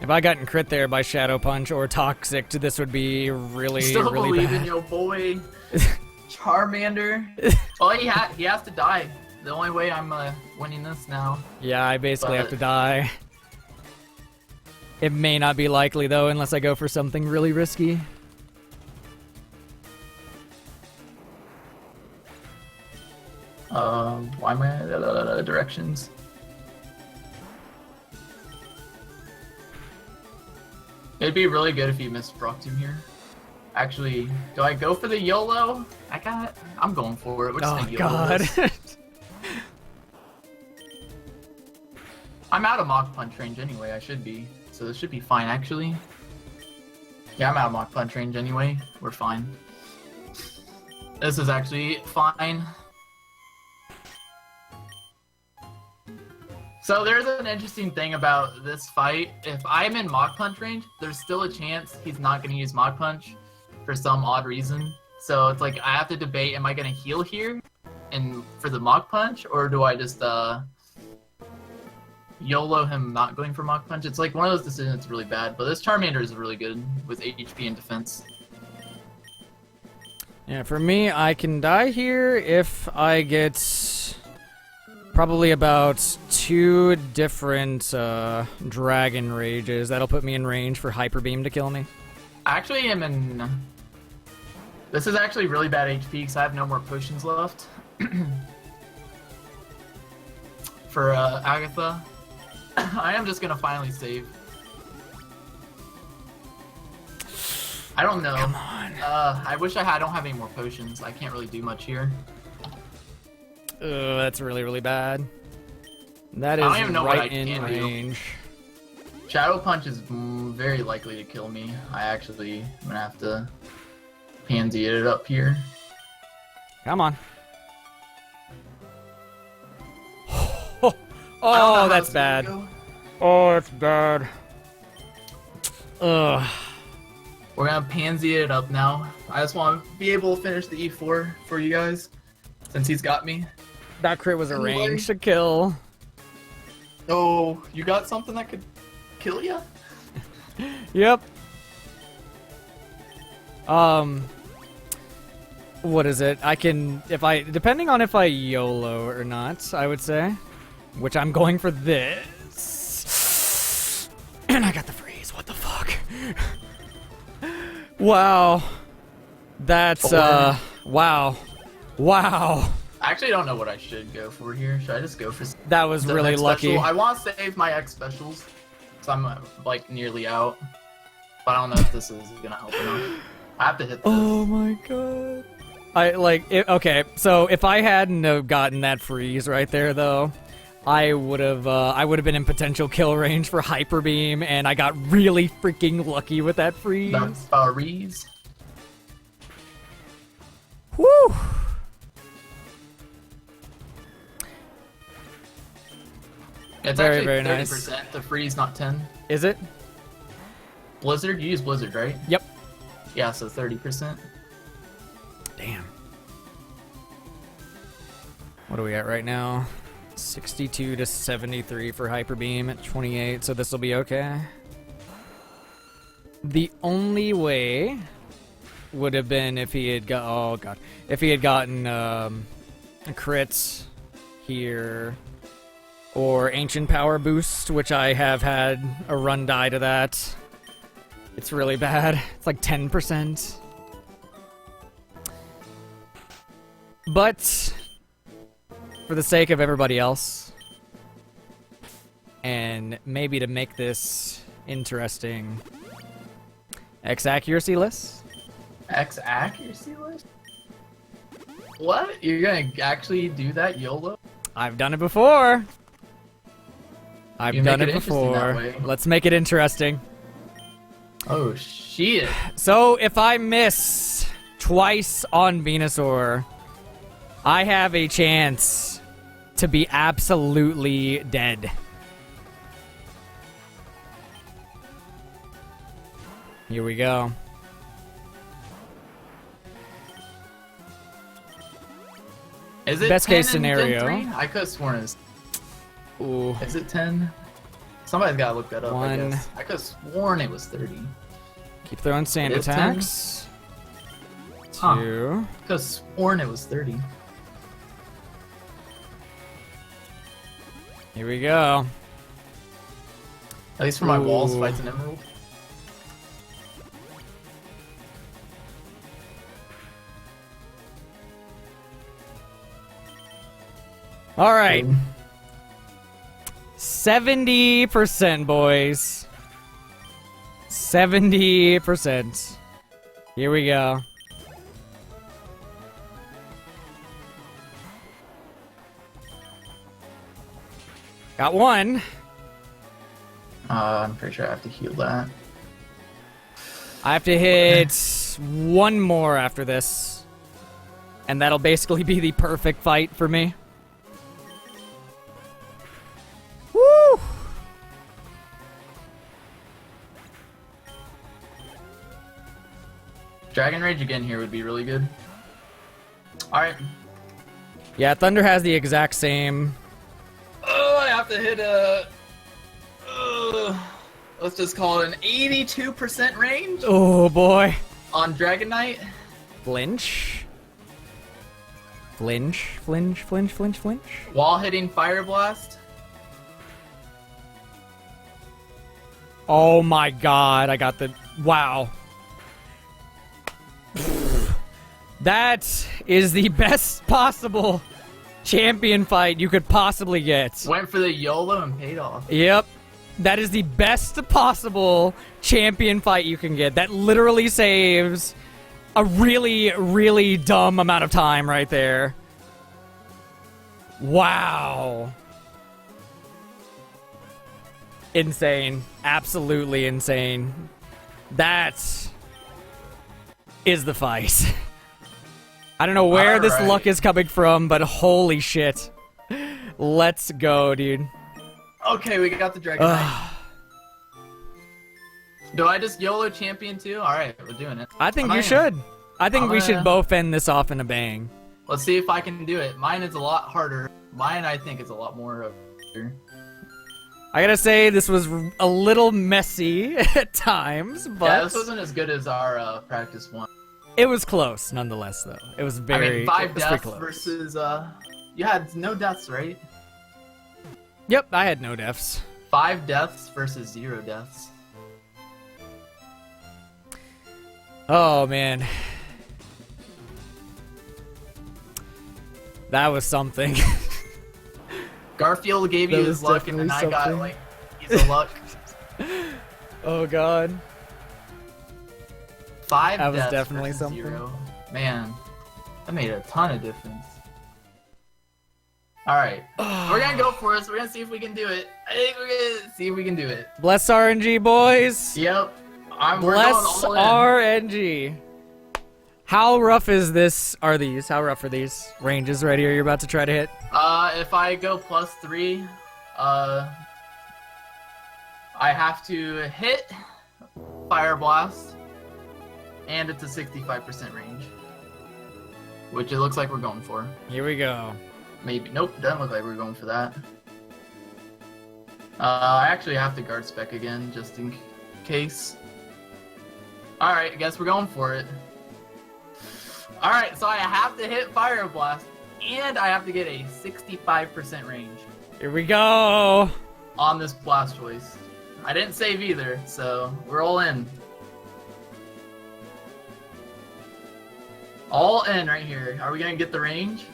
If I gotten crit there by Shadow Punch or Toxic, this would be really, Still really believe bad. in your boy, Charmander. Well, he has to die. The only way I'm winning this now. Yeah, I basically have But- to die. It may not be likely, though, unless I go for something really risky. Why am I directions? It'd be really good if you missed Brockton here. Actually, do I go for the YOLO? I'm going for it. We're just Oh, gonna YOLO God. this. I'm out of Mach Punch range anyway, I should be. So this should be fine, actually. Yeah, I'm out of Mach Punch range anyway. We're fine. This is actually fine. So there's an interesting thing about this fight. If I'm in Mach Punch range, there's still a chance he's not going to use Mach Punch for some odd reason. So it's like I have to debate, am I going to heal here and for the Mach Punch, or do I just YOLO him not going for Mach Punch? It's like one of those decisions that's really bad, but this Charmander is really good with HP and defense. Yeah, for me, I can die here if I get probably about 2 different Dragon Rages. That'll put me in range for Hyper Beam to kill me. I actually am in... This is actually really bad HP because I have no more potions left. For Agatha. I am just gonna finally save. I don't know. Come on. I wish I don't have any more potions. I can't really do much here. That's really, really bad. That is I don't even know what right I in can do. range. Shadow Punch is very likely to kill me. I'm gonna have to pansy it up here. Come on. I don't know how Oh, that's this is gonna bad. go. Oh, that's bad. Ugh. We're gonna pansy it up now. I just want to be able to finish the E4 for you guys, since he's got me. That crit was a Anyway. range to kill. Oh, you got something that could kill you? Yep. What is it? I can, depending on if I YOLO or not, I would say. Which I'm going for this. And I got the freeze. What the fuck? Wow. That's, wow. Wow. I actually don't know what I should go for here. Should I just go for That was the really X lucky. special? I want to save my X specials, because I'm like nearly out. But I don't know if this is gonna help enough. I have to hit this. Oh my god. Okay, so if I hadn't have gotten that freeze right there, though, I would have been in potential kill range for Hyper Beam, and I got really freaking lucky with that freeze. That's Reese. Woo! It's Very, actually very 30%. nice. The freeze, not 10. Is it? Blizzard? You use Blizzard, right? Yep. Yeah, so 30%. Damn. What are we at right now? 62 to 73 for Hyper Beam at 28, so this will be okay. The only way would have been if he had if he had gotten a crit here or ancient power boost, which I have had a run die to that. It's really bad. It's like 10%. But for the sake of everybody else, and maybe to make this interesting, X accuracy list. X accuracy list? What? You're gonna actually do that, YOLO? I've done it before. I've done make it it interesting that before. way. Let's make it interesting. Oh shit. So if I miss twice on Venusaur, I have a chance to be absolutely dead. Here we go. Is it Best 10 case in Gen scenario. 3? I could have sworn it's... Ooh. Is it 10? Somebody's gotta look that up, I 1. guess. I could have sworn it was 30. Keep throwing sand It is 10? attacks. Huh. 2. I could have sworn it was 30. Here we go. At least for my walls Ooh. fights an emerald. All right. Ooh. 70%, boys. 70%. Here we go. Got one. I'm pretty sure I have to heal that. I have to hit one more after this. And that'll basically be the perfect fight for me. Woo! Dragon Rage again here would be really good. Alright. Yeah, Thunder has the exact same. Oh, I have to hit a... let's just call it an 82% range Oh boy. on Dragon Knight. Flinch. Flinch, flinch, flinch, flinch, flinch. While hitting Fire Blast. Oh my god, I got the... Wow. That is the best possible champion fight you could possibly get. Went for the YOLO and paid off. Yep. That is the best possible champion fight you can get. That literally saves a really, really dumb amount of time right there. Wow. Insane. Absolutely insane. That is the fight. I don't know where this Alright. luck is coming from, but holy shit. Let's go, dude. Okay, we got the Dragon Knight. Do I just YOLO champion too? Alright, we're doing it. I think I'm you gonna- should. I think I'm we should gonna- both end this off in a bang. Let's see if I can do it. Mine is a lot harder. Mine, I think, is a lot more of... I gotta say, this was a little messy at times, but Yeah, this wasn't as good as our practice one. it was close nonetheless, though. It was very, I mean, 5 it was pretty deaths close. versus... You had no deaths, right? Yep, I had no deaths. 5 deaths versus 0 deaths. Oh, man. That was something. Garfield gave That you was his luck, and then I definitely got, something. like, piece of luck. Oh, God. 5 That was deaths definitely versus something. 0. Man, that made a ton of difference. Alright, we're gonna go for this. We're gonna see if we can do it. I think we're gonna see if we can do it. Bless RNG, boys. Yep. We're going Bless all in. RNG. How rough is this? Are these? How rough are these ranges right here you're about to try to hit? If I go +3, I have to hit Fire Blast, and it's a 65% range, which it looks like we're going for. Here we go. Maybe. Nope, doesn't look like we're going for that. I actually have to guard spec again, just in case. Alright, I guess we're going for it. Alright, so I have to hit Fire Blast, and I have to get a 65% range Here we go. on this Blastoise. I didn't save either, so we're all in. All in right here. Are we gonna get the range?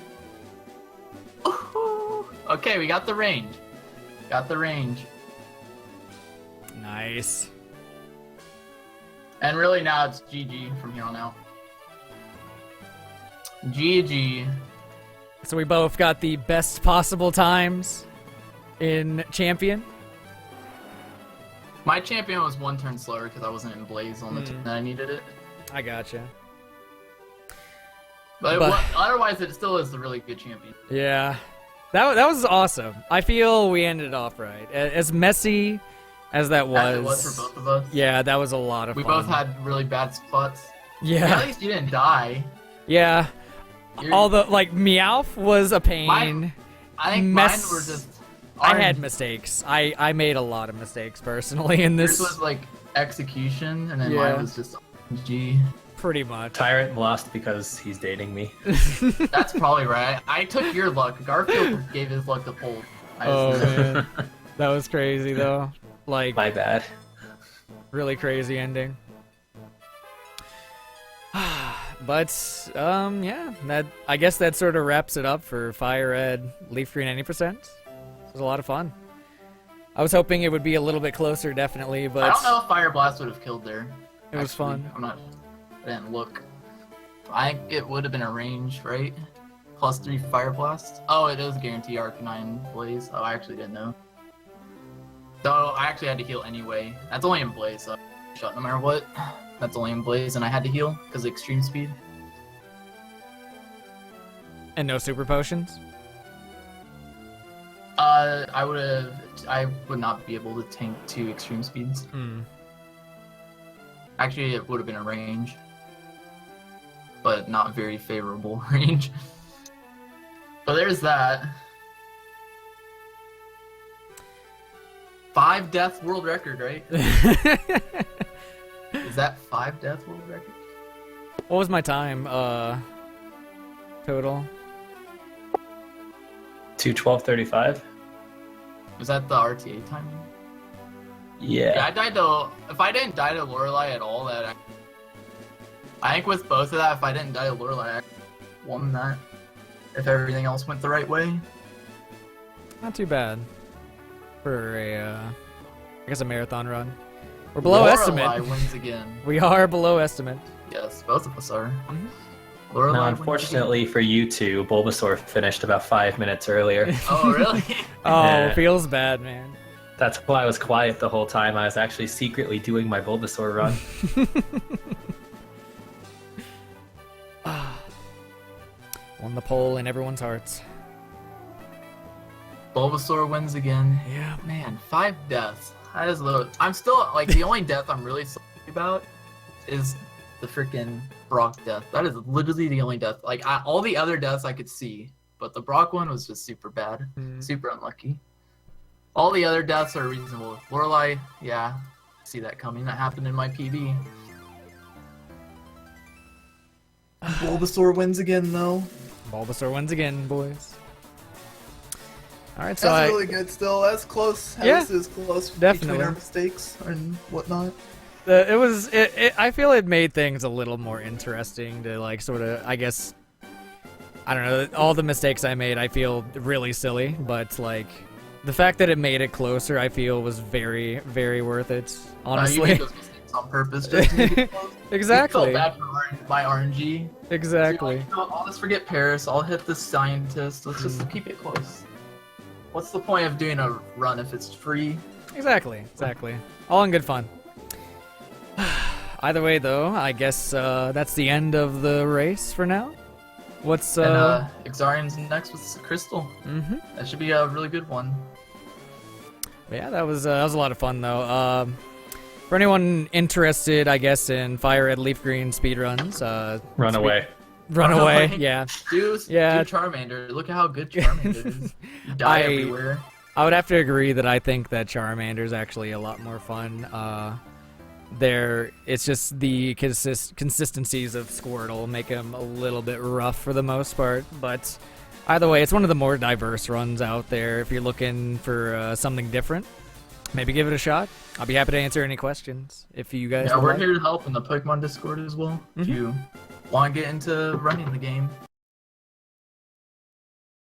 Ooh. Okay, we got the range. Got the range. Nice. And really now it's GG from here on out. GG. So we both got the best possible times in Champion. My champion was one turn slower because I wasn't in Blaze on the turn that I needed it. I gotcha. But otherwise, it still is a really good champion. Yeah. That was awesome. I feel we ended off right. As messy as that was. As it was for both of us. Yeah, that was a lot of We fun. both had really bad spots. Yeah. At least you didn't die. Yeah. You're- All the, like, Meowth was a pain. I think mine were just... I had mistakes. I made a lot of mistakes personally in this. Yours was like execution, and then Yeah. mine was just G. Pretty much. Tyrant lost because he's dating me. That's probably right. I took your luck. Garfield gave his luck to Pole. Oh man, that was crazy though. Like, My bad. really crazy ending. But yeah, that I guess that sort of wraps it up for FireRed LeafGreen 80%. It was a lot of fun. I was hoping it would be a little bit closer, definitely, but I don't know if Fire Blast would have killed there. it was fun. I'm not. I didn't look. I think it would have been a range, right? +3 Fire Blast. Oh, it is guarantee Arcanine Blaze. Oh, I actually didn't know. So I actually had to heal anyway. That's only in Blaze, so shot no matter what. That's only in Blaze, and I had to heal because of extreme speed. And no super potions. I would not be able to tank 2 extreme speeds. Actually, it would have been a range, but not very favorable range. But there's that. 5 death world record, right? Is that 5 death world record? What was my time? Total. 2:12:35. Was that the RTA timing? Yeah. Yeah, I died to. If I didn't die to Lorelei at all, I think with both of that, if I didn't die to Lorelei, I won that. If everything else went the right way. Not too bad for a, I guess a marathon run. We're below Lorelei estimate. wins again. We are below estimate. Yes, both of us are. Mhm. Lorelei Now, wins unfortunately for you two, Bulbasaur finished about 5 minutes earlier. again. Oh, really? Oh, Yeah. feels bad, man. That's why I was quiet the whole time. I was actually secretly doing my Bulbasaur run. Won the poll in everyone's hearts. Bulbasaur wins again. Yeah. Man, 5 deaths. That is low. I'm still, like, the only death I'm really salty about is the freaking Brock death. That is literally the only death. Like, all the other deaths I could see, but the Brock one was just super bad. Super unlucky. All the other deaths are reasonable. Lorelei, yeah, see that coming. That happened in my PB. Bulbasaur wins again, though. Bulbasaur wins again, boys. All right, so That's really good still. That's close. Yeah, This is close definitely. between our mistakes and whatnot. I feel it made things a little more interesting to, like, sort of, I guess, I don't know, all the mistakes I made I feel really silly, but, like, the fact that it made it closer I feel was very, very worth it, You honestly. made those mistakes on purpose just to make it close. Exactly. You felt bad for my RNG. Exactly. So you're like, I'll just forget Paris. I'll hit the scientist. Let's just keep it close. What's the point of doing a run if it's free? Exactly. All in good fun. Either way, though, I guess that's the end of the race for now. What's And Exarian's next with Crystal. Mhm. That should be a really good one. Yeah, that was a lot of fun though. For anyone interested, I guess, in FireRed LeafGreen speedruns, Run away. run away. Yeah, Do Yeah. Charmander. Look at how good Charmander is. You die everywhere. I would have to agree that I think that Charmander is actually a lot more fun. It's just the consistencies of Squirtle make him a little bit rough for the most part, but either way, it's one of the more diverse runs out there. If you're looking for something different, maybe give it a shot. I'll be happy to answer any questions if you guys Yeah, would we're like. here to help in the Pokemon Discord as well. If you want to get into running the game.